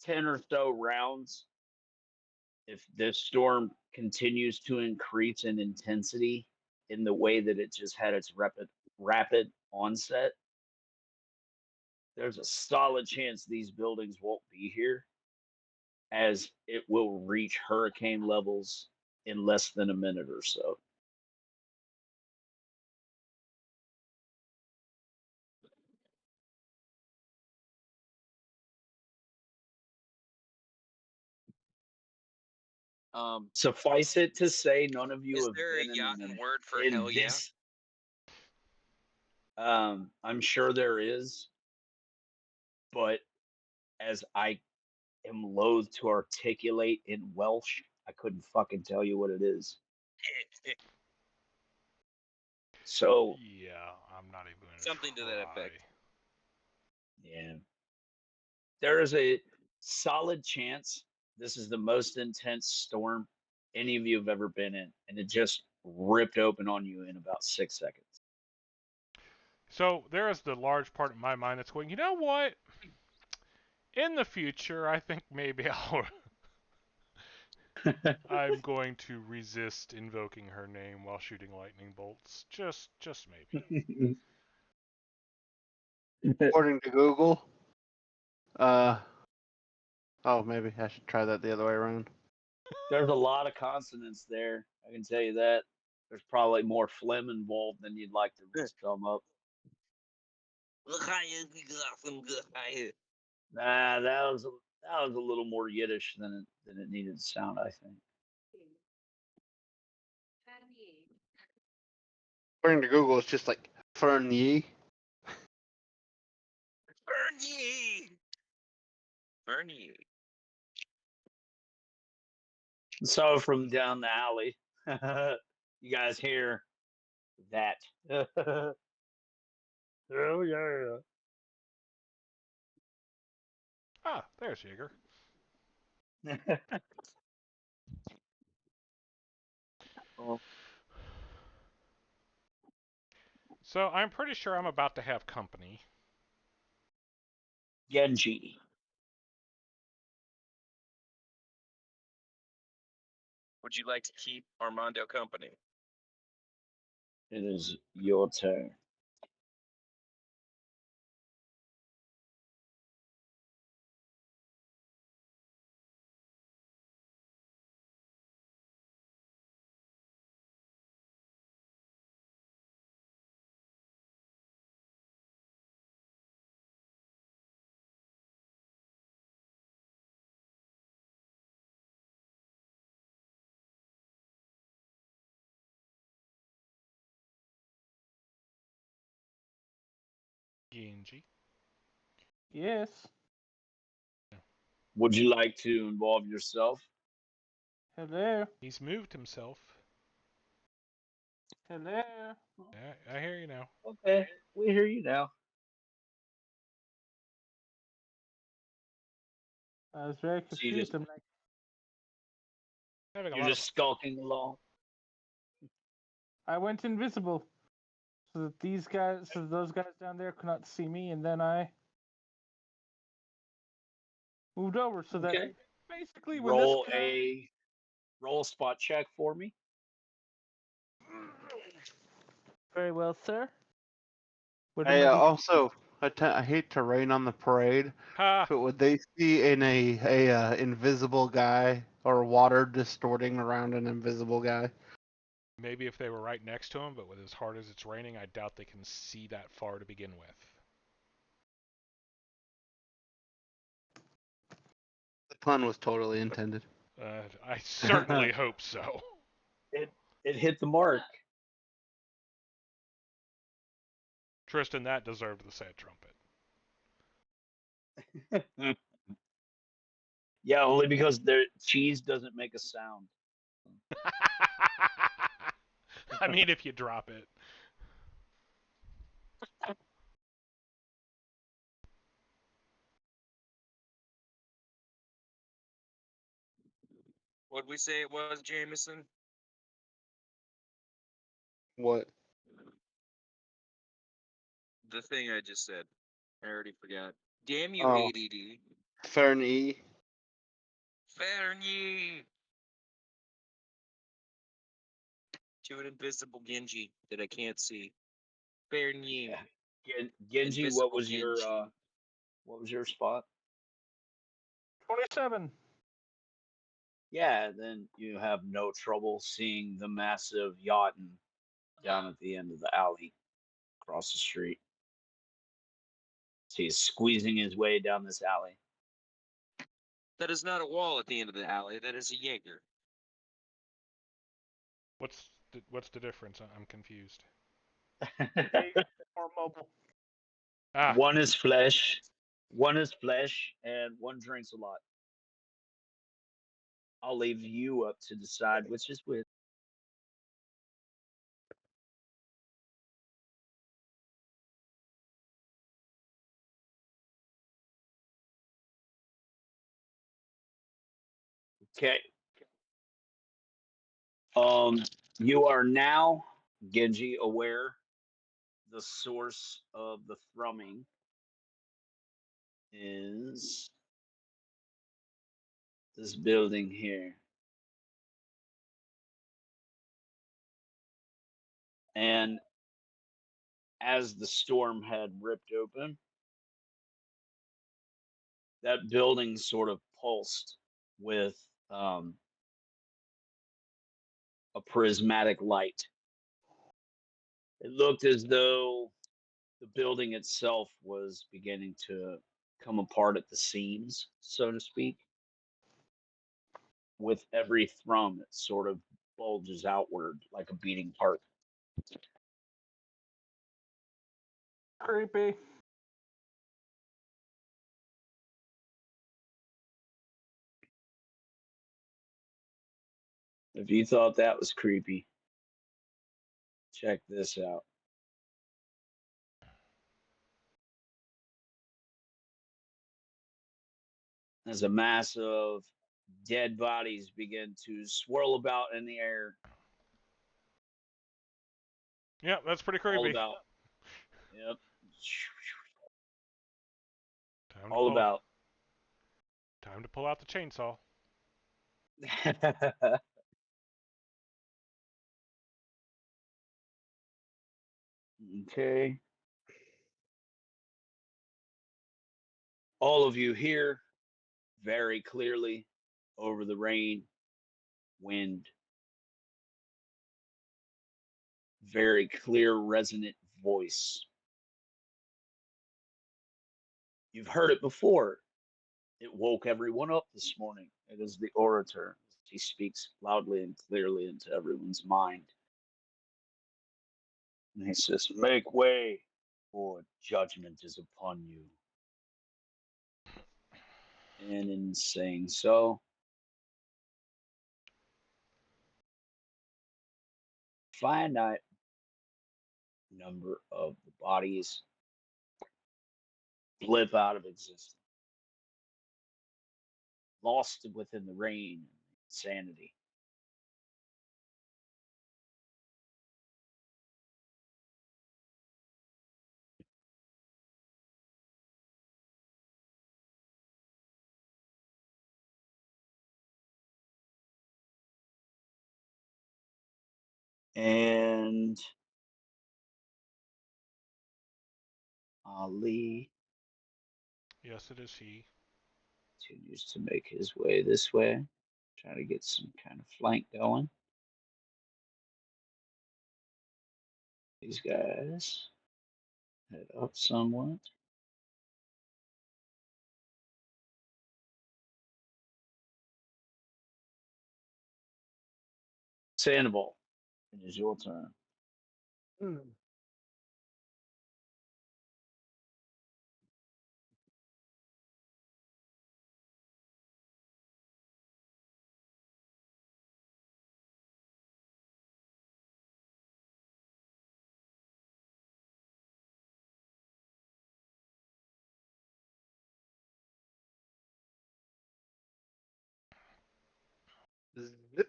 10 or so rounds, if this storm continues to increase in intensity in the way that it just had its rapid onset, there's a solid chance these buildings won't be here, as it will reach hurricane levels in less than a minute or so. Suffice it to say, none of you Is have there a been Yachten word for in hell yeah? this. I'm sure there is, but as I am loath to articulate in Welsh, I couldn't fucking tell you what it is. So Yeah, I'm not even gonna Something to that try. effect. yeah, there is a solid chance this is the most intense storm any of you have ever been in, and it just ripped open on you in about 6 seconds. So there is the large part of my mind that's going, you know what? In the future, I think maybe I'm going to resist invoking her name while shooting lightning bolts. Just maybe. According to Google, oh, maybe I should try that the other way around. There's a lot of consonants there. I can tell you that. There's probably more phlegm involved than you'd like to drum up. Nah, that was a little more Yiddish than it needed to sound, I think. According to Google, it's just like Fernie. Bernie! Bernie. So from down the alley, you guys hear that? Oh yeah. Ah, there's Jaeger. Oh, So I'm pretty sure I'm about to have company. Genji. Would you like to keep Armando company? It is your turn. Genji. Yes. Would you like to involve yourself? Hello. He's moved himself. Hello. I hear you now. Okay, we hear you now. I was very So you confused. just I'm like, Having a you're lot of just skulking along. I went invisible so that those guys down there could not see me, and then I moved over so that Okay. basically when Roll this guy roll a spot check for me. very well, sir. What Hey, am I doing? also, I hate to rain on the parade, ha. but would they see in a invisible guy or water distorting around an invisible guy? Maybe if they were right next to him, but with as hard as it's raining, I doubt they can see that far to begin with. The pun was totally intended. I certainly hope so. It hit the mark. Tristan, that deserved the sad trumpet. Yeah, only because their cheese doesn't make a sound. I mean, if you drop it. What'd we say it was, Jameson? What? The thing I just said. I already forgot. Damn you, Oh, ADD. Fernie. Fernie! To an invisible Genji that I can't see. Fair new. Genji, what was Genji. your spot? 27. Yeah, then you have no trouble seeing the massive Yachtin down at the end of the alley across the street. So he's squeezing his way down this alley. That is not a wall at the end of the alley. That is a Jaeger. What's the difference? I'm confused. Or mobile. Ah, One is flesh, and one drinks a lot. I'll leave you up to decide which is which. Okay. You are now, Genji, aware the source of the thrumming is this building here. And as the storm had ripped open, that building sort of pulsed with a prismatic light. It looked as though the building itself was beginning to come apart at the seams, so to speak. With every thrum, it sort of bulges outward like a beating heart. Creepy. If you thought that was creepy, check this out. As a mass of dead bodies begin to swirl about in the air. yeah, that's pretty All creepy. about. Yep. Time to All pull. about. Time to pull out the chainsaw. Okay. All of you hear very clearly over the rain, wind, very clear, resonant voice. You've heard it before. It woke everyone up this morning. It is the orator. He speaks loudly and clearly into everyone's mind. And he says, "Make way, for judgment is upon you." And in saying so, finite number of the bodies blip out of existence, lost within the rain and insanity. And Ali Yes, it is he. continues to make his way this way, trying to get some kind of flank going. These guys head up somewhat. Sandoval, it is your turn. Zip.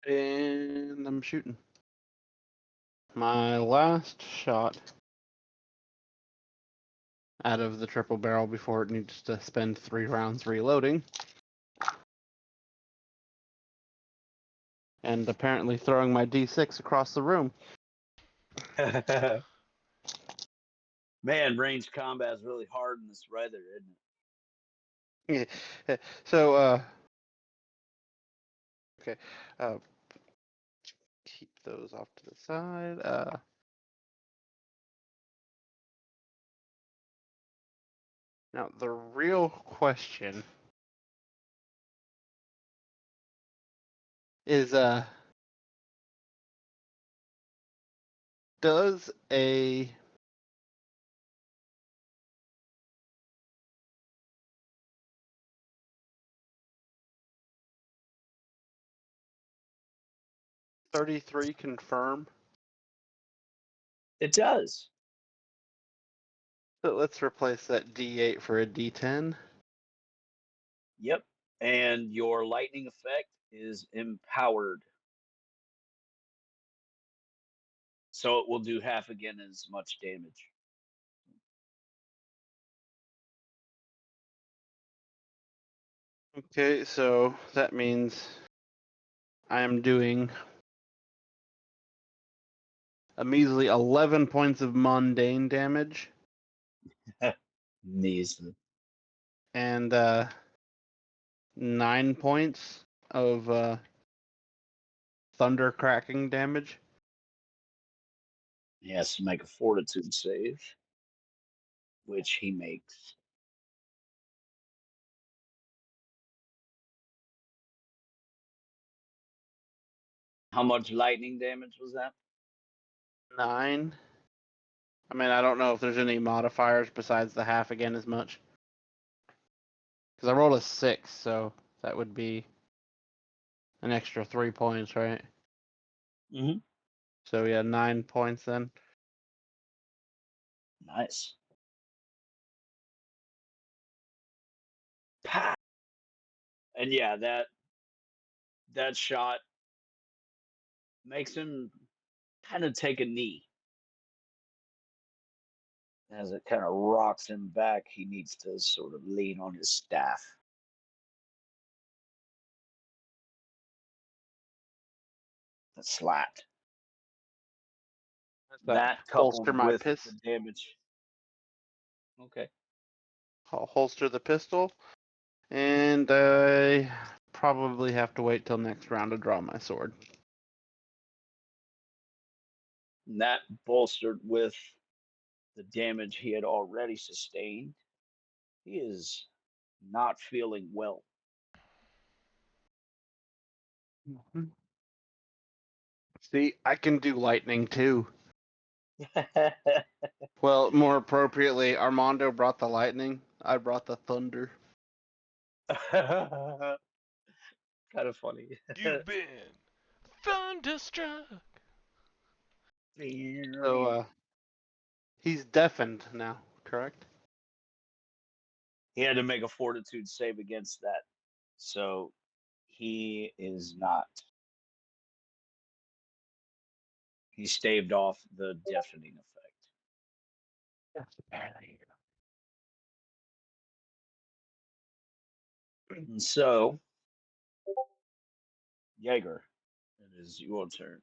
And I'm shooting. My last shot out of the triple barrel before it needs to spend 3 rounds reloading and apparently throwing my d6 across the room. Man, range combat is really hard in this weather, isn't it? So, okay, keep those off to the side. Now the real question is, does a $33 confirm? It does. So let's replace that D8 for a D10. Yep. And your lightning effect is empowered. So it will do half again as much damage. Okay, so that means I am doing a measly 11 points of mundane damage Measly. and 9 points of thunder cracking damage. He has to make a fortitude save, which he makes. How much lightning damage was that? 9. I mean, I don't know if there's any modifiers besides the half again as much. Because I rolled a 6, so that would be an extra 3 points, right? Mm-hmm. So yeah, 9 points then. Nice. Pow! And yeah, that shot makes him kind of take a knee. As it kind of rocks him back, he needs to sort of lean on his staff. That slapped. That coupled Holster my with the damage. Okay. I'll holster the pistol, and I probably have to wait till next round to draw my sword. And that bolstered with the damage he had already sustained. He is not feeling well. See, I can do lightning too. Well, more appropriately, Armando brought the lightning. I brought the thunder. Kind of funny. You've been thunderstruck. So, he's deafened now, correct? He had to make a fortitude save against that. So he is not. He staved off the deafening effect. Yes, apparently. And so, Jaeger, it is your turn.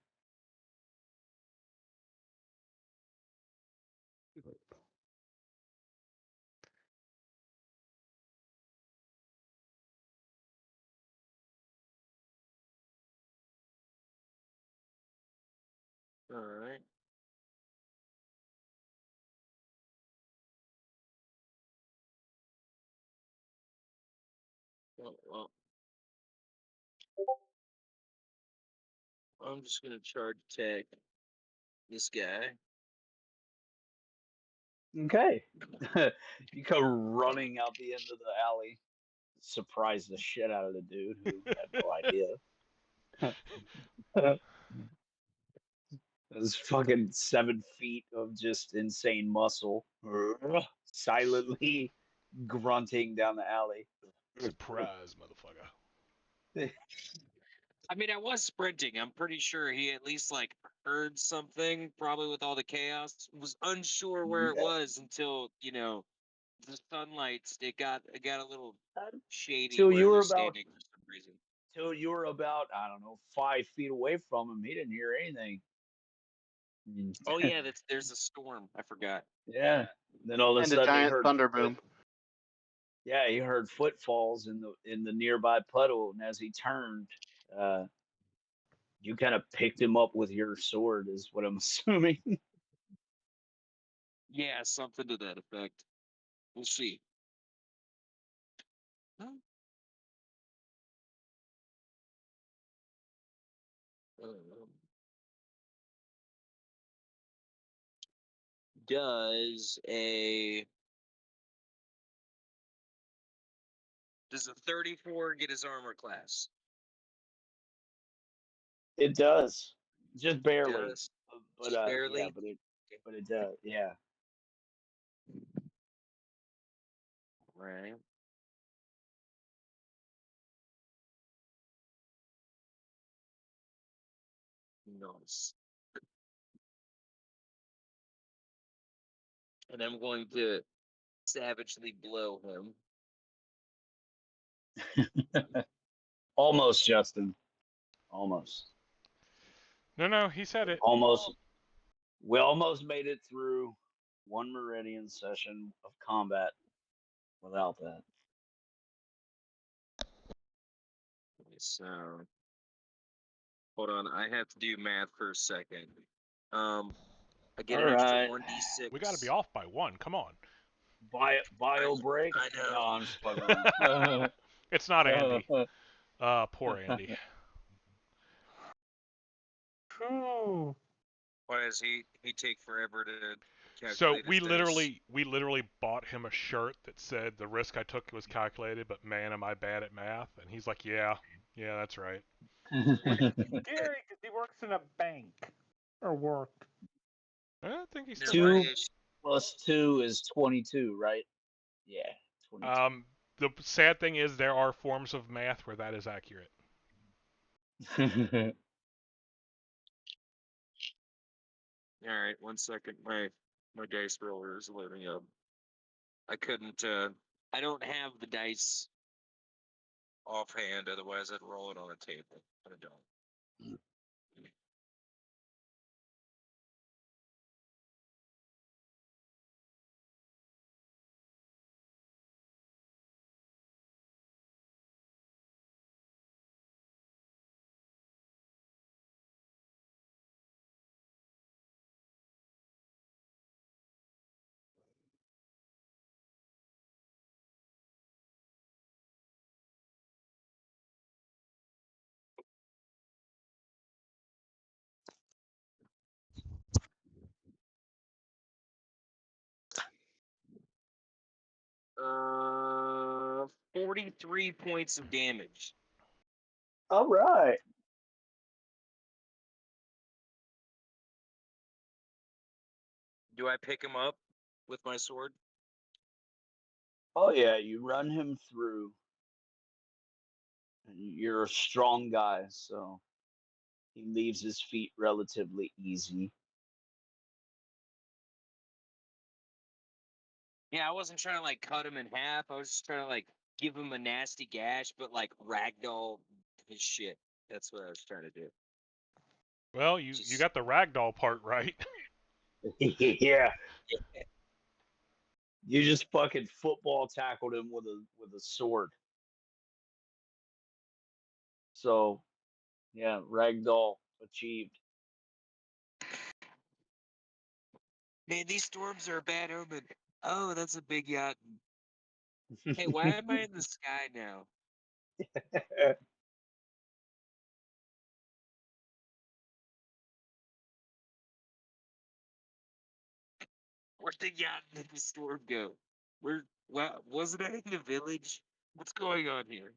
All right. Well, I'm just gonna charge attack this guy. Okay. You come running out the end of the alley, surprise the shit out of the dude who had no idea. Those fucking 7 feet of just insane muscle, silently grunting down the alley. Surprise, motherfucker. I mean, I was sprinting. I'm pretty sure he at least like heard something, probably with all the chaos. Was unsure where it was until the sunlight. It got a little shady Till where you it were was about standing for some reason. till you were about, I don't know, 5 feet away from him. He didn't hear anything. Oh yeah, there's a storm. I forgot. Yeah. Then all of a And a sudden he giant heard thunder boom. yeah, he heard footfalls in the nearby puddle, and as he turned, uh, you kind of picked him up with your sword, is what I'm assuming. Yeah, something to that effect. We'll see. Does a 34 get his armor class? It does, just barely, Does. but Just yeah, barely? but it does, yeah. Right. Nice. And I'm going to savagely blow him. Almost, Justin. Almost. No, he said it. Almost. We almost made it through one Meridian session of combat without that. So, hold on. I have to do math for a second. I get All an extra right. 1d6. We got to be off by one. Come on. Bio break? I know. No, I'm just fucking around. It's not Andy. Poor Andy. Ooh. Why does he take forever to So calculate his dice? we literally bought him a shirt that said the risk I took was calculated, but man, am I bad at math? And he's like, yeah, that's right. Scary because he works in a bank or worked. I think he's No, still Two working. plus 2 is 22, right? Yeah, 22. The sad thing is there are forms of math where that is accurate. All right, 1 second. My dice roller is loading up. I couldn't. I don't have the dice offhand. Otherwise, I'd roll it on a table. But I don't. Uh, 43 points of damage. All right. Do I pick him up with my sword? Oh, yeah, you run him through. You're a strong guy, so he leaves his feet relatively easy. Yeah, I wasn't trying to like cut him in half. I was just trying to like give him a nasty gash, but like ragdoll his shit. That's what I was trying to do. Well, you got the ragdoll part right. Yeah. You just fucking football tackled him with a sword. So, yeah, ragdoll achieved. Man, these storms are a bad omen. Oh, that's a big yacht. Hey, why am I in the sky now? Where did yacht and the storm go? Where? Wow, wasn't I in the village? What's going on here?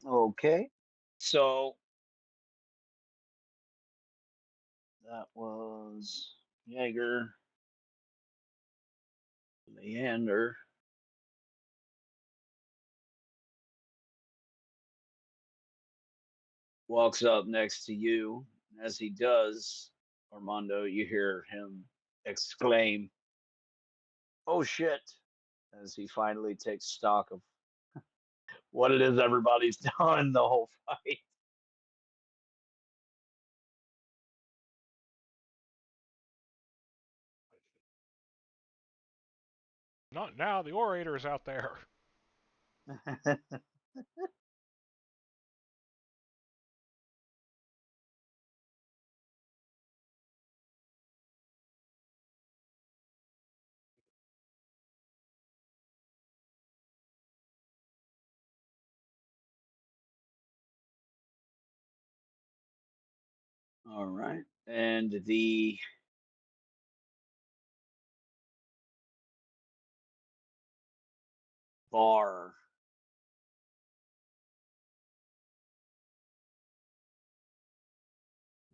Okay. So that was Jaeger, Leander. Walks up next to you. As he does, Armando, you hear him exclaim, oh shit, as he finally takes stock of what it is everybody's done the whole fight. Not now, the orator is out there. All right. And the bar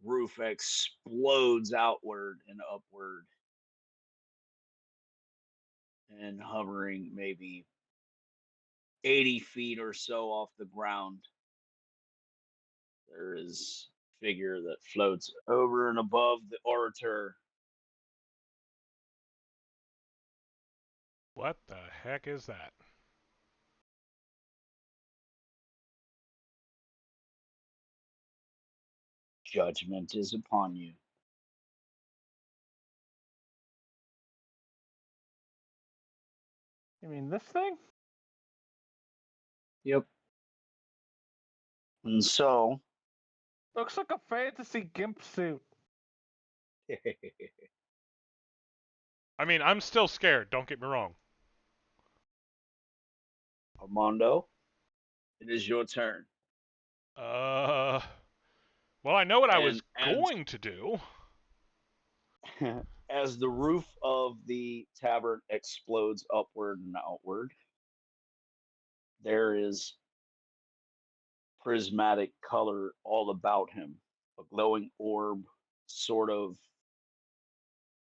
roof explodes outward and upward and hovering maybe 80 feet or so off the ground. There is a figure that floats over and above the orator. What the heck is that? Judgment is upon you. You mean this thing? Yep. And so, Looks like a fantasy gimp suit. I mean, I'm still scared, don't get me wrong. Armando, it is your turn. Well, I know what I was And going to do. as the roof of the tavern explodes upward and outward, there is prismatic color all about him, a glowing orb sort of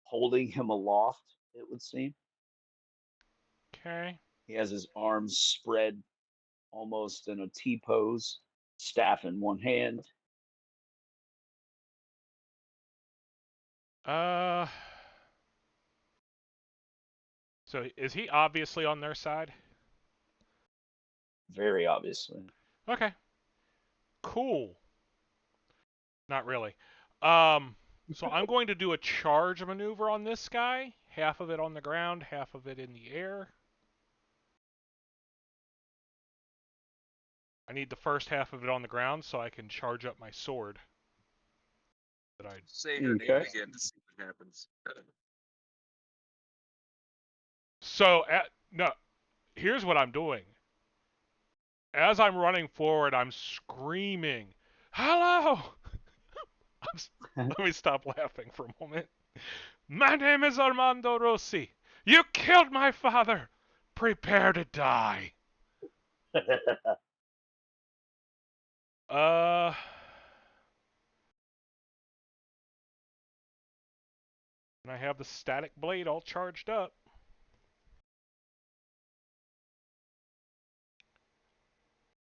holding him aloft, it would seem. Okay. He has his arms spread almost in a T pose, staff in one hand. So is he obviously on their side? Very obviously. Okay. Cool. Not really. So I'm going to do a charge maneuver on this guy. Half of it on the ground, half of it in the air. I need the first half of it on the ground so I can charge up my sword. Say her name Okay. again to see what happens. So, no, here's what I'm doing. As I'm running forward, I'm screaming, "Hello!" Let me stop laughing for a moment. My name is Armando Rossi. You killed my father. Prepare to die. And I have the static blade all charged up.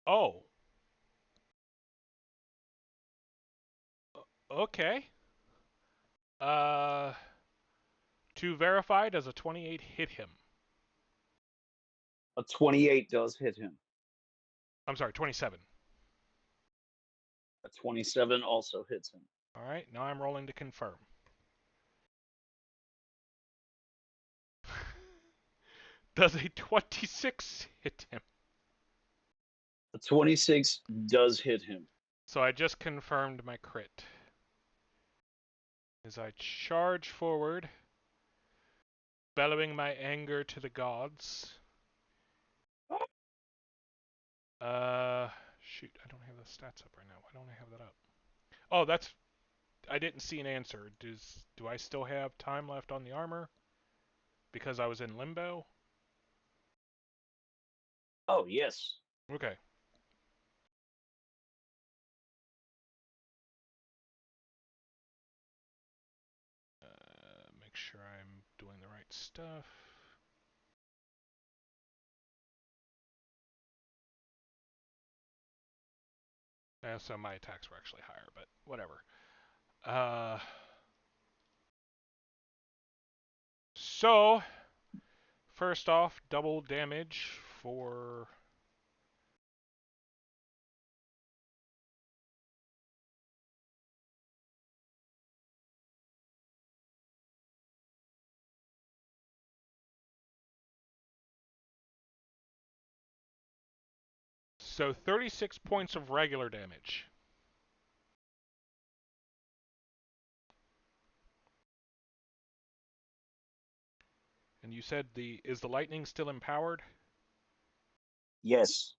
Oh. Okay. Uh, to verify, does a 28 hit him? A 28 does hit him. I'm sorry, 27. A 27 also hits him. All right, now I'm rolling to confirm. Does a 26 hit him? A 26 does hit him. So I just confirmed my crit. As I charge forward, bellowing my anger to the gods. Shoot, I don't have the stats up right now. Why don't I have that up? Oh, I didn't see an answer. Do I still have time left on the armor? Because I was in limbo? Oh, yes. Okay. Make sure I'm doing the right stuff. So my attacks were actually higher, but whatever. So First off, double damage for... So 36 points of regular damage. And you said is the lightning still empowered? Yes.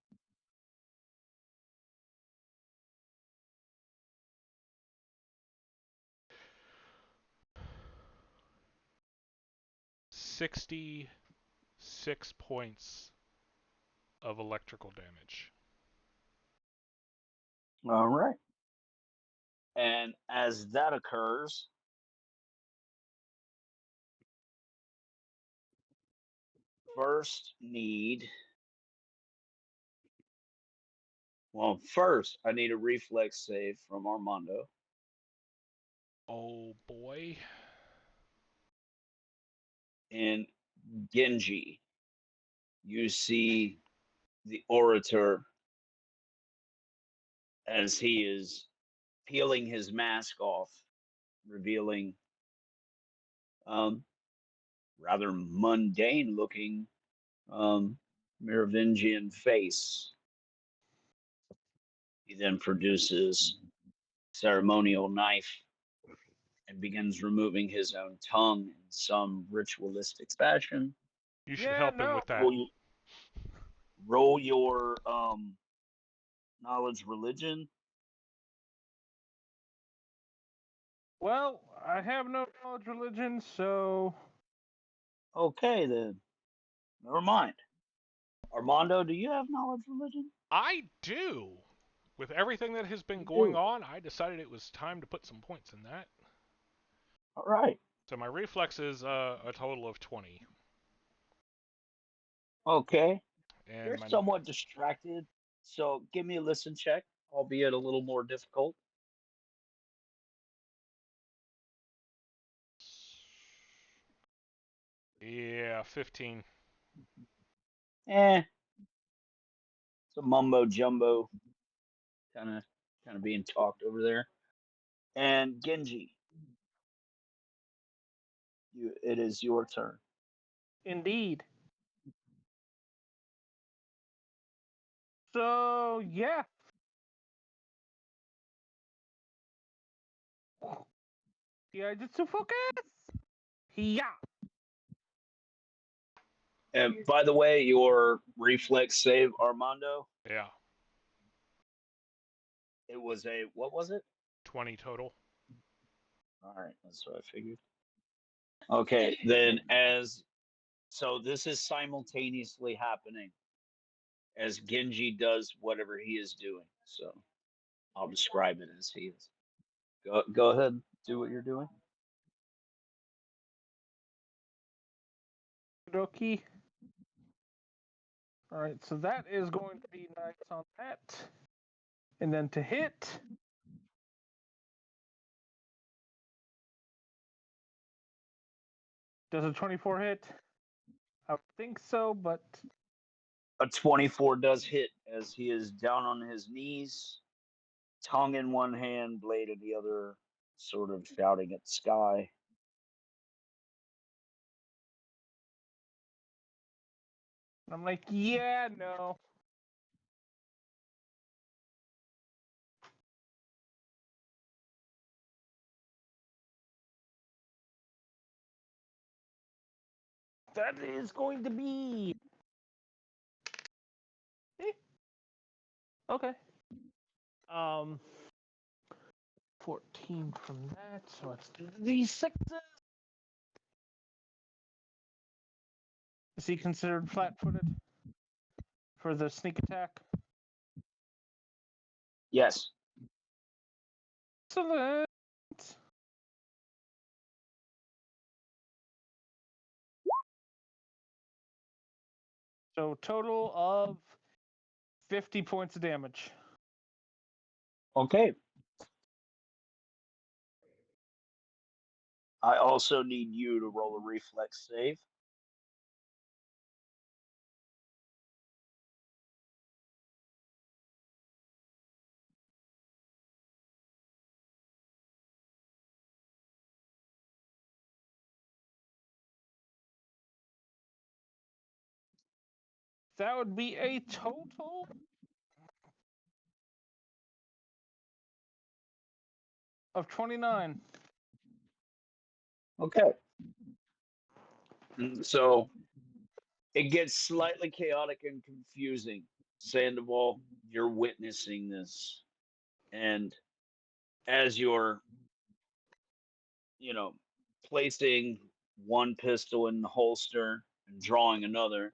$66 points of electrical damage. All right. And as that occurs, first I need a reflex save from Armando. Oh boy. And Genji, you see the orator as he is peeling his mask off, revealing rather mundane looking Merovingian face. He then produces ceremonial knife and begins removing his own tongue in some ritualistic fashion. You should Yeah, help him no. with that. Roll your knowledge religion. Well, I have no knowledge religion, so Okay, then. Never mind. Armando, do you have knowledge religion? I do! With everything that has been You going do. on, I decided it was time to put some points in that. All right. So my reflex is a total of 20. Okay. And You're my somewhat distracted, so give me a listen check, albeit a little more difficult. Yeah, 15. It's a mumbo jumbo, kind of being talked over there. And Genji, it is your turn. indeed. So yeah. Yeah, just to focus. Yeah. And by the way, your reflex save, Armando, Yeah, it was what was it? 20 total. All right, that's what I figured. Okay, then so this is simultaneously happening as Genji does whatever he is doing. So I'll describe it as he is. Go ahead, do what you're doing. Okie. All right, so that is going to be nice on that. And then to hit. Does a 24 hit? I would think so, but A 24 does hit as he is down on his knees, tongue in one hand, blade in the other, sort of shouting at the sky. I'm like, yeah, no. That is going to be. Okay. 14 from that, so it's D6. Is he considered flat-footed for the sneak attack? Yes. Excellent. So total of 50 points of damage. Okay. I also need you to roll a reflex save. That would be a total of 29. Okay. So it gets slightly chaotic and confusing. Sandoval, you're witnessing this. And as you're, placing one pistol in the holster and drawing another,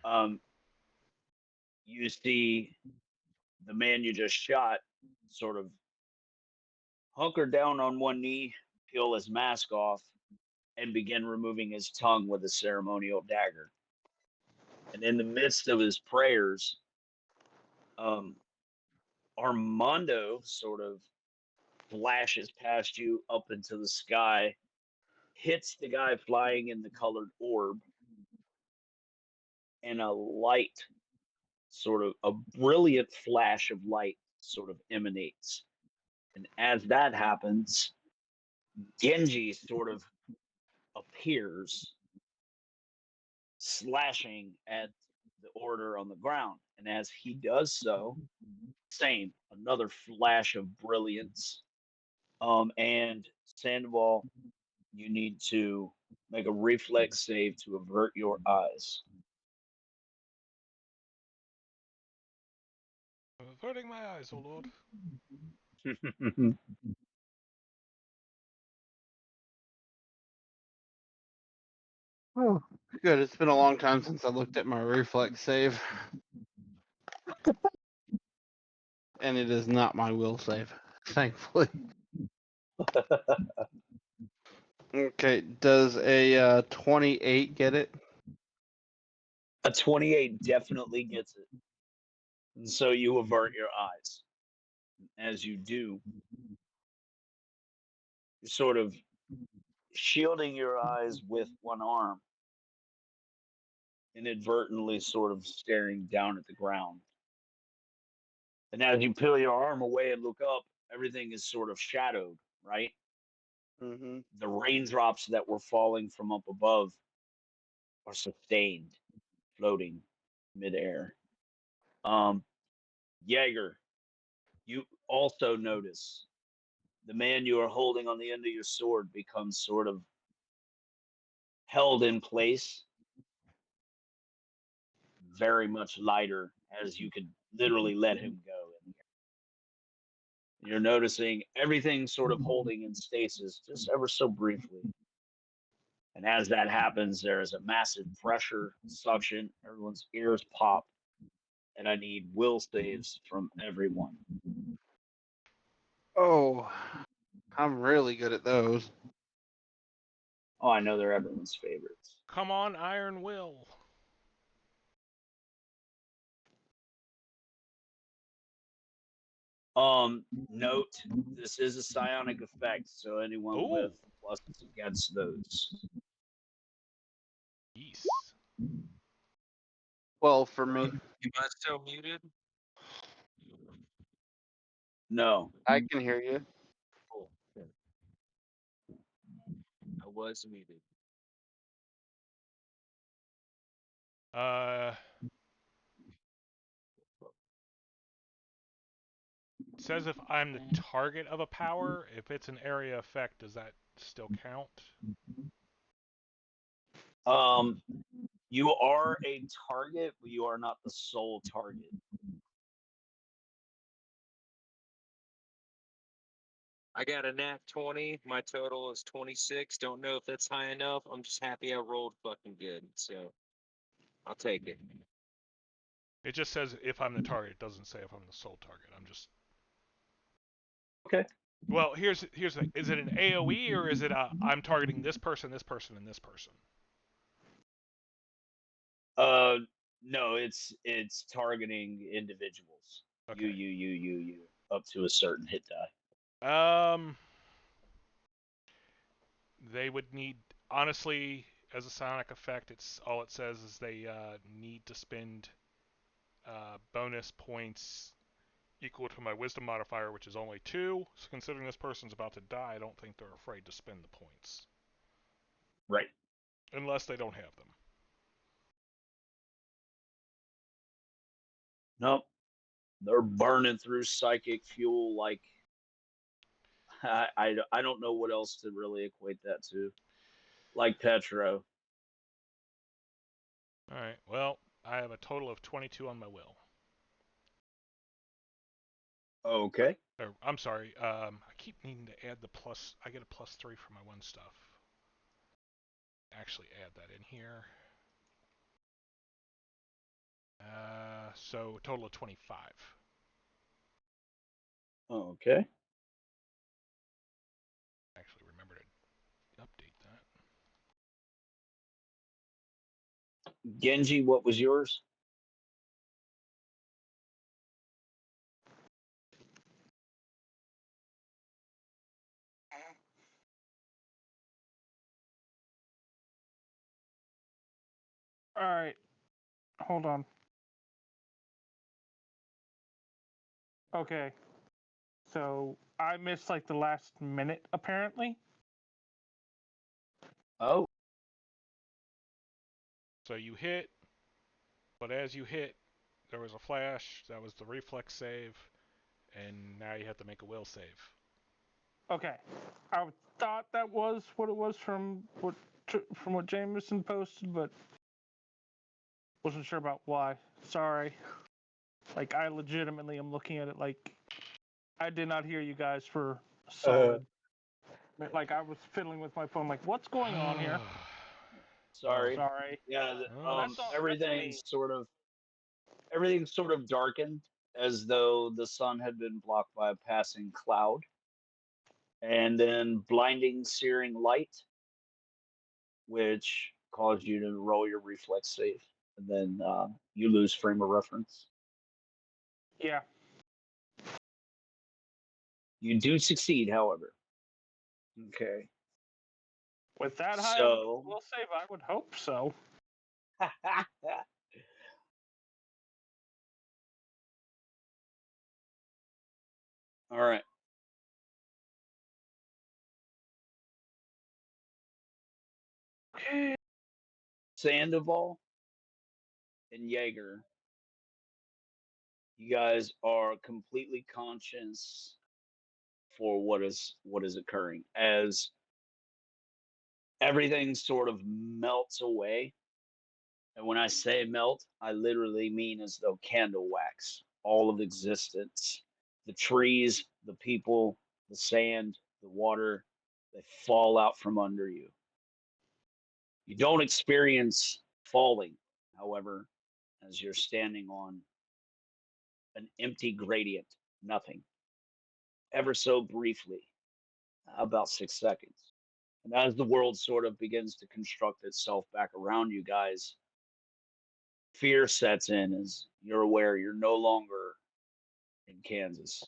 um, you see the man you just shot sort of hunker down on one knee, peel his mask off, and begin removing his tongue with a ceremonial dagger. And in the midst of his prayers, Armando sort of flashes past you up into the sky, hits the guy flying in the colored orb, and a light, sort of a brilliant flash of light, sort of emanates. And as that happens, Genji sort of appears, slashing at the order on the ground. And as he does so, same, another flash of brilliance. And Sandoval, you need to make a reflex save to avert your eyes. Averting my eyes, O Lord. Oh, good. It's been a long time since I looked at my reflex save. And it is not my will save, thankfully. Okay, does a 28 get it? A 28 definitely gets it. And so you avert your eyes. As you do, you're sort of shielding your eyes with one arm, inadvertently sort of staring down at the ground. And as you peel your arm away and look up, everything is sort of shadowed, right? Mm-hmm. The raindrops that were falling from up above are sustained, floating midair. Jaeger, you also notice the man you are holding on the end of your sword becomes sort of held in place, very much lighter, as you could literally let him go. You're noticing everything sort of holding in stasis just ever so briefly. And as that happens, there is a massive pressure, suction, everyone's ears pop, and I need will saves from everyone. Oh, I'm really good at those. Oh, I know they're everyone's favorites. Come on, Iron Will. Note this is a psionic effect, so anyone Ooh. with pluses against those. Yes. Well, for me, Am I still muted? No. I can hear you. Cool. I was muted. It says if I'm the target of a power, if it's an area effect, does that still count? You are a target, but you are not the sole target. I got a nat 20. My total is 26. Don't know if that's high enough. I'm just happy I rolled fucking good. So I'll take it. It just says if I'm the target. It doesn't say if I'm the sole target. I'm just. Okay. Well, here's the thing. Is it an AOE or is it I'm targeting this person, and this person? No, it's targeting individuals. Okay. You up to a certain hit die. They would need, honestly, as a sonic effect, it's all it says is they need to spend bonus points equal to my wisdom modifier, which is only 2. So considering this person's about to die, I don't think they're afraid to spend the points. Right. Unless they don't have them. Nope. They're burning through psychic fuel like I don't know what else to really equate that to. Like Petro. All right. Well, I have a total of 22 on my will. Okay. Or, I'm sorry. I keep needing to add the plus. I get a +3 for my one stuff. Actually, add that in here. So total of 25. Okay. Actually, remember to update that. Genji, what was yours? All right, hold on. Okay, so I missed like the last minute apparently. Oh. So you hit, but as you hit, there was a flash. That was the reflex save, and now you have to make a will save. Okay, I thought that was what it was from what Jameson posted, but wasn't sure about why. Sorry. Like I legitimately am looking at it like I did not hear you guys for solid. Like I was fiddling with my phone. Like what's going on here? Sorry. Sorry. Yeah, Oh, That's all. That's me. everything's sort of darkened as though the sun had been blocked by a passing cloud. And then blinding, searing light, which caused you to roll your reflex save. And then you lose frame of reference. Yeah. You do succeed, however. Okay. With that high So, will save, I would hope so. all right. Okay. Sandoval and Jaeger, you guys are completely conscious for what is occurring as everything sort of melts away. And when I say melt, I literally mean as though candle wax, all of existence, the trees, the people, the sand, the water, they fall out from under you. You don't experience falling, however, as you're standing on an empty gradient, nothing, ever so briefly, about 6 seconds. And as the world sort of begins to construct itself back around you guys, fear sets in as you're aware you're no longer in Kansas.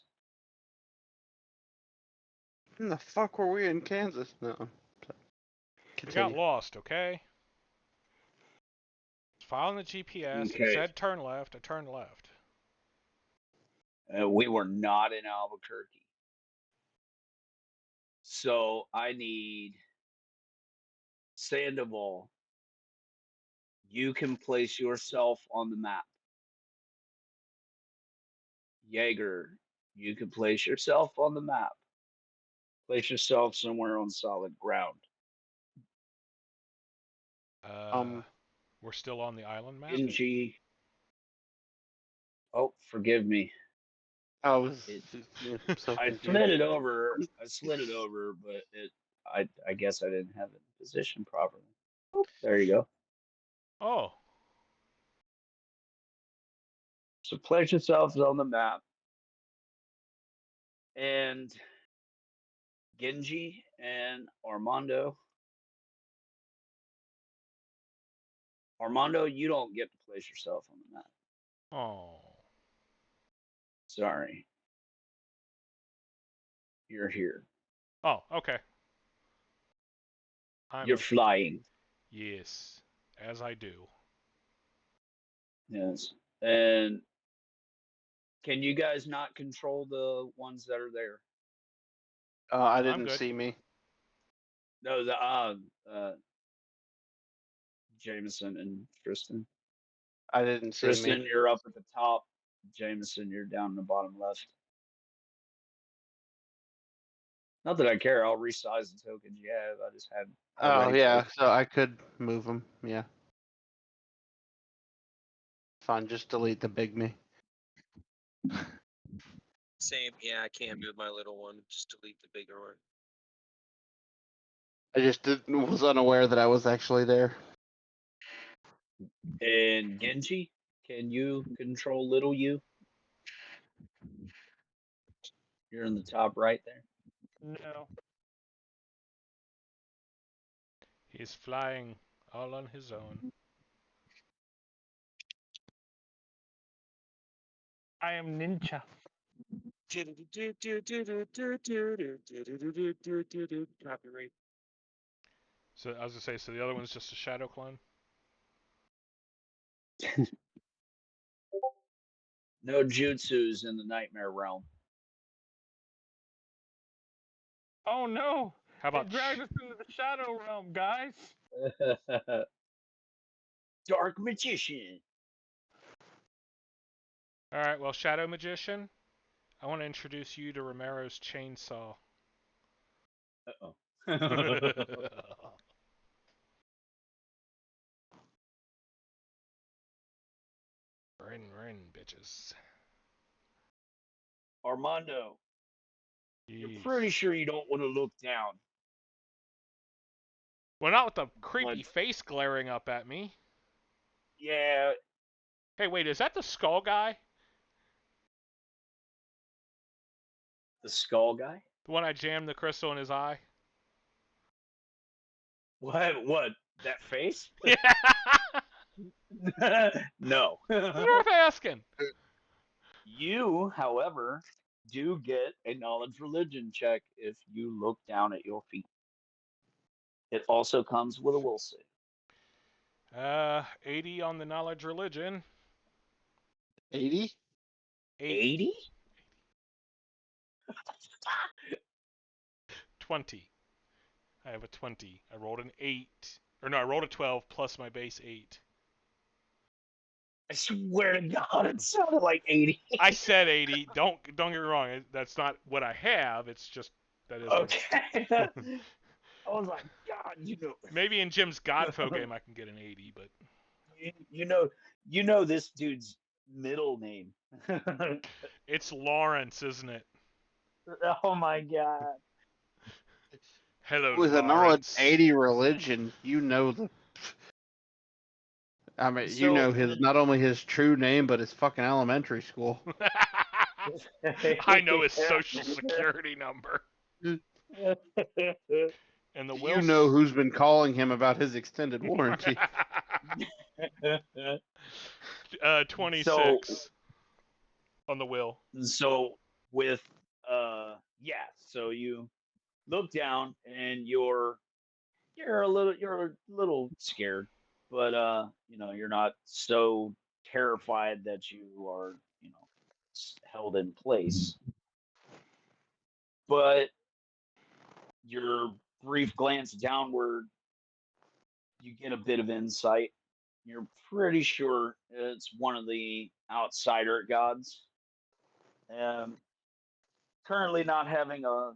In the fuck were we in Kansas? No. we got Continue. lost. Okay. Following the GPS, it Okay. said turn left. I turned left. We were not in Albuquerque. So I need Sandoval. You can place yourself on the map. Jaeger, you can place yourself on the map. Place yourself somewhere on solid ground. We're still on the island map. Genji. Oh, forgive me. I was It, so I confused. slid it over. But I guess I didn't have it in position properly. Oh, there you go. Oh. So place yourselves on the map. And Genji and Armando. Armando, you don't get to place yourself on the map. Oh. Sorry. You're here. Oh, okay. You're flying. Yes, as I do. Yes. And can you guys not control the ones that are there? I I'm didn't good. see me. No, the Jameson and Tristan. I didn't see Tristan, me. you're up at the top. Jameson, you're down in the bottom left. Not that I care. I'll resize the tokens you have. I just had Oh already yeah, placed. so I could move them. Yeah. Fine, just delete the big me. Same. Yeah, I can't move my little one. Just delete the bigger one. I just was unaware that I was actually there. And Genji, can you control little you? You're in the top right there. No. He's flying all on his own. I am ninja. Copyright. So I was gonna say, so the other one's just a shadow clone. No jutsus in the nightmare realm. Oh no! How They about dragged us into the shadow realm, guys. Dark magician. all right? Well, Shadow Magician, I want to introduce you to Romero's chainsaw. Uh-oh. Rin, bitches. Armando, you're Yes. pretty sure you don't want to look down. Well, not with the creepy But face glaring up at me. yeah, Hey, wait, is that the skull guy? the skull guy. The one I jammed the crystal in his eye? What? What? That face? Yeah. No. It's worth asking. You, however, do get a knowledge religion check if you look down at your feet. It also comes with a will save. 80 on the knowledge religion. 80? 80? 20. I have a 20. I rolled an 8. Or no, I rolled a 12 plus my base 8. I swear to God, it sounded like 80. I said 80. Don't get me wrong. That's not what I have. It's just that is what Okay. I was like, God, Maybe in Jim's Godfo game I can get an 80, but you know this dude's middle name. it's Lawrence, isn't it? Oh my God. Hello, With a knowledge Lawrence. 80 religion, you know the. I mean, you know his not only his true name, but his fucking elementary school. I know his social security number. And the You know who's been calling him about his extended warranty. 26 So on the will. so with yeah, so you look down and you're a little scared, but you're not so terrified that you are, held in place. But your brief glance downward, you get a bit of insight. You're pretty sure it's one of the outsider gods. Um, Currently not having a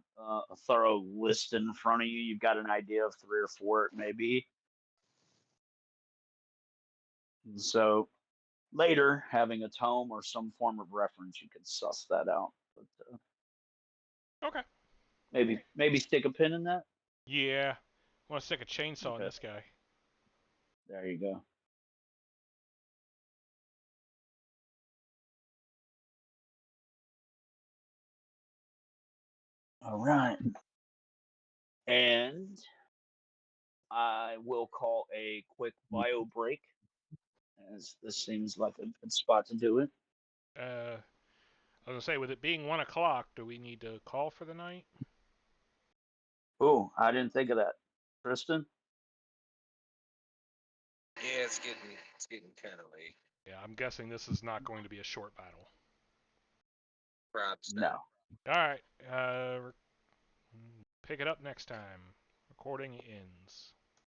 thorough list in front of you. You've got an idea of 3 or 4 it may be. And so later, having a tome or some form of reference, you can suss that out. But Okay. maybe stick a pin in that. Yeah. I want to stick a chainsaw in Okay. this guy. There you go. All right. And I will call a quick bio break, as this seems like a good spot to do it. I was going to say, with it being 1 o'clock, do we need to call for the night? Oh, I didn't think of that. Tristan? Yeah, it's getting kind of late. Yeah, I'm guessing this is not going to be a short battle. Props. No. All right. Pick it up next time. Recording ends.